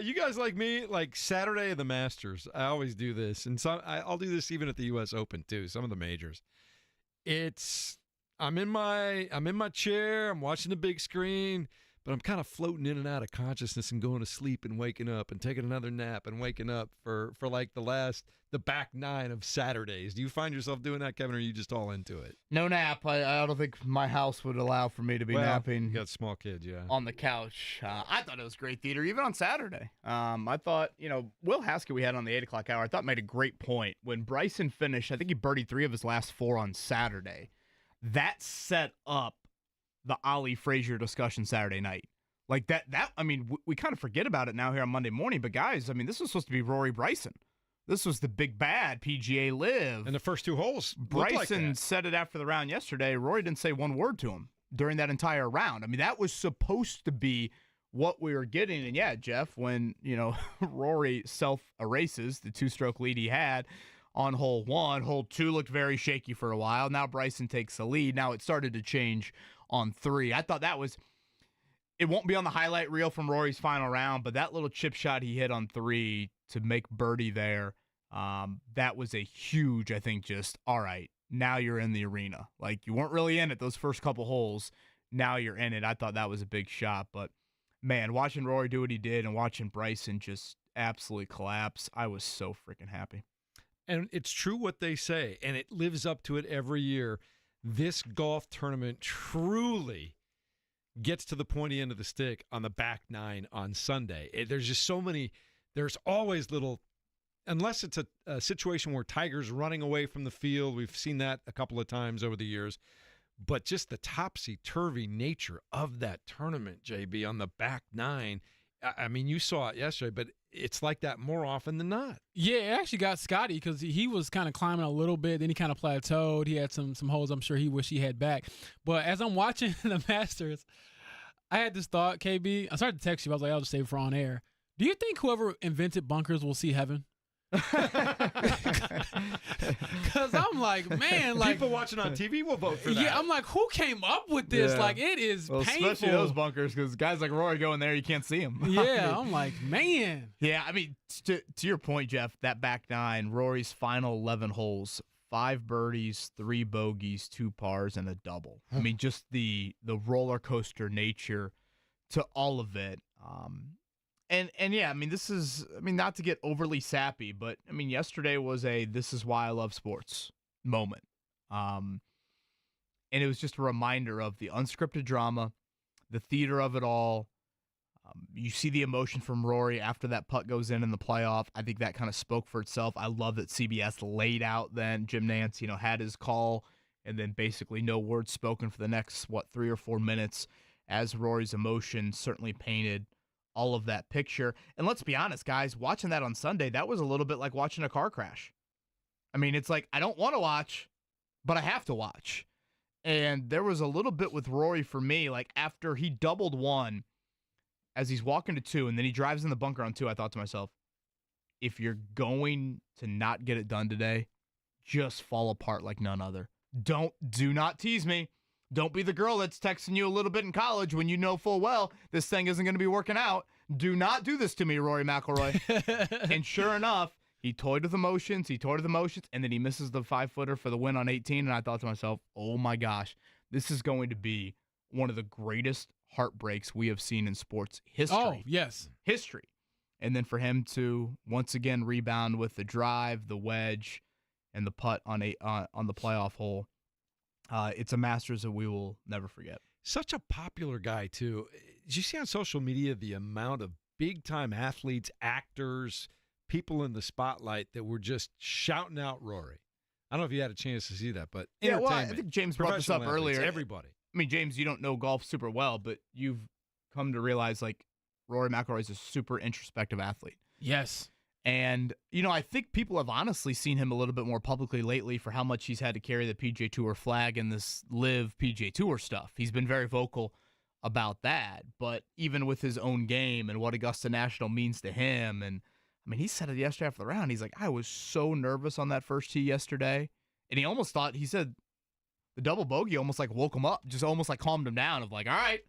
You guys like me, like Saturday of the Masters. I always do this, and I'll do this even at the U.S. Open too. Some of the majors. I'm in my chair. I'm watching the big screen, but I'm kind of floating in and out of consciousness and going to sleep and waking up and taking another nap and waking up for like the back nine of Saturdays. Do you find yourself doing that, Kevin, or are you just all into it? No nap. I don't think my house would allow for me to be napping. You got small kids, yeah. On the couch. I thought it was great theater, even on Saturday. I thought, Will Haskett we had on the 8 o'clock hour, I thought made a great point. When Bryson finished, I think he birdied 3 of his last 4 on Saturday. That set up the Ollie Frazier discussion Saturday night. Like that I mean, we kind of forget about it now here on Monday morning, but guys, I mean, this was supposed to be Rory Bryson. This was the big bad PGA Live. And the first 2 holes, Bryson said it after the round yesterday. Rory didn't say one word to him during that entire round. I mean, that was supposed to be what we were getting. And yeah, Jeff, when, Rory self-erases the 2-stroke lead he had on hole 1, hole 2 looked very shaky for a while. Now Bryson takes the lead. Now it started to change on 3. I thought that was... It won't be on the highlight reel from Rory's final round, but that little chip shot he hit on 3 to make birdie there, that was a huge, I think, just, all right, now you're in the arena. Like, you weren't really in it those first couple holes. Now you're in it. I thought that was a big shot. But, man, watching Rory do what he did and watching Bryson just absolutely collapse, I was so freaking happy. And it's true what they say, and it lives up to it every year. This golf tournament truly gets to the pointy end of the stick on the back nine on Sunday. There's just so many, there's always little, unless it's a situation where Tiger's running away from the field. We've seen that a couple of times over the years. But just the topsy-turvy nature of that tournament, JB, on the back nine, I mean, you saw it yesterday, but it's like that more often than not. Yeah, it actually got Scotty because he was kind of climbing a little bit. Then he kind of plateaued. He had some holes I'm sure he wished he had back. But as I'm watching the Masters, I had this thought, KB. I started to text you. I was like, I'll just save it for on air. Do you think whoever invented bunkers will see heaven? Because I'm like, man, like people watching on TV will vote for that. Yeah, I'm like, who came up with this? Yeah. Like, it is painful. Especially those bunkers, because guys like Rory go in there, you can't see them. Yeah, I'm like, man. Yeah, I mean, to your point, Jeff, that back nine, Rory's final 11 holes, 5 birdies, 3 bogeys, 2 pars, and a double. I mean, just the roller coaster nature to all of it. And yeah, I mean, this is, not to get overly sappy, but I mean, yesterday was a this is why I love sports moment. And it was just a reminder of the unscripted drama, the theater of it all. You see the emotion from Rory after that putt goes in the playoff. I think that kind of spoke for itself. I love that CBS laid out then Jim Nantz, had his call and then basically no words spoken for the next, 3 or 4 minutes as Rory's emotion certainly painted all of that picture. And let's be honest, guys, watching that on Sunday, that was a little bit like watching a car crash. I mean, it's like, I don't want to watch, but I have to watch. And there was a little bit with Rory for me, like after he doubled 1, as he's walking to 2, and then he drives in the bunker on 2, I thought to myself, if you're going to not get it done today, just fall apart like none other. Do not tease me. Don't be the girl that's texting you a little bit in college when you know full well this thing isn't going to be working out. Do not do this to me, Rory McIlroy. And sure enough, he toyed with emotions, and then he misses the 5-footer for the win on 18, and I thought to myself, oh my gosh, this is going to be one of the greatest heartbreaks we have seen in sports history. Oh, yes. History. And then for him to once again rebound with the drive, the wedge, and the putt on the playoff hole, it's a Masters that we will never forget. Such a popular guy, too. Did you see on social media the amount of big-time athletes, actors, people in the spotlight that were just shouting out Rory? I don't know if you had a chance to see that, but yeah, well, I think James brought this up earlier. Everybody. I mean, James, you don't know golf super well, but you've come to realize, like, Rory McIlroy is a super introspective athlete. Yes. And, I think people have honestly seen him a little bit more publicly lately for how much he's had to carry the PGA Tour flag and this live PGA Tour stuff. He's been very vocal about that. But even with his own game and what Augusta National means to him, and, I mean, he said it yesterday after the round. He's like, I was so nervous on that first tee yesterday. And he said the double bogey almost like woke him up, just almost like calmed him down of like, all right,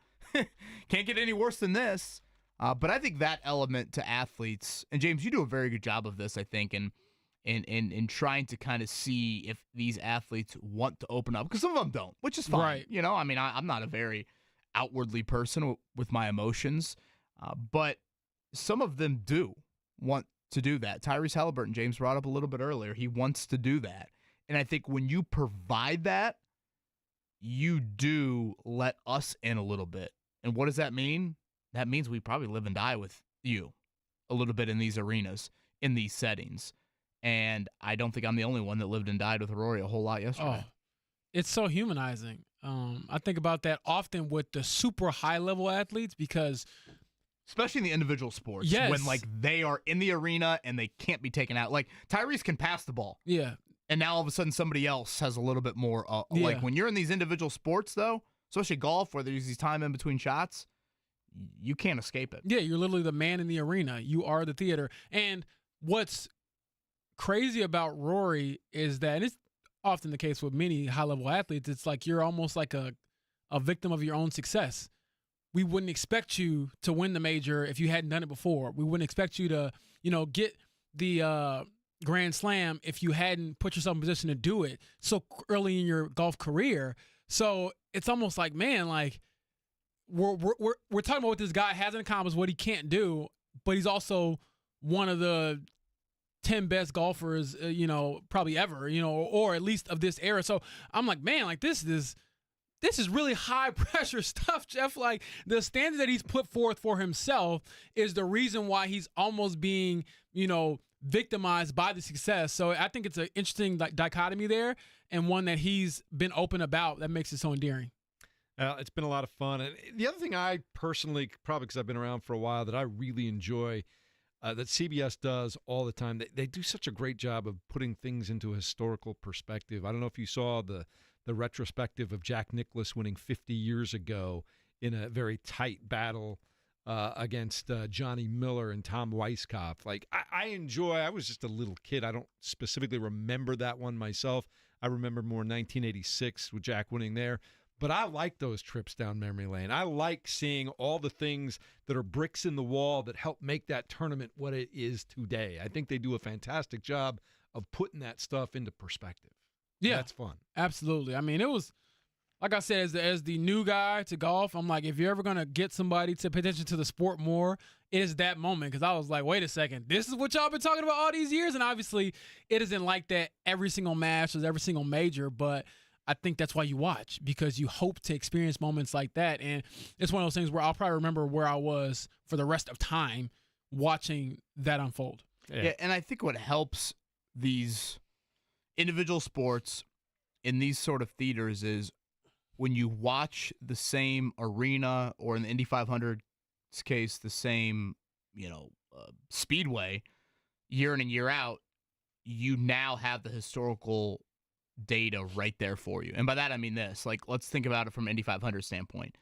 can't get any worse than this. But I think that element to athletes, and James, you do a very good job of this, I think, in trying to kind of see if these athletes want to open up, because some of them don't, which is fine. Right. I mean, I'm not a very outwardly person with my emotions, but some of them do want to do that. Tyrese Halliburton, James brought up a little bit earlier, he wants to do that. And I think when you provide that, you do let us in a little bit. And what does that mean? That means we probably live and die with you a little bit in these arenas, in these settings. And I don't think I'm the only one that lived and died with Rory a whole lot yesterday. Oh, it's so humanizing. I think about that often with the super high-level athletes because especially in the individual sports, yes, when like they are in the arena and they can't be taken out. Like Tyrese can pass the ball. Yeah. And now all of a sudden somebody else has a little bit more. Like when you're in these individual sports, though, especially golf, where there's these time in between shots, you can't escape it. Yeah, you're literally the man in the arena. You are the theater. And what's crazy about Rory is that, and it's often the case with many high-level athletes, it's like you're almost like a victim of your own success. We wouldn't expect you to win the major if you hadn't done it before. We wouldn't expect you to, get the Grand Slam if you hadn't put yourself in position to do it so early in your golf career. So it's almost like, man, like we're talking about what this guy hasn't accomplished, what he can't do, but he's also one of the 10 best golfers, probably ever, or at least of this era. So I'm like, man, like this is really high pressure stuff, Jeff. Like the standard that he's put forth for himself is the reason why he's almost being, victimized by the success. So I think it's an interesting dichotomy there, and one that he's been open about that makes it so endearing. It's been a lot of fun. And the other thing I personally, probably because I've been around for a while, that I really enjoy that CBS does all the time, they do such a great job of putting things into a historical perspective. I don't know if you saw the retrospective of Jack Nicklaus winning 50 years ago in a very tight battle against Johnny Miller and Tom Weiskopf. Like, I was just a little kid. I don't specifically remember that one myself. I remember more 1986 with Jack winning there. But I like those trips down memory lane. I like seeing all the things that are bricks in the wall that help make that tournament what it is today. I think they do a fantastic job of putting that stuff into perspective. Yeah, that's fun. Absolutely. I mean, it was, like I said, as the new guy to golf, I'm like, if you're ever going to get somebody to pay attention to the sport more, it is that moment. Because I was like, wait a second, this is what y'all been talking about all these years? And obviously, it isn't like that every single match or every single major, but I think that's why you watch, because you hope to experience moments like that. And it's one of those things where I'll probably remember where I was for the rest of time watching that unfold. Yeah, and I think what helps these individual sports in these sort of theaters is when you watch the same arena, or in the Indy 500's case, the same, speedway year in and year out, you now have the historical data right there for you. And by that, I mean this. Like, let's think about it from Indy 500 standpoint.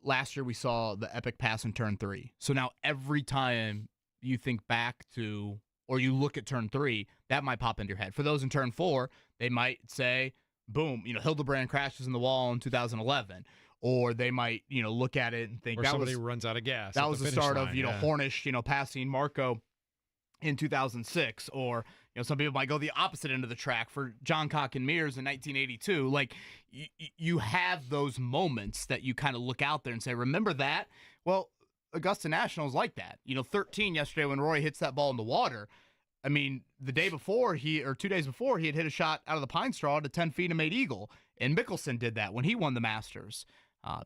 Last year, we saw the epic pass in turn 3. So now every time you think back to, or you look at turn 3, that might pop into your head. For those in turn 4, they might say, boom, Hildebrand crashes in the wall in 2011. Or they might, look at it and think or somebody runs out of gas. That was the start line, of, Hornish, passing Marco in 2006. Or, some people might go the opposite end of the track for John Cock and Mears in 1982. Like, you have those moments that you kind of look out there and say, remember that? Well, Augusta National's like that. 13 yesterday when Rory hits that ball in the water. I mean, the day before 2 days before, he had hit a shot out of the pine straw to 10 feet and made eagle. And Mickelson did that when he won the Masters.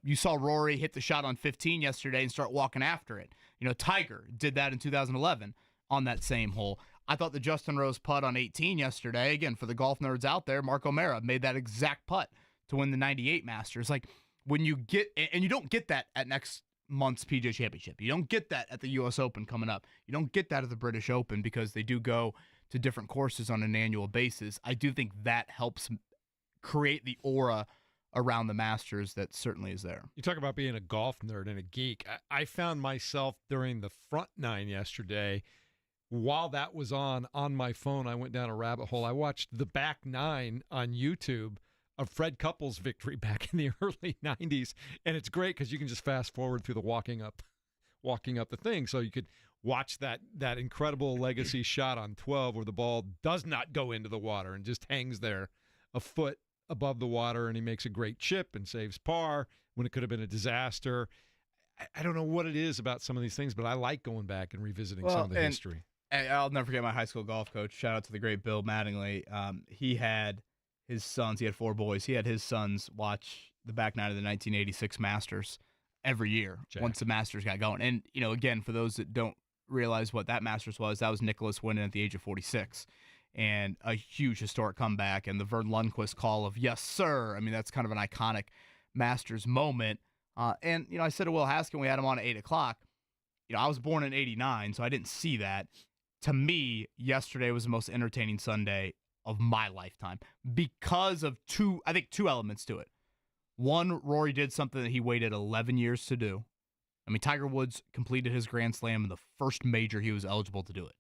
You saw Rory hit the shot on 15 yesterday and start walking after it. Tiger did that in 2011 on that same hole. I thought the Justin Rose putt on 18 yesterday, again, for the golf nerds out there, Mark O'Mara made that exact putt to win the 98 Masters. Like, when you get, and you don't get that at next month's PGA Championship. You don't get that at the U.S. Open coming up. You don't get that at the British Open because they do go to different courses on an annual basis. I do think that helps create the aura around the Masters that certainly is there. You talk about being a golf nerd and a geek. I found myself during the front nine yesterday, while that was on my phone, I went down a rabbit hole. I watched the back nine on YouTube of Fred Couples' victory back in the early 90s. And it's great because you can just fast forward through the walking up the thing. So you could watch that incredible legacy shot on 12 where the ball does not go into the water and just hangs there a foot above the water, and he makes a great chip and saves par when it could have been a disaster. I don't know what it is about some of these things, but I like going back and revisiting some of the history. I'll never forget my high school golf coach. Shout out to the great Bill Mattingly. He had his sons. He had 4 boys. He had his sons watch the back nine of the 1986 Masters every year once the Masters got going. And, again, for those that don't realize what that Masters was, that was Nicklaus winning at the age of 46. And a huge historic comeback, and the Vern Lundquist call of "yes, sir." I mean, that's kind of an iconic Masters moment. And I said to Will Haskin, we had him on at 8 o'clock. I was born in '89, so I didn't see that. To me, yesterday was the most entertaining Sunday of my lifetime because of two elements to it. One, Rory did something that he waited 11 years to do. I mean, Tiger Woods completed his Grand Slam in the first major he was eligible to do it.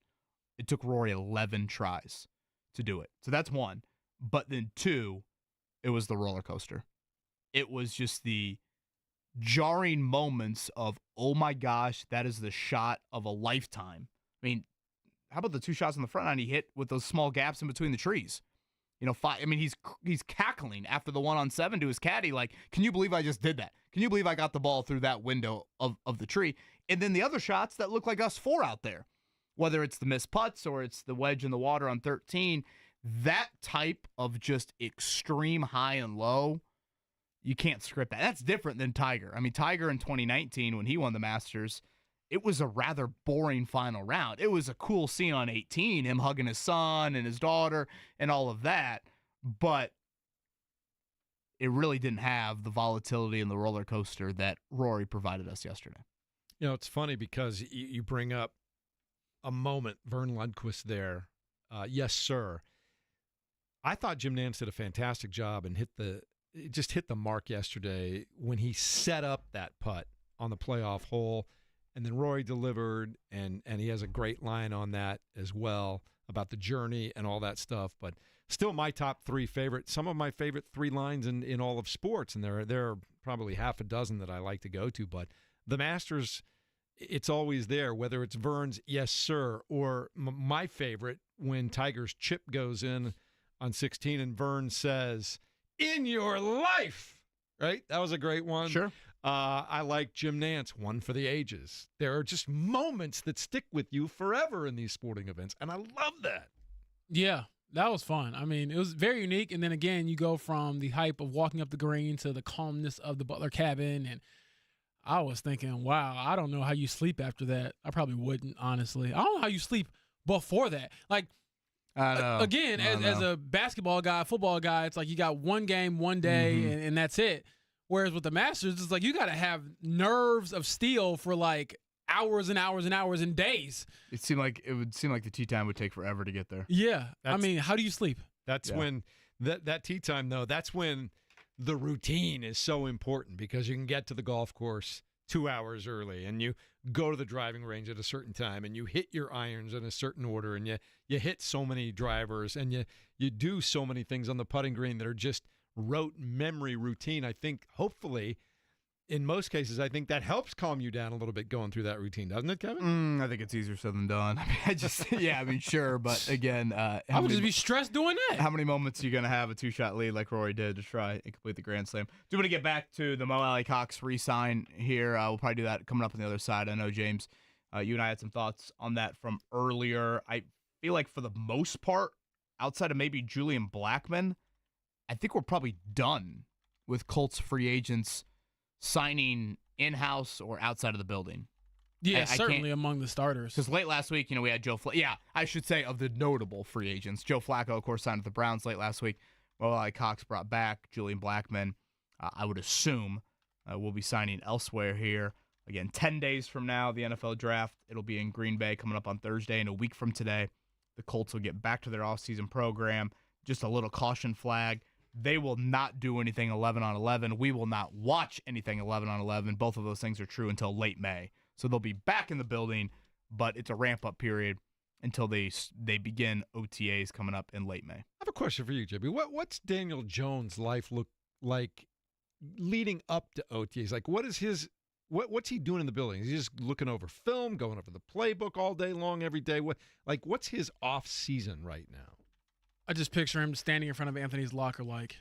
It took Rory 11 tries to do it. So that's one. But then 2, it was the roller coaster. It was just the jarring moments of, oh my gosh, that is the shot of a lifetime. I mean, how about the 2 shots on the front nine he hit with those small gaps in between the trees? He's cackling after the 1 on 7 to his caddy, like, can you believe I just did that? Can you believe I got the ball through that window of the tree? And then the other shots that look like us 4 out there, whether it's the missed putts or it's the wedge in the water on 13, that type of just extreme high and low, you can't script that. That's different than Tiger. I mean, Tiger in 2019, when he won the Masters, it was a rather boring final round. It was a cool scene on 18, him hugging his son and his daughter and all of that, but it really didn't have the volatility and the roller coaster that Rory provided us yesterday. It's funny because you bring up a moment, Vern Lundquist there. Yes, sir. I thought Jim Nantz did a fantastic job and hit the mark yesterday when he set up that putt on the playoff hole, and then Rory delivered, and he has a great line on that as well about the journey and all that stuff. But still my top 3 favorite, some of my favorite 3 lines in all of sports, and there are probably half a dozen that I like to go to, but the Masters, it's always there, whether it's Vern's yes, sir, or my favorite, when Tiger's chip goes in on 16 and Vern says, in your life, right? That was a great one. Sure. I like Jim Nantz, one for the ages. There are just moments that stick with you forever in these sporting events, and I love that. Yeah, that was fun. I mean, it was very unique, and then again, you go from the hype of walking up the green to the calmness of the Butler cabin, and I was thinking, wow, I don't know how you sleep after that. I probably wouldn't, honestly. I don't know how you sleep before that. Like, again, as a basketball guy, football guy, it's like you got one game, one day, and that's it. Whereas with the Masters, it's like you got to have nerves of steel for like hours and hours and hours and days. It would seem like the tee time would take forever to get there. Yeah. I mean, how do you sleep? That's when that tee time, though, that's when the routine is so important because you can get to the golf course 2 hours early, and you go to the driving range at a certain time, and you hit your irons in a certain order, and you hit so many drivers, and you do so many things on the putting green that are just rote memory routine. I think hopefully in most cases, I think that helps calm you down a little bit going through that routine, doesn't it, Kevin? I think it's easier said than done. I mean, sure, but again, I would just be stressed doing that. How many moments are you going to have a 2-shot lead like Rory did to try and complete the Grand Slam? Do want to get back to the Mo Alley Cox re-sign here. We'll probably do that coming up on the other side. I know, James, you and I had some thoughts on that from earlier. I feel like for the most part, outside of maybe Julian Blackmon, I think we're probably done with Colts free agents signing in-house or outside of the building. Yeah, certainly among the starters. Because late last week, we had Joe Flacco. Yeah, I should say of the notable free agents. Joe Flacco, of course, signed with the Browns late last week. Well, Cox brought back Julian Blackmon. I would assume we'll be signing elsewhere here. Again, 10 days from now, the NFL draft. It'll be in Green Bay coming up on Thursday. And a week from today, the Colts will get back to their offseason program. Just a little caution flag. They will not do anything 11 on 11. We will not watch anything 11 on 11. Both of those things are true until late May. So they'll be back in the building, but it's a ramp-up period until they begin OTAs coming up in late May. I have a question for you, JB. What's Daniel Jones' life look like leading up to OTAs? Like, what's he doing in the building? Is he just looking over film, going over the playbook all day long, every day? What's his off season right now? I just picture him standing in front of Anthony's locker like,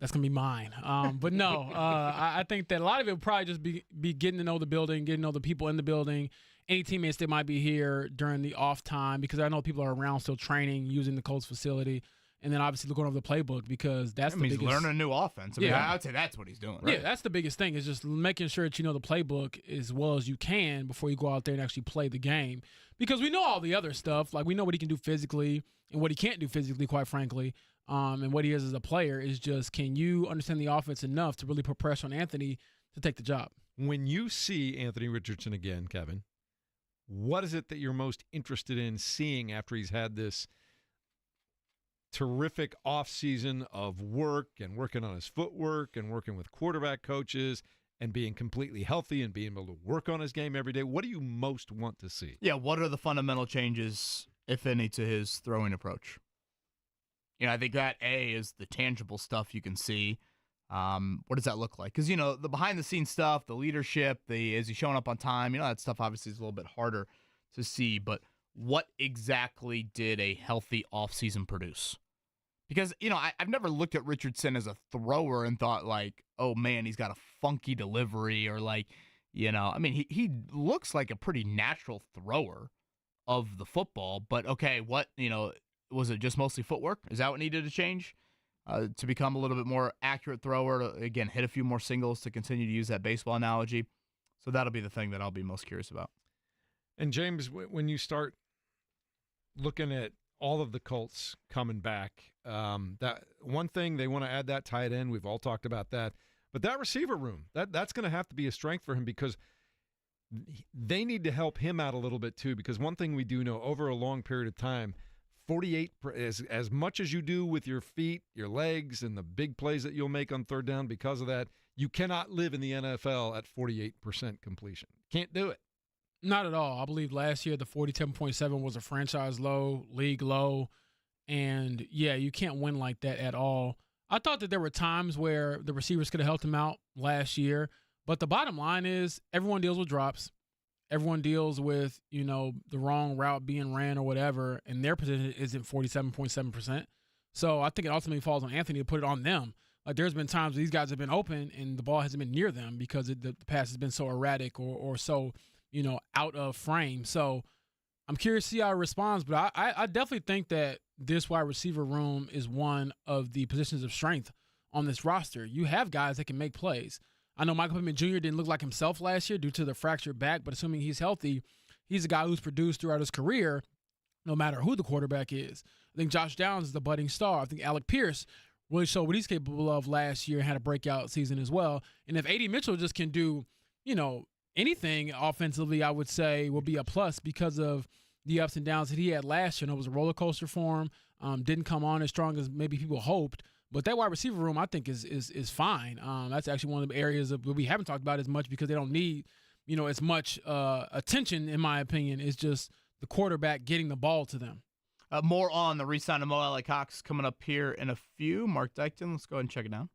that's going to be mine. But no, I think that a lot of it will probably just be getting to know the building, getting to know the people in the building, any teammates that might be here during the off time, because I know people are around still training, using the Colts facility, and then obviously looking over the playbook because that's the biggest. He's learning a new offense. I would say that's what he's doing. Right? Yeah, that's the biggest thing is just making sure that you know the playbook as well as you can before you go out there and actually play the game. Because we know all the other stuff. Like, we know what he can do physically and what he can't do physically, quite frankly. And what he is as a player is just, can you understand the offense enough to really put pressure on Anthony to take the job? When you see Anthony Richardson again, Kevin, what is it that you're most interested in seeing after he's had this terrific offseason of work and working on his footwork and working with quarterback coaches and being completely healthy and being able to work on his game every day? What do you most want to see? Yeah, what are the fundamental changes, if any, to his throwing approach? I think that, A, is the tangible stuff you can see. What does that look like? Because, the behind-the-scenes stuff, the leadership, is he showing up on time? That stuff obviously is a little bit harder to see. But what exactly did a healthy offseason produce? Because, I've never looked at Richardson as a thrower and thought, like, oh, man, he's got a funky delivery or, like, he looks like a pretty natural thrower of the football. But, okay, what, was it just mostly footwork? Is that what needed to change to become a little bit more accurate thrower? To, again, hit a few more singles to continue to use that baseball analogy. So that'll be the thing that I'll be most curious about. And, James, when you start looking at all of the Colts coming back, that one thing, they want to add that tight end. We've all talked about that. But that receiver room, that's going to have to be a strength for him because they need to help him out a little bit too, because one thing we do know over a long period of time, 48, as much as you do with your feet, your legs, and the big plays that you'll make on third down because of that, you cannot live in the NFL at 48% completion. Can't do it. Not at all. I believe last year the 47.7 was a franchise low, league low, and, yeah, you can't win like that at all. I thought that there were times where the receivers could have helped him out last year, but the bottom line is everyone deals with drops. Everyone deals with, the wrong route being ran or whatever, and their position isn't 47.7%. So I think it ultimately falls on Anthony to put it on them. Like, there's been times where these guys have been open and the ball hasn't been near them because the pass has been so erratic or so, out of frame. So I'm curious to see how it responds, but I definitely think that this wide receiver room is one of the positions of strength on this roster. You have guys that can make plays. I know Michael Pittman Jr. didn't look like himself last year due to the fractured back, but assuming he's healthy, he's a guy who's produced throughout his career, no matter who the quarterback is. I think Josh Downs is the budding star. I think Alec Pierce really showed what he's capable of last year and had a breakout season as well. And if A.D. Mitchell just can do, anything offensively, I would say will be a plus because of the ups and downs that he had last year. It was a roller coaster for him. Didn't come on as strong as maybe people hoped. But that wide receiver room, I think, is fine. That's actually one of the areas that we haven't talked about as much because they don't need, as much attention, in my opinion. It's just the quarterback getting the ball to them. More on the re-sign of Mo Alley Cox coming up here in a few. Mark Dykton, let's go ahead and check it out.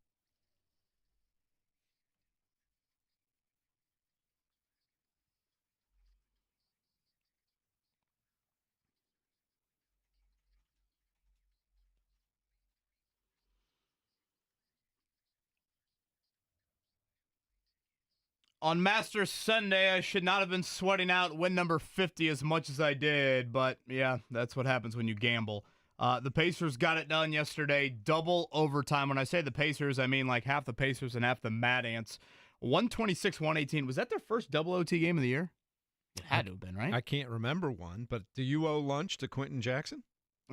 On Master Sunday, I should not have been sweating out win number 50 as much as I did, but yeah, that's what happens when you gamble. The Pacers got it done yesterday, double overtime. When I say the Pacers, I mean like half the Pacers and half the Mad Ants. 126-118. Was that their first double OT game of the year? It had to have been, right? I can't remember one, but do you owe lunch to Quentin Jackson?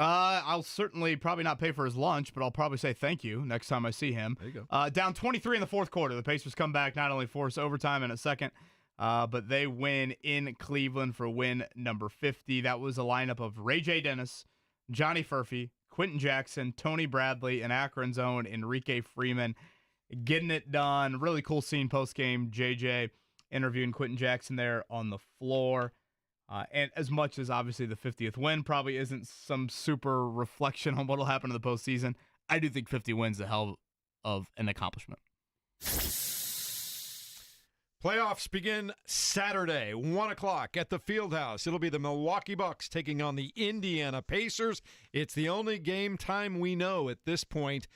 I'll certainly probably not pay for his lunch, but I'll probably say thank you next time I see him. There you go. Down 23 in the fourth quarter. The Pacers come back, not only force overtime in a second, but they win in Cleveland for win number 50. That was a lineup of Ray J. Dennis, Johnny Furphy, Quentin Jackson, Tony Bradley, and Akron's own Enrique Freeman getting it done. Really cool scene post-game. JJ interviewing Quentin Jackson there on the floor. And as much as obviously the 50th win probably isn't some super reflection on what will happen in the postseason, I do think 50 wins a hell of an accomplishment. Playoffs begin Saturday, 1 o'clock at the Fieldhouse. It'll be the Milwaukee Bucks taking on the Indiana Pacers. It's the only game time we know at this point,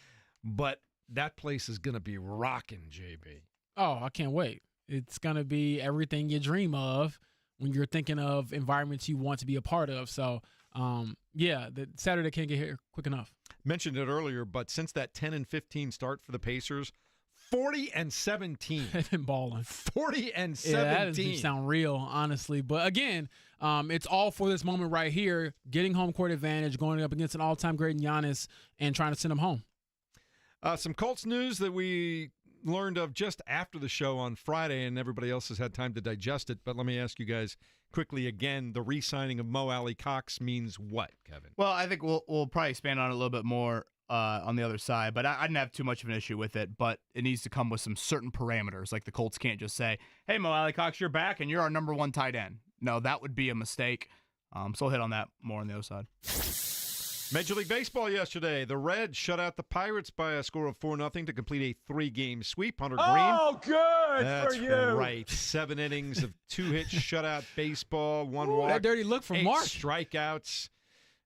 but that place is going to be rocking, JB. Oh, I can't wait. It's going to be everything you dream of when you're thinking of environments you want to be a part of. So, the Saturday can't get here quick enough. Mentioned it earlier, but since that 10-15 start for the Pacers, 40-17. They've been balling. 40-17. Yeah, that doesn't sound real, honestly. But again, it's all for this moment right here, getting home court advantage, going up against an all-time great in Giannis, and trying to send him home. Some Colts news that we learned of just after the show on Friday, and everybody else has had time to digest it. But let me ask you guys quickly again, the re-signing of Mo Alley Cox means what, Kevin? Well, I think we'll probably expand on it a little bit more on the other side, but I didn't have too much of an issue with it, but it needs to come with some certain parameters. Like the Colts can't just say, hey, Mo Alley Cox, you're back, and you're our number one tight end. No, that would be a mistake. So I'll hit on that more on the other side. Major League Baseball yesterday. The Reds shut out the Pirates by a score of 4-0 to complete a 3-game sweep. Hunter Green. Oh, good That's for you. right. 7 innings of 2-hit shutout baseball, 1 walk. That dirty look from 8 Mark. strikeouts.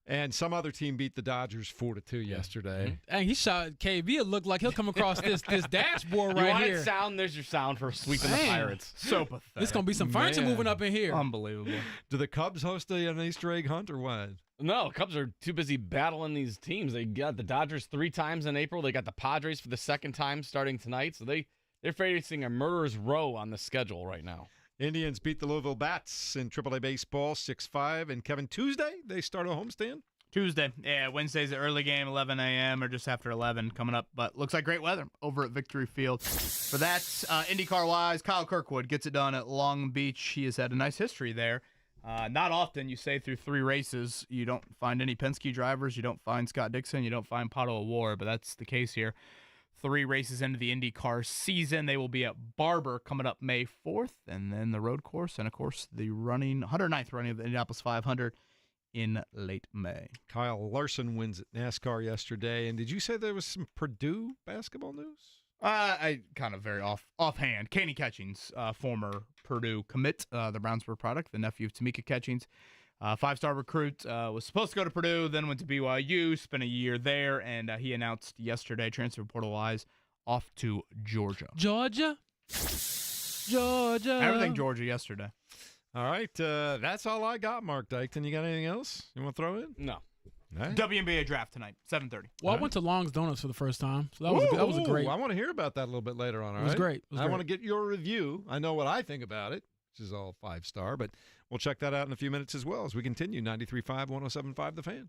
And some other team beat the Dodgers 4-2 yesterday. And he shot KB. It looked like he'll come across this dashboard right here. Sound? There's your sound for sweeping the Pirates. So pathetic. There's going to be some furniture moving up in here. Unbelievable. Do the Cubs host an Easter egg hunt or what? No, Cubs are too busy battling these teams. They got the Dodgers 3 times in April. They got the Padres for the 2nd time starting tonight. So they're facing a murderer's row on the schedule right now. Indians beat the Louisville Bats in AAA baseball 6-5. And Kevin, Tuesday, they start a homestand? Tuesday. Yeah, Wednesday's the early game, 11 a.m. or just after 11 coming up. But looks like great weather over at Victory Field. For that, IndyCar-wise, Kyle Kirkwood gets it done at Long Beach. He has had a nice history there. Not often, you say, through 3 races, you don't find any Penske drivers, you don't find Scott Dixon, you don't find Pato O'Ward, but that's the case here. 3 races into the IndyCar season. They will be at Barber coming up May 4th, and then the road course, and, of course, the 109th running of the Indianapolis 500 in late May. Kyle Larson wins at NASCAR yesterday. And did you say there was some Purdue basketball news? I kind of very offhand. Kenny Catchings, former Purdue commit, the Brownsburg product, the nephew of Tamika Catchings. 5-star recruit, was supposed to go to Purdue, then went to BYU, spent a year there, and he announced yesterday, transfer portal-wise, off to Georgia. Georgia. Everything Georgia yesterday. All right, that's all I got, Mark Dykton. You got anything else you want to throw in? No. Right. WNBA draft tonight, 7:30. Well, I went to Long's Donuts for the first time, so that was a great. I want to hear about that a little bit later on. All it was right? great. I want to get your review. I know what I think about it, which is all 5-star, but we'll check that out in a few minutes as well as we continue. 93.5, 107.5 The Fan.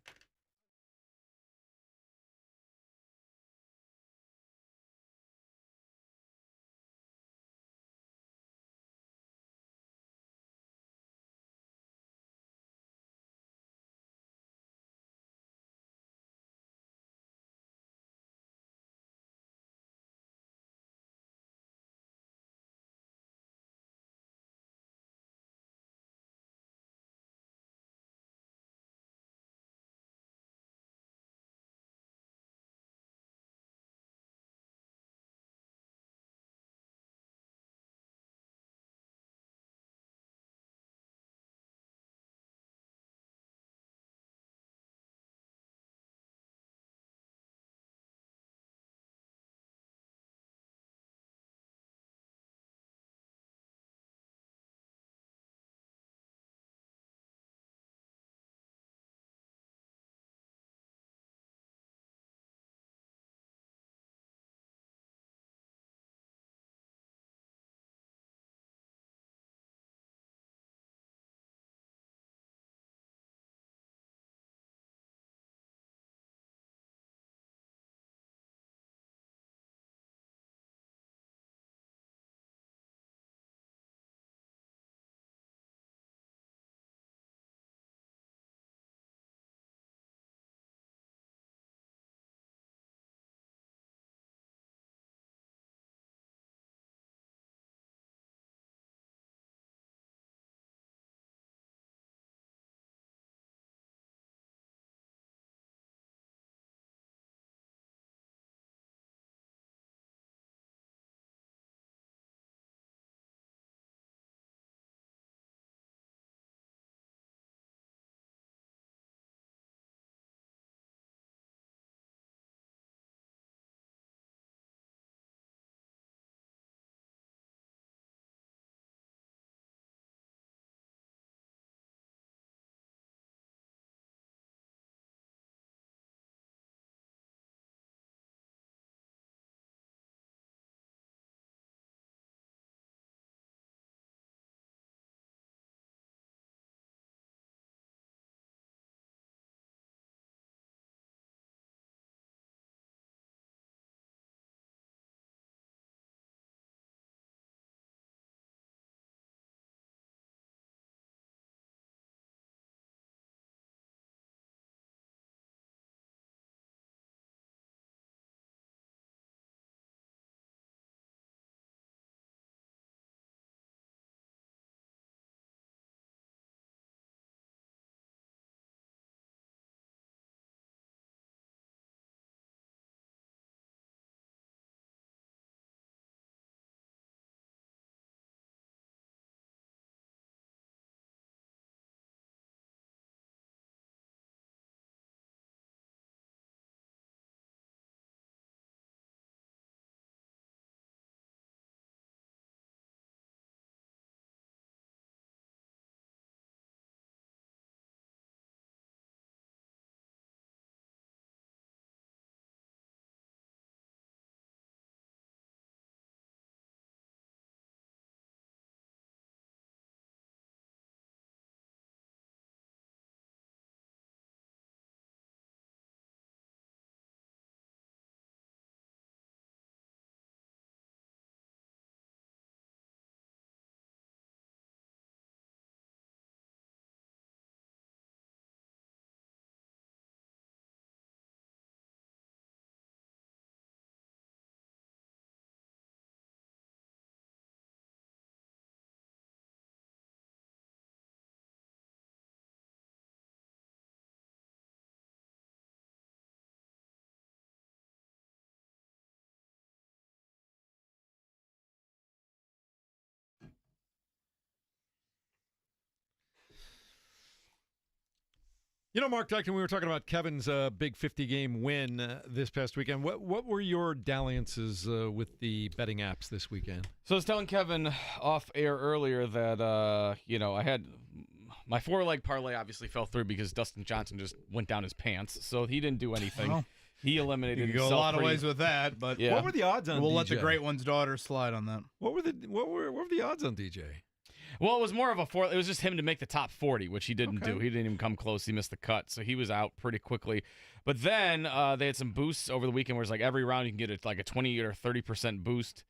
You know, Mark Dykton, we were talking about Kevin's big 50-game win this past weekend. What were your dalliances with the betting apps this weekend? So I was telling Kevin off air earlier that, I had my 4-leg parlay obviously fell through because Dustin Johnson just went down his pants. So he didn't do anything. Oh. He eliminated You can go himself a lot of ways with that, but Yeah. What were the odds on we'll DJ? let the great one's daughter slide on that. What were the odds on DJ? Well, it was more of it was just him to make the top 40, which he didn't do. He didn't even come close. He missed the cut, so he was out pretty quickly. But then they had some boosts over the weekend where it's like every round you can get like a 20 or 30% boost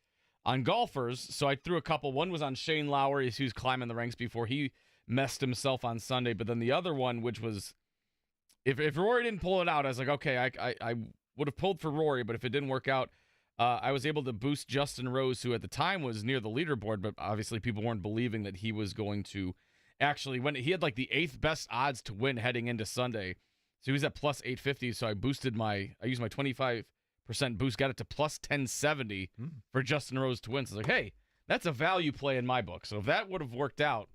on golfers. So I threw a couple. One was on Shane Lowry, who's climbing the ranks before he messed himself on Sunday. But then the other one, which was if Rory didn't pull it out, I was like, okay, I would have pulled for Rory, but if it didn't work out, I was able to boost Justin Rose, who at the time was near the leaderboard, but obviously people weren't believing that he was going to actually win. He had like the 8th best odds to win heading into Sunday. So he was at plus 850. So I used my 25% boost, got it to plus 1070 for Justin Rose to win. So it's like, hey, that's a value play in my book. So if that would have worked out,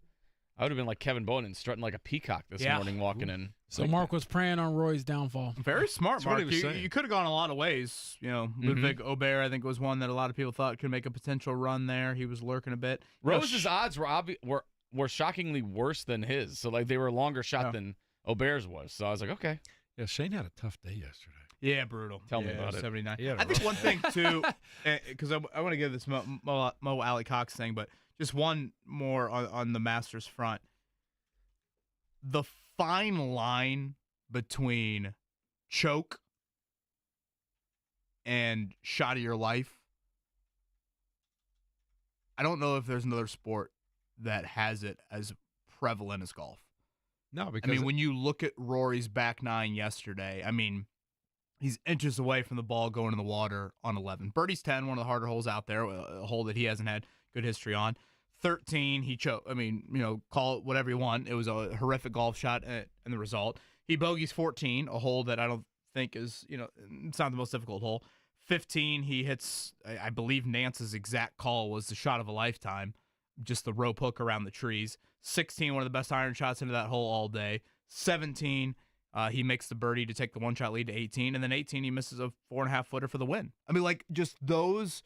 I would have been like Kevin Bonin strutting like a peacock this morning walking in. So Mark was preying on Roy's downfall. Very smart, That's what Mark. he was saying. You could have gone a lot of ways. Ludwig Aubert, I think, was one that a lot of people thought could make a potential run there. He was lurking a bit. Rose's odds were shockingly worse than his. So like they were a longer shot than Aubert's was. So I was like, okay. Yeah, Shane had a tough day yesterday. Yeah, brutal. Tell me about it. 79. Yeah, I think one thing, too, because I want to give this Mo Alley Cox thing, but just one more on the Masters front. The fine line between choke and shot of your life, I don't know if there's another sport that has it as prevalent as golf. No, because when you look at Rory's back nine yesterday, he's inches away from the ball going in the water on 11. Birdie's 10, one of the harder holes out there, a hole that he hasn't had good history on. 13, he choked. Call it whatever you want. It was a horrific golf shot in the result. He bogeys 14, a hole that I don't think is, it's not the most difficult hole. 15, he hits, I believe Nance's exact call was the shot of a lifetime, just the rope hook around the trees. 16, one of the best iron shots into that hole all day. 17, he makes the birdie to take the one-shot lead to 18. And then 18, he misses a 4.5-footer for the win. Just those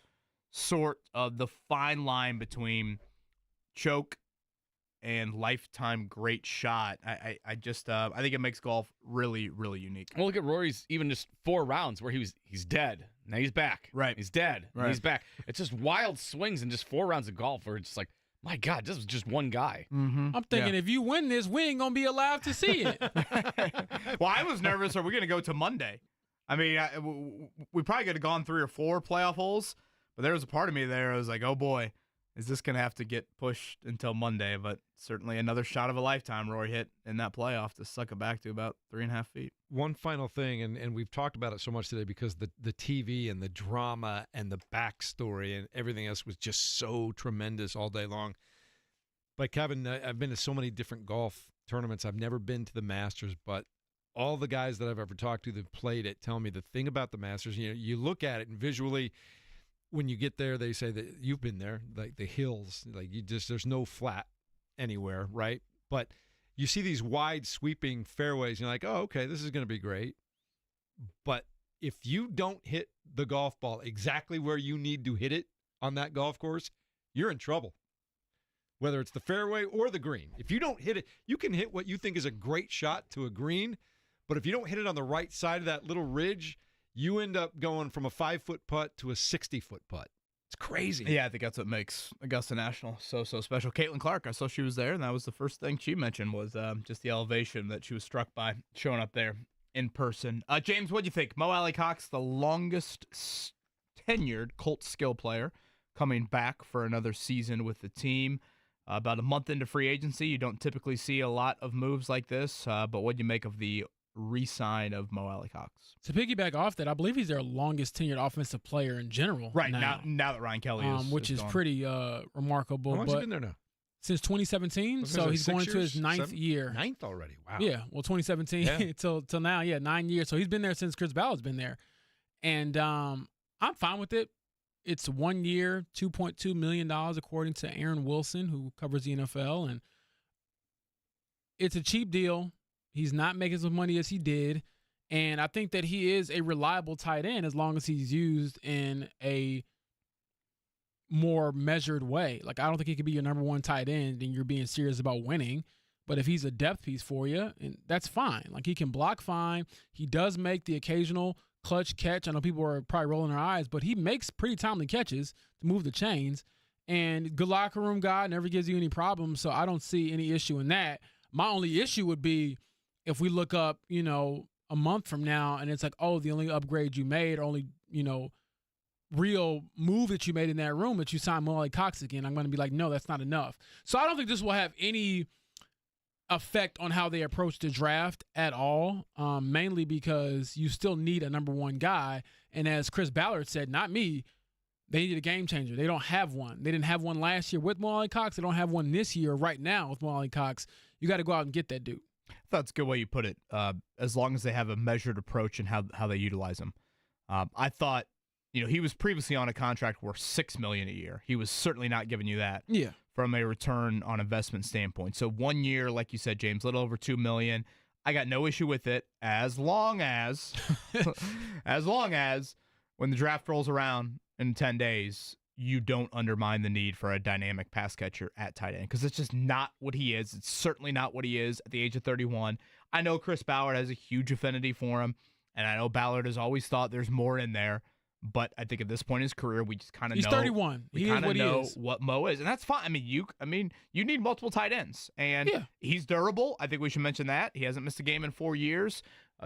sort of the fine line between choke and lifetime great shot. I think it makes golf really, really unique. Well, look at Rory's even just 4 rounds where he's dead. Now he's back. Right. He's dead. Right. He's back. It's just wild swings in just 4 rounds of golf where it's just like, my God, this was just one guy. Mm-hmm. I'm thinking if you win this, we ain't going to be alive to see it. Well, I was nervous. Are we going to go to Monday? We probably could have gone 3 or 4 playoff holes, but there was a part of me there. I was like, oh, boy, is this going to have to get pushed until Monday? But certainly another shot of a lifetime Rory hit in that playoff to suck it back to about 3.5 feet. One final thing, and we've talked about it so much today because the TV and the drama and the backstory and everything else was just so tremendous all day long. But, Kevin, I've been to so many different golf tournaments. I've never been to the Masters, but all the guys that I've ever talked to that played it tell me the thing about the Masters, you look at it and visually when you get there, they say that you've been there, like the hills, like there's no flat anywhere, right? But you see these wide sweeping fairways, and you're like, oh, okay, this is going to be great. But if you don't hit the golf ball exactly where you need to hit it on that golf course, you're in trouble. Whether it's the fairway or the green. If you don't hit it, you can hit what you think is a great shot to a green, but if you don't hit it on the right side of that little ridge, you end up going from a 5-foot putt to a 60-foot putt. It's crazy. Yeah, I think that's what makes Augusta National so special. Caitlin Clark, I saw she was there, and that was the first thing she mentioned was just the elevation that she was struck by showing up there in person. James, what do you think? Mo Alley Cox, the longest tenured Colts skill player, coming back for another season with the team. About a month into free agency, you don't typically see a lot of moves like this, but what do you make of the re-sign of Mo Alley Cox? To piggyback off that, I believe he's their longest tenured offensive player in general. Right, now that Ryan Kelly is which is gone. pretty remarkable. How long has he been there now? Since 2017, so he's going into his 9th year. 9th already, wow. Yeah, well, 2017 till now, 9 years. So he's been there since Chris Ballard's been there. And I'm fine with it. It's 1 year, $2.2 million, according to Aaron Wilson, who covers the NFL. And it's a cheap deal. He's not making as much money as he did. And I think that he is a reliable tight end as long as he's used in a more measured way. Like, I don't think he could be your number one tight end and you're being serious about winning. But if he's a depth piece for you, and that's fine. Like, he can block fine. He does make the occasional clutch catch. I know people are probably rolling their eyes, but he makes pretty timely catches to move the chains. And good locker room guy, never gives you any problems. So I don't see any issue in that. My only issue would be if we look up, a month from now and it's like, oh, the only upgrade you made, or only, real move that you made in that room that you signed Mo Cox again. I'm going to be like, no, that's not enough. So I don't think this will have any effect on how they approach the draft at all, mainly because you still need a number one guy. And as Chris Ballard said, not me, they need a game changer. They don't have one. They didn't have one last year with Mo Cox. They don't have one this year right now with Mo Cox. You got to go out and get that dude. That's a good way you put it. As long as they have a measured approach in how they utilize him. I thought, he was previously on a contract worth $6 million a year. He was certainly not giving you that. Yeah. From a return on investment standpoint. So 1 year, like you said, James, a little over $2 million. I got no issue with it as long as when the draft rolls around in 10 days, you don't undermine the need for a dynamic pass catcher at tight end, because it's just not what he is. It's certainly not what he is at the age of 31. I know Chris Ballard has a huge affinity for him, and I know Ballard has always thought there's more in there. But I think at this point in his career, we just kind of know. He's 31. We kind of know what Mo is, and that's fine. I mean, you need multiple tight ends, and he's durable. I think we should mention that he hasn't missed a game in 4 years,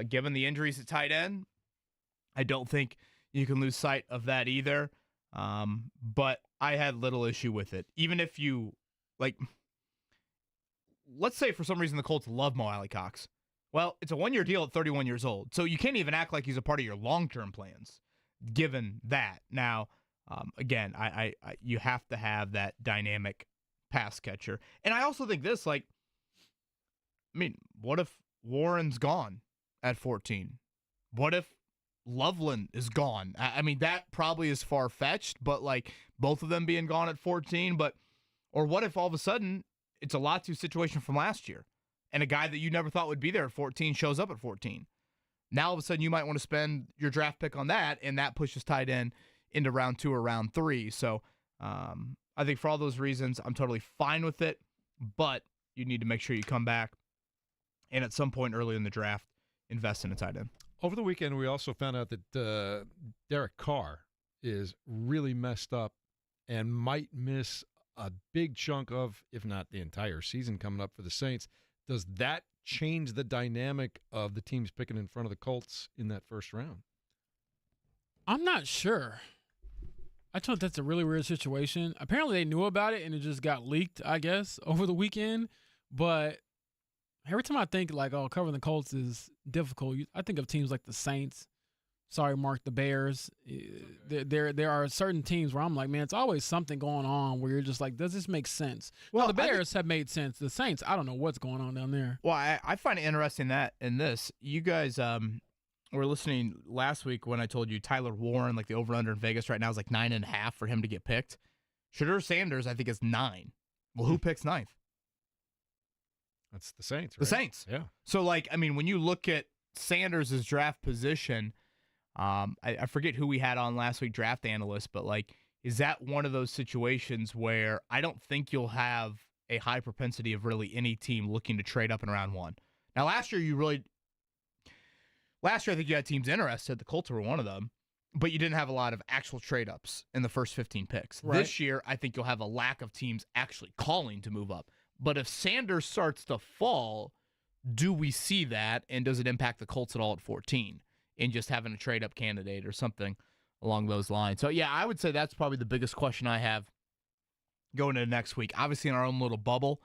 given the injuries at tight end. I don't think you can lose sight of that either. But I had little issue with it, even if you let's say for some reason the Colts love Mo Cox. Well, it's a 1-year deal at 31 years old, so you can't even act like he's a part of your long-term plans. Given that, now, again, I you have to have that dynamic pass catcher, and I also think this, what if Warren's gone at 14? What if Loveland is gone? I mean, that probably is far fetched, but both of them being gone at 14. Or what if all of a sudden it's a Latu situation from last year, and a guy that you never thought would be there at 14 shows up at 14? Now, all of a sudden, you might want to spend your draft pick on that, and that pushes tight end into round 2 or round 3. So I think for all those reasons, I'm totally fine with it, but you need to make sure you come back and at some point early in the draft, invest in a tight end. Over the weekend, we also found out that Derek Carr is really messed up and might miss a big chunk of, if not the entire season coming up for the Saints. Does that change the dynamic of the teams picking in front of the Colts in that first round? I'm not sure. I thought that's a really weird situation. Apparently they knew about it and it just got leaked, I guess, over the weekend. But every time I think covering the Colts is difficult, I think of teams like the Saints. Sorry, Mark, the Bears. There are certain teams where I'm like, man, it's always something going on where you're just like, does this make sense? Well, the Bears have made sense. The Saints, I don't know what's going on down there. Well, I find it interesting that in this, you guys were listening last week when I told you Tyler Warren, the over-under in Vegas right now is 9.5 for him to get picked. Shedeur Sanders, I think, is 9. Well, who picks 9th? That's the Saints, right? The Saints. Yeah. So, when you look at Sanders' draft position, I forget who we had on last week, draft analyst, but is that one of those situations where I don't think you'll have a high propensity of really any team looking to trade up in round 1? Now, last year I think you had teams interested. The Colts were one of them, but you didn't have a lot of actual trade ups in the first 15 picks. Right. This year, I think you'll have a lack of teams actually calling to move up. But if Sanders starts to fall, do we see that, and does it impact the Colts at all at 14? In just having a trade-up candidate or something along those lines. So, yeah, I would say that's probably the biggest question I have going into next week. Obviously, in our own little bubble,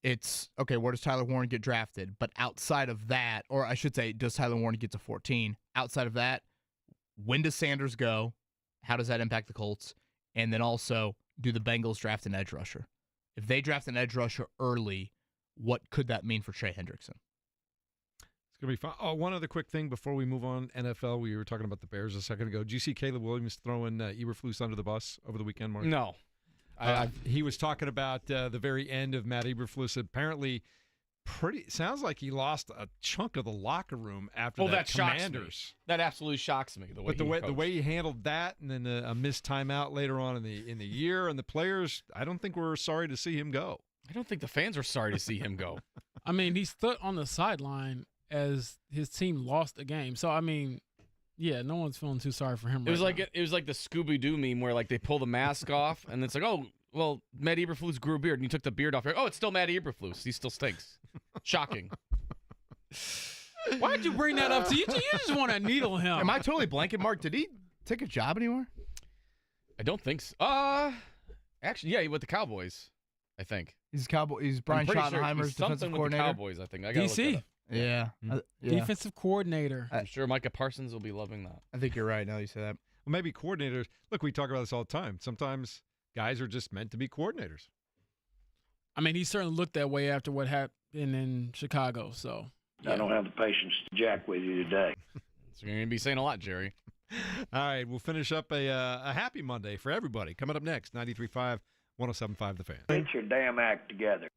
it's, okay, where does Tyler Warren get drafted? But outside of that, or I should say, does Tyler Warren get to 14? Outside of that, when does Sanders go? How does that impact the Colts? And then also, do the Bengals draft an edge rusher? If they draft an edge rusher early, what could that mean for Trey Hendrickson? It's going to be fun. Oh, one other quick thing before we move on. NFL, we were talking about the Bears a second ago. Did you see Caleb Williams throwing Eberflus under the bus over the weekend, Mark? No. He was talking about the very end of Matt Eberflus apparently sounds like he lost a chunk of the locker room after that shocks me. Commanders. That absolutely shocks me. The way he handled that, and then a missed timeout later on in the year, and the players, I don't think we're sorry to see him go. I don't think the fans were sorry to see him go. I mean, he stood on the sideline as his team lost a game. So I mean, yeah, no one's feeling too sorry for him. It was like the Scooby Doo meme where like they pull the mask off, and it's like, oh, well, Matt Eberflus grew a beard, and he took the beard off. You're like, oh, it's still Matt Eberflus. He still stinks. Shocking. Why'd you bring that up? You just want to needle him. Am I totally blanking, Mark? Did he take a job anywhere? I don't think so. Actually, yeah, with the Cowboys, I think. He's Brian Schottenheimer's defensive coordinator. With the Cowboys, I think. I gotta look DC. that up. Yeah. Defensive coordinator. I'm sure Micah Parsons will be loving that. I think you're right now you say that. Well, maybe coordinators. Look, we talk about this all the time. Sometimes guys are just meant to be coordinators. I mean, he certainly looked that way after what happened in Chicago. So I don't have the patience to jack with you today. So you're going to be saying a lot, Jerry. All right, we'll finish up a happy Monday for everybody. Coming up next, 93.5, 107.5 The Fan. Get your damn act together.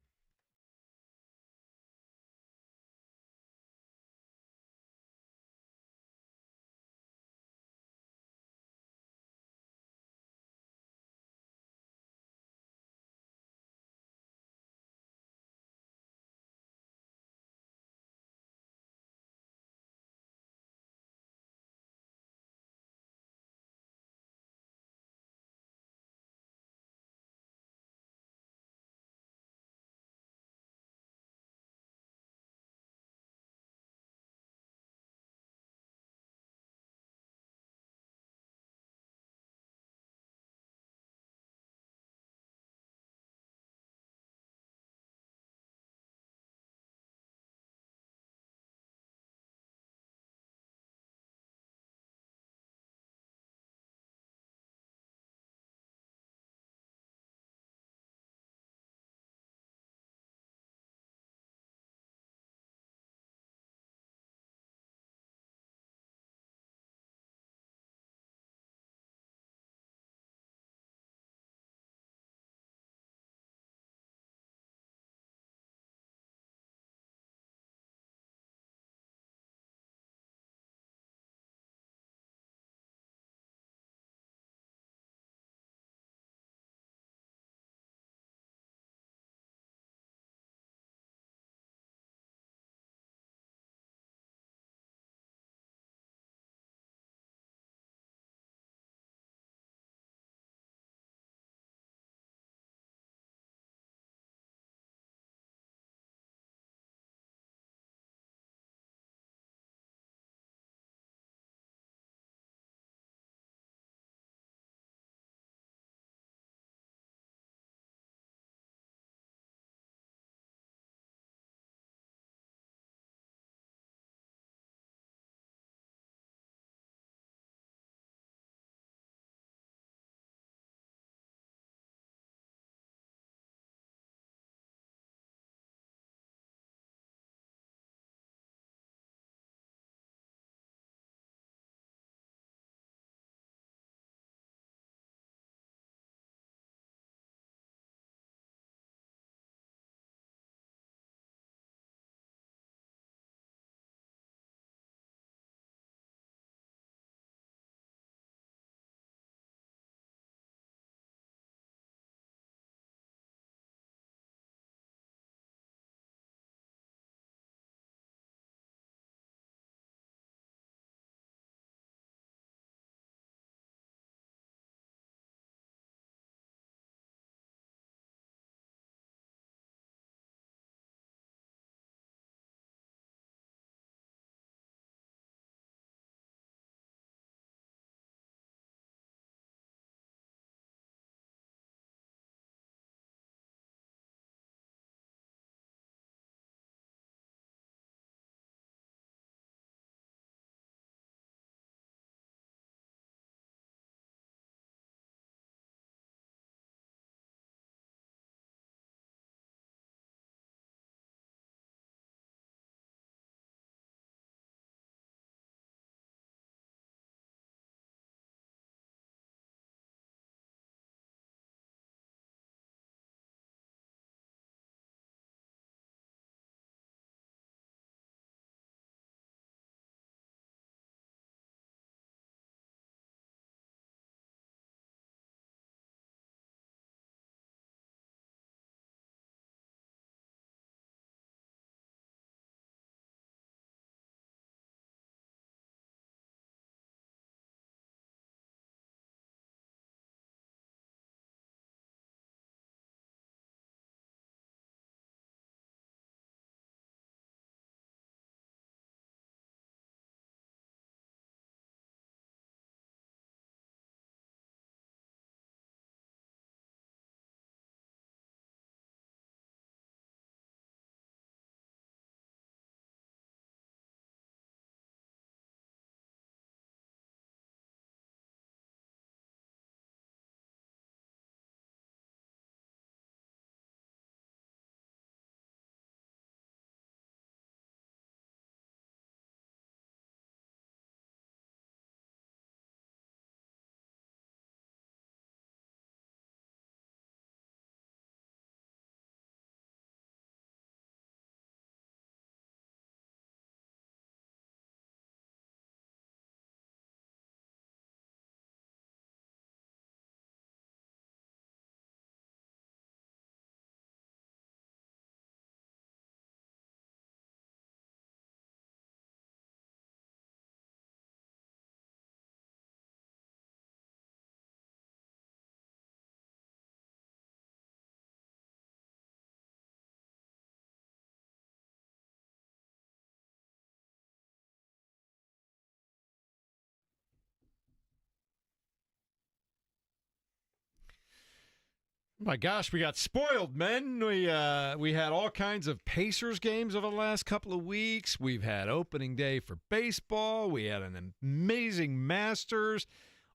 Oh my gosh, we got spoiled, men. We had all kinds of Pacers games over the last couple of weeks. We've had opening day for baseball. We had an amazing Masters.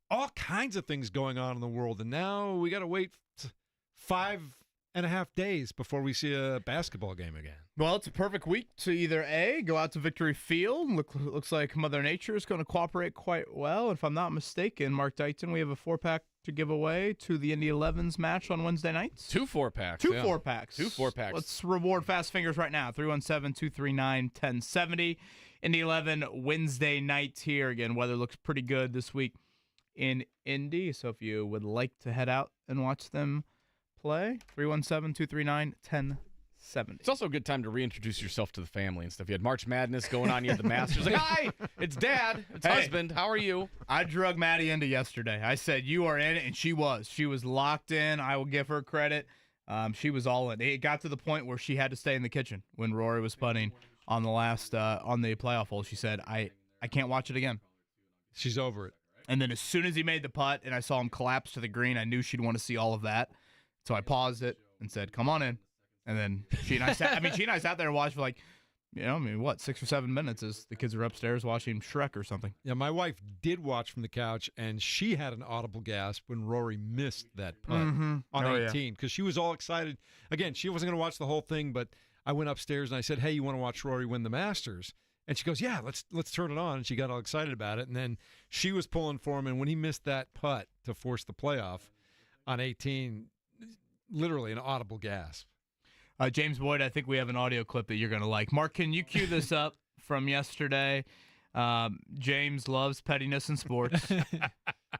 All kinds of things going on in the world, and now we got to wait 5.5 days before we see a basketball game again. Well, it's a perfect week to either A, go out to Victory Field. Looks like Mother Nature is going to cooperate quite well. If I'm not mistaken, Mark Dighton, we have a 4-pack to give away to the Indy 11s match on Wednesday nights. 2 4-packs. 2 4-packs. 2 4-packs. Let's reward Fast Fingers right now. 317-239-1070. Indy 11 Wednesday nights here. Again, weather looks pretty good this week in Indy. So if you would like to head out and watch them play, 317-239-1070. It's also a good time to reintroduce yourself to the family and stuff. You had March Madness going on. You had the Masters. Like, hi, it's Dad. It's husband. How are you? I drug Maddie into yesterday. I said, you are in it, and she was. She was locked in. I will give her credit. She was all in. It got to the point where she had to stay in the kitchen when Rory was putting on the last on the playoff hole. She said, I can't watch it again. She's over it. And then as soon as he made the putt and I saw him collapse to the green, I knew she'd want to see all of that. So I paused it and said, come on in. And then she and I sat there and watched for 6 or 7 minutes as the kids were upstairs watching Shrek or something. Yeah, my wife did watch from the couch, and she had an audible gasp when Rory missed that putt on 18 because she was all excited. Again, she wasn't going to watch the whole thing, but I went upstairs and I said, hey, you want to watch Rory win the Masters? And she goes, yeah, let's turn it on. And she got all excited about it. And then she was pulling for him, and when he missed that putt to force the playoff on 18, literally an audible gasp. James Boyd, I think we have an audio clip that you're going to like. Mark, can you cue this up from yesterday? James loves pettiness in sports.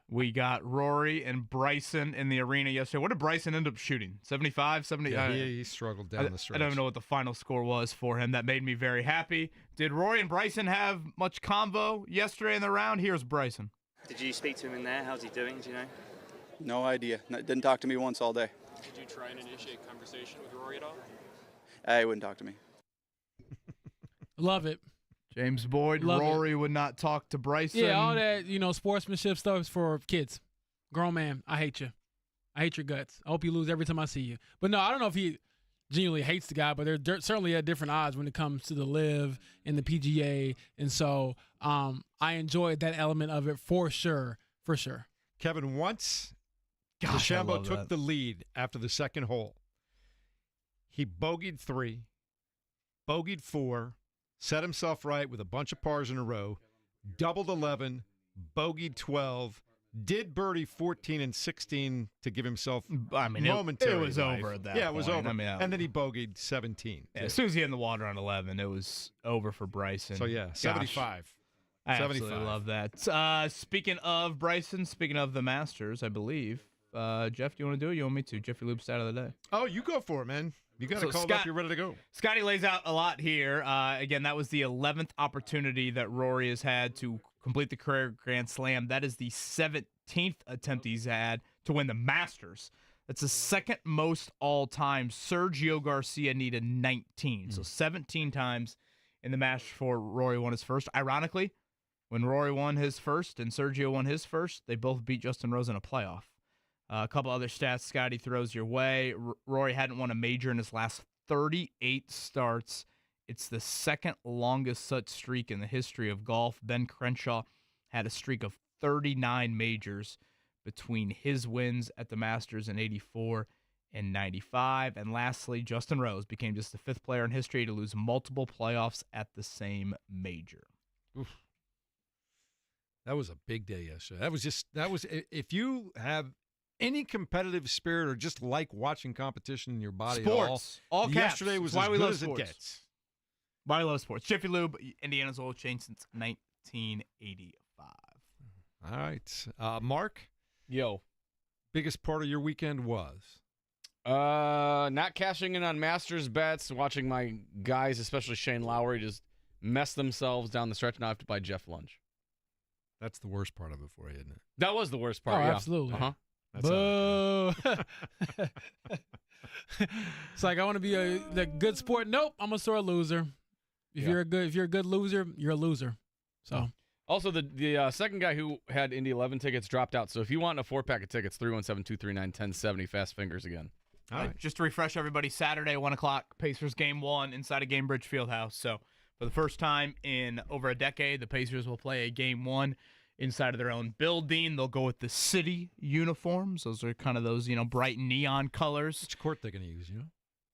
We got Rory and Bryson in the arena yesterday. What did Bryson end up shooting? 75, 70? Yeah, he struggled down the stretch. I don't even know what the final score was for him. That made me very happy. Did Rory and Bryson have much convo yesterday in the round? Here's Bryson. Did you speak to him in there? How's he doing? Do you know? No idea. Didn't talk to me once all day. Did you try and initiate conversation with Rory at all? He wouldn't talk to me. Love it. James Boyd, Rory would not talk to Bryson. Yeah, all that, sportsmanship stuff is for kids. Grown man, I hate you. I hate your guts. I hope you lose every time I see you. But no, I don't know if he genuinely hates the guy, but they're certainly at different odds when it comes to the LIV and the PGA. And so I enjoyed that element of it for sure. For sure. Kevin, once DeChambeau took the lead after the second hole, he bogeyed 3, bogeyed 4, set himself right with a bunch of pars in a row, doubled 11, bogeyed 12, did birdie 14 and 16 to give himself momentary it was life. over at that Yeah, it was point. over. And then he bogeyed 17. Yeah, as soon as he hit in the water on 11, it was over for Bryson. So, yeah, 75. I 75. absolutely love that. Speaking of Bryson, speaking of the Masters, I believe, Jeff, do you want to do it? You want me to? Jeffrey Loop stat of the day. Oh, you go for it, man. You got to call up. You're ready to go. Scotty lays out a lot here. Again, that was the 11th opportunity that Rory has had to complete the career Grand Slam. That is the 17th attempt he's had to win the Masters. That's the second most all-time. Sergio Garcia needed 19. So 17 times in the match before Rory won his first. Ironically, when Rory won his first and Sergio won his first, they both beat Justin Rose in a playoff. A couple other stats Scotty throws your way. Rory hadn't won a major in his last 38 starts. It's the second longest such streak in the history of golf. Ben Crenshaw had a streak of 39 majors between his wins at the Masters in 84 and 95. And lastly, Justin Rose became just the 5th player in history to lose multiple playoffs at the same major. Oof. That was a big day yesterday. If you have any competitive spirit or just like watching competition in your body sports, at all caps. Yesterday was as good as it gets. Why we love sports. Jiffy Lube, Indiana's oil chain since 1985. All right. Mark? Yo. Biggest part of your weekend was? Not cashing in on Masters bets, watching my guys, especially Shane Lowry, just mess themselves down the stretch. Now I have to buy Jeff lunch. That's the worst part of it for you, isn't it? That was the worst part. Oh, yeah. absolutely. Uh-huh. Boo. It's like I want to be the good sport. Nope, I'm a sore loser. If you're a good loser, you're a loser. So also the second guy who had Indy 11 tickets dropped out. So if you want a 4-pack of tickets, 317-239-1070. Fast fingers again. All right. Just to refresh everybody, Saturday, 1 o'clock, Pacers game 1 inside of Gainbridge Fieldhouse. So for the first time in over a decade, the Pacers will play a game 1 inside of their own building. They'll go with the city uniforms. Those are kind of those, bright neon colors. Which court they're going to use,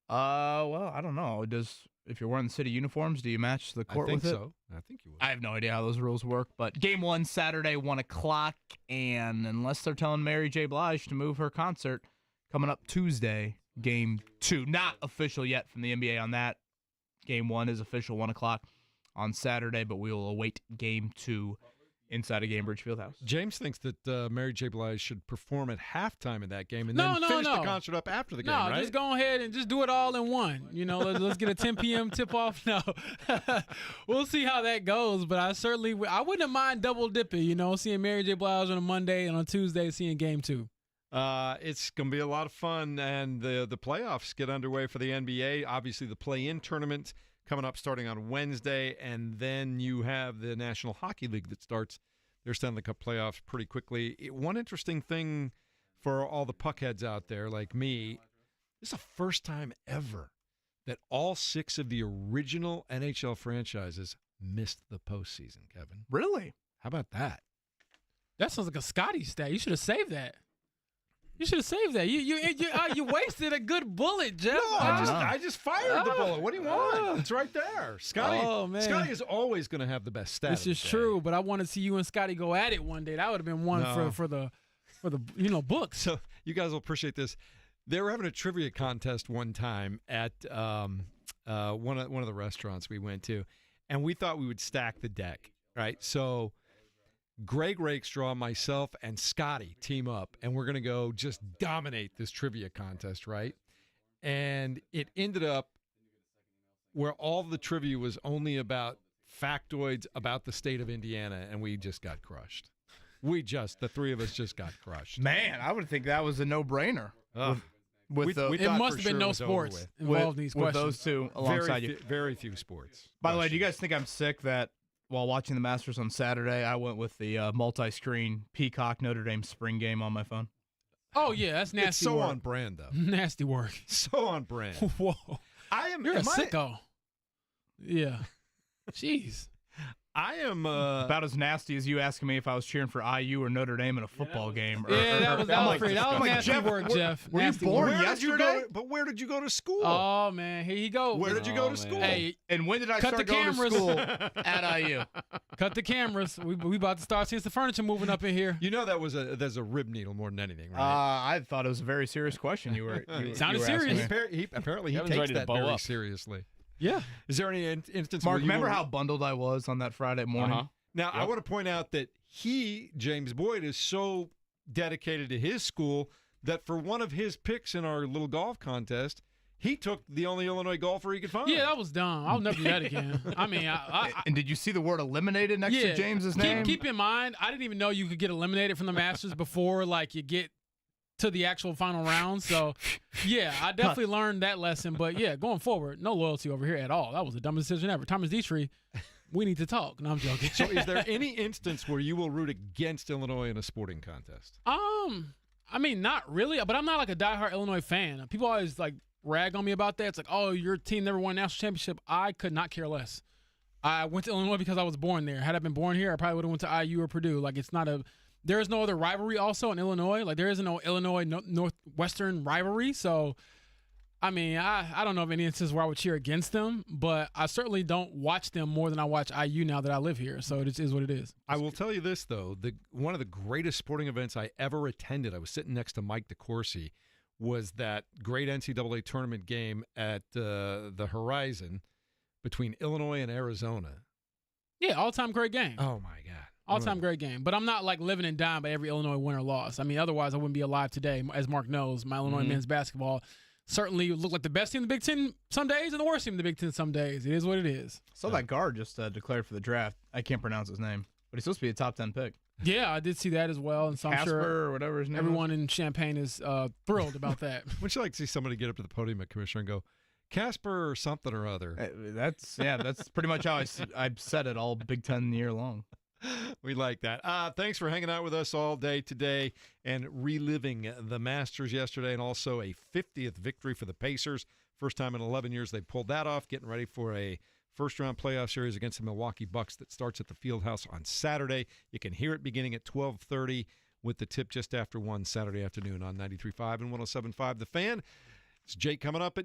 Well, I don't know. If you're wearing the city uniforms, do you match the court with it? I think so. I think you would. I have no idea how those rules work, but game 1 Saturday, 1 o'clock, and unless they're telling Mary J. Blige to move her concert, coming up Tuesday, game 2. Not official yet from the NBA on that. Game 1 is official, 1 o'clock on Saturday, but we will await game 2 inside of Gainbridge Fieldhouse. James thinks that Mary J. Blige should perform at halftime in that game and then finish the concert up after the game, right? No, just go ahead and just do it all in one. Let's get a 10 p.m. tip-off. No. We'll see how that goes, but I wouldn't mind double dipping, seeing Mary J. Blige on a Monday and on Tuesday seeing game 2. It's going to be a lot of fun, and the playoffs get underway for the NBA. Obviously, the play-in tournament coming up starting on Wednesday, and then you have the National Hockey League that starts their Stanley Cup playoffs pretty quickly. One interesting thing for all the puckheads out there like me, this is the first time ever that all 6 of the original NHL franchises missed the postseason, Kevin. Really? How about that? That sounds like a Scotty stat. You should have saved that. You should have saved that. You wasted a good bullet, Jeff. No, I just fired the bullet. What do you want? It's right there. Scotty. Oh, man. Scotty is always going to have the best stats. This is true, but I want to see you and Scotty go at it one day. That would have been one for the books. So you guys will appreciate this. They were having a trivia contest one time at one of the restaurants we went to, and we thought we would stack the deck, right? So Greg Rakestraw, myself, and Scotty team up, and we're going to go just dominate this trivia contest, right? And it ended up where all the trivia was only about factoids about the state of Indiana, and we just got crushed. The 3 of us just got crushed. Man, I would think that was a no-brainer. It must have been no sports involved in these questions. With those 2 alongside you. Very few sports. By the way, do you guys think I'm sick that while watching the Masters on Saturday, I went with the multi-screen Peacock Notre Dame spring game on my phone? Oh, yeah, that's nasty It's so work. on brand, though. Nasty work. So on brand. Whoa. You're a sicko. Yeah. Jeez. I am about as nasty as you asking me if I was cheering for IU or Notre Dame in a football game. That was nasty work, Jeff. Were you born yesterday? But where did you go to school? Oh, man. Here you go. Where did you go to school? Hey, and when did I cut start the going cameras. to school at IU? Cut the cameras. We about to start seeing the furniture moving up in here. You know there's a rib needle more than anything, right? I thought it was a very serious question you were sounded you were serious. Apparently he Kevin's takes ready to that bow very up. seriously. Yeah. Is there any instance Mark, where you remember how bundled I was on that Friday morning? Now, I want to point out that James Boyd, is so dedicated to his school that for one of his picks in our little golf contest, he took the only Illinois golfer he could find. Yeah, that was dumb. I'll never do that again. I mean, and did you see the word eliminated next to James's name? Keep in mind, I didn't even know you could get eliminated from the Masters before you get to the actual final round. So, yeah, I definitely learned that lesson. But, yeah, going forward, no loyalty over here at all. That was the dumbest decision ever. Thomas Dietrich, we need to talk. No, I'm joking. So is there any instance where you will root against Illinois in a sporting contest? I mean, not really, but I'm not like a diehard Illinois fan. People always rag on me about that. It's like, oh, your team never won a national championship. I could not care less. I went to Illinois because I was born there. Had I been born here, I probably would have went to IU or Purdue. There is no other rivalry also in Illinois. There isn't no Illinois Northwestern rivalry. So, I mean, I don't know of any instances where I would cheer against them, but I certainly don't watch them more than I watch IU now that I live here. So it is what it is. I will tell you this, though. One of the greatest sporting events I ever attended, I was sitting next to Mike DeCourcy, was that great NCAA tournament game at the Horizon between Illinois and Arizona. Yeah, all-time great game. Oh, my God. All-time great game. But I'm not living and dying by every Illinois win or loss. I mean, otherwise I wouldn't be alive today. As Mark knows, my Illinois men's basketball certainly looked like the best team in the Big Ten some days and the worst team in the Big Ten some days. It is what it is. So that guard just declared for the draft. I can't pronounce his name, but he's supposed to be a top 10 pick. Yeah, I did see that as well. And so I'm Casper sure or whatever his name everyone in Champaign is thrilled about that. Wouldn't you like to see somebody get up to the podium at Commissioner and go, Casper or something or other? That's pretty much how I've said it all Big Ten year long. We like that. Thanks for hanging out with us all day today and reliving the Masters yesterday, and also a 50th victory for the Pacers. First time in 11 years they pulled that off, getting ready for a first-round playoff series against the Milwaukee Bucks that starts at the Fieldhouse on Saturday. You can hear it beginning at 12:30 with the tip just after 1 Saturday afternoon on 93.5 and 107.5 The Fan. It's Jake coming up at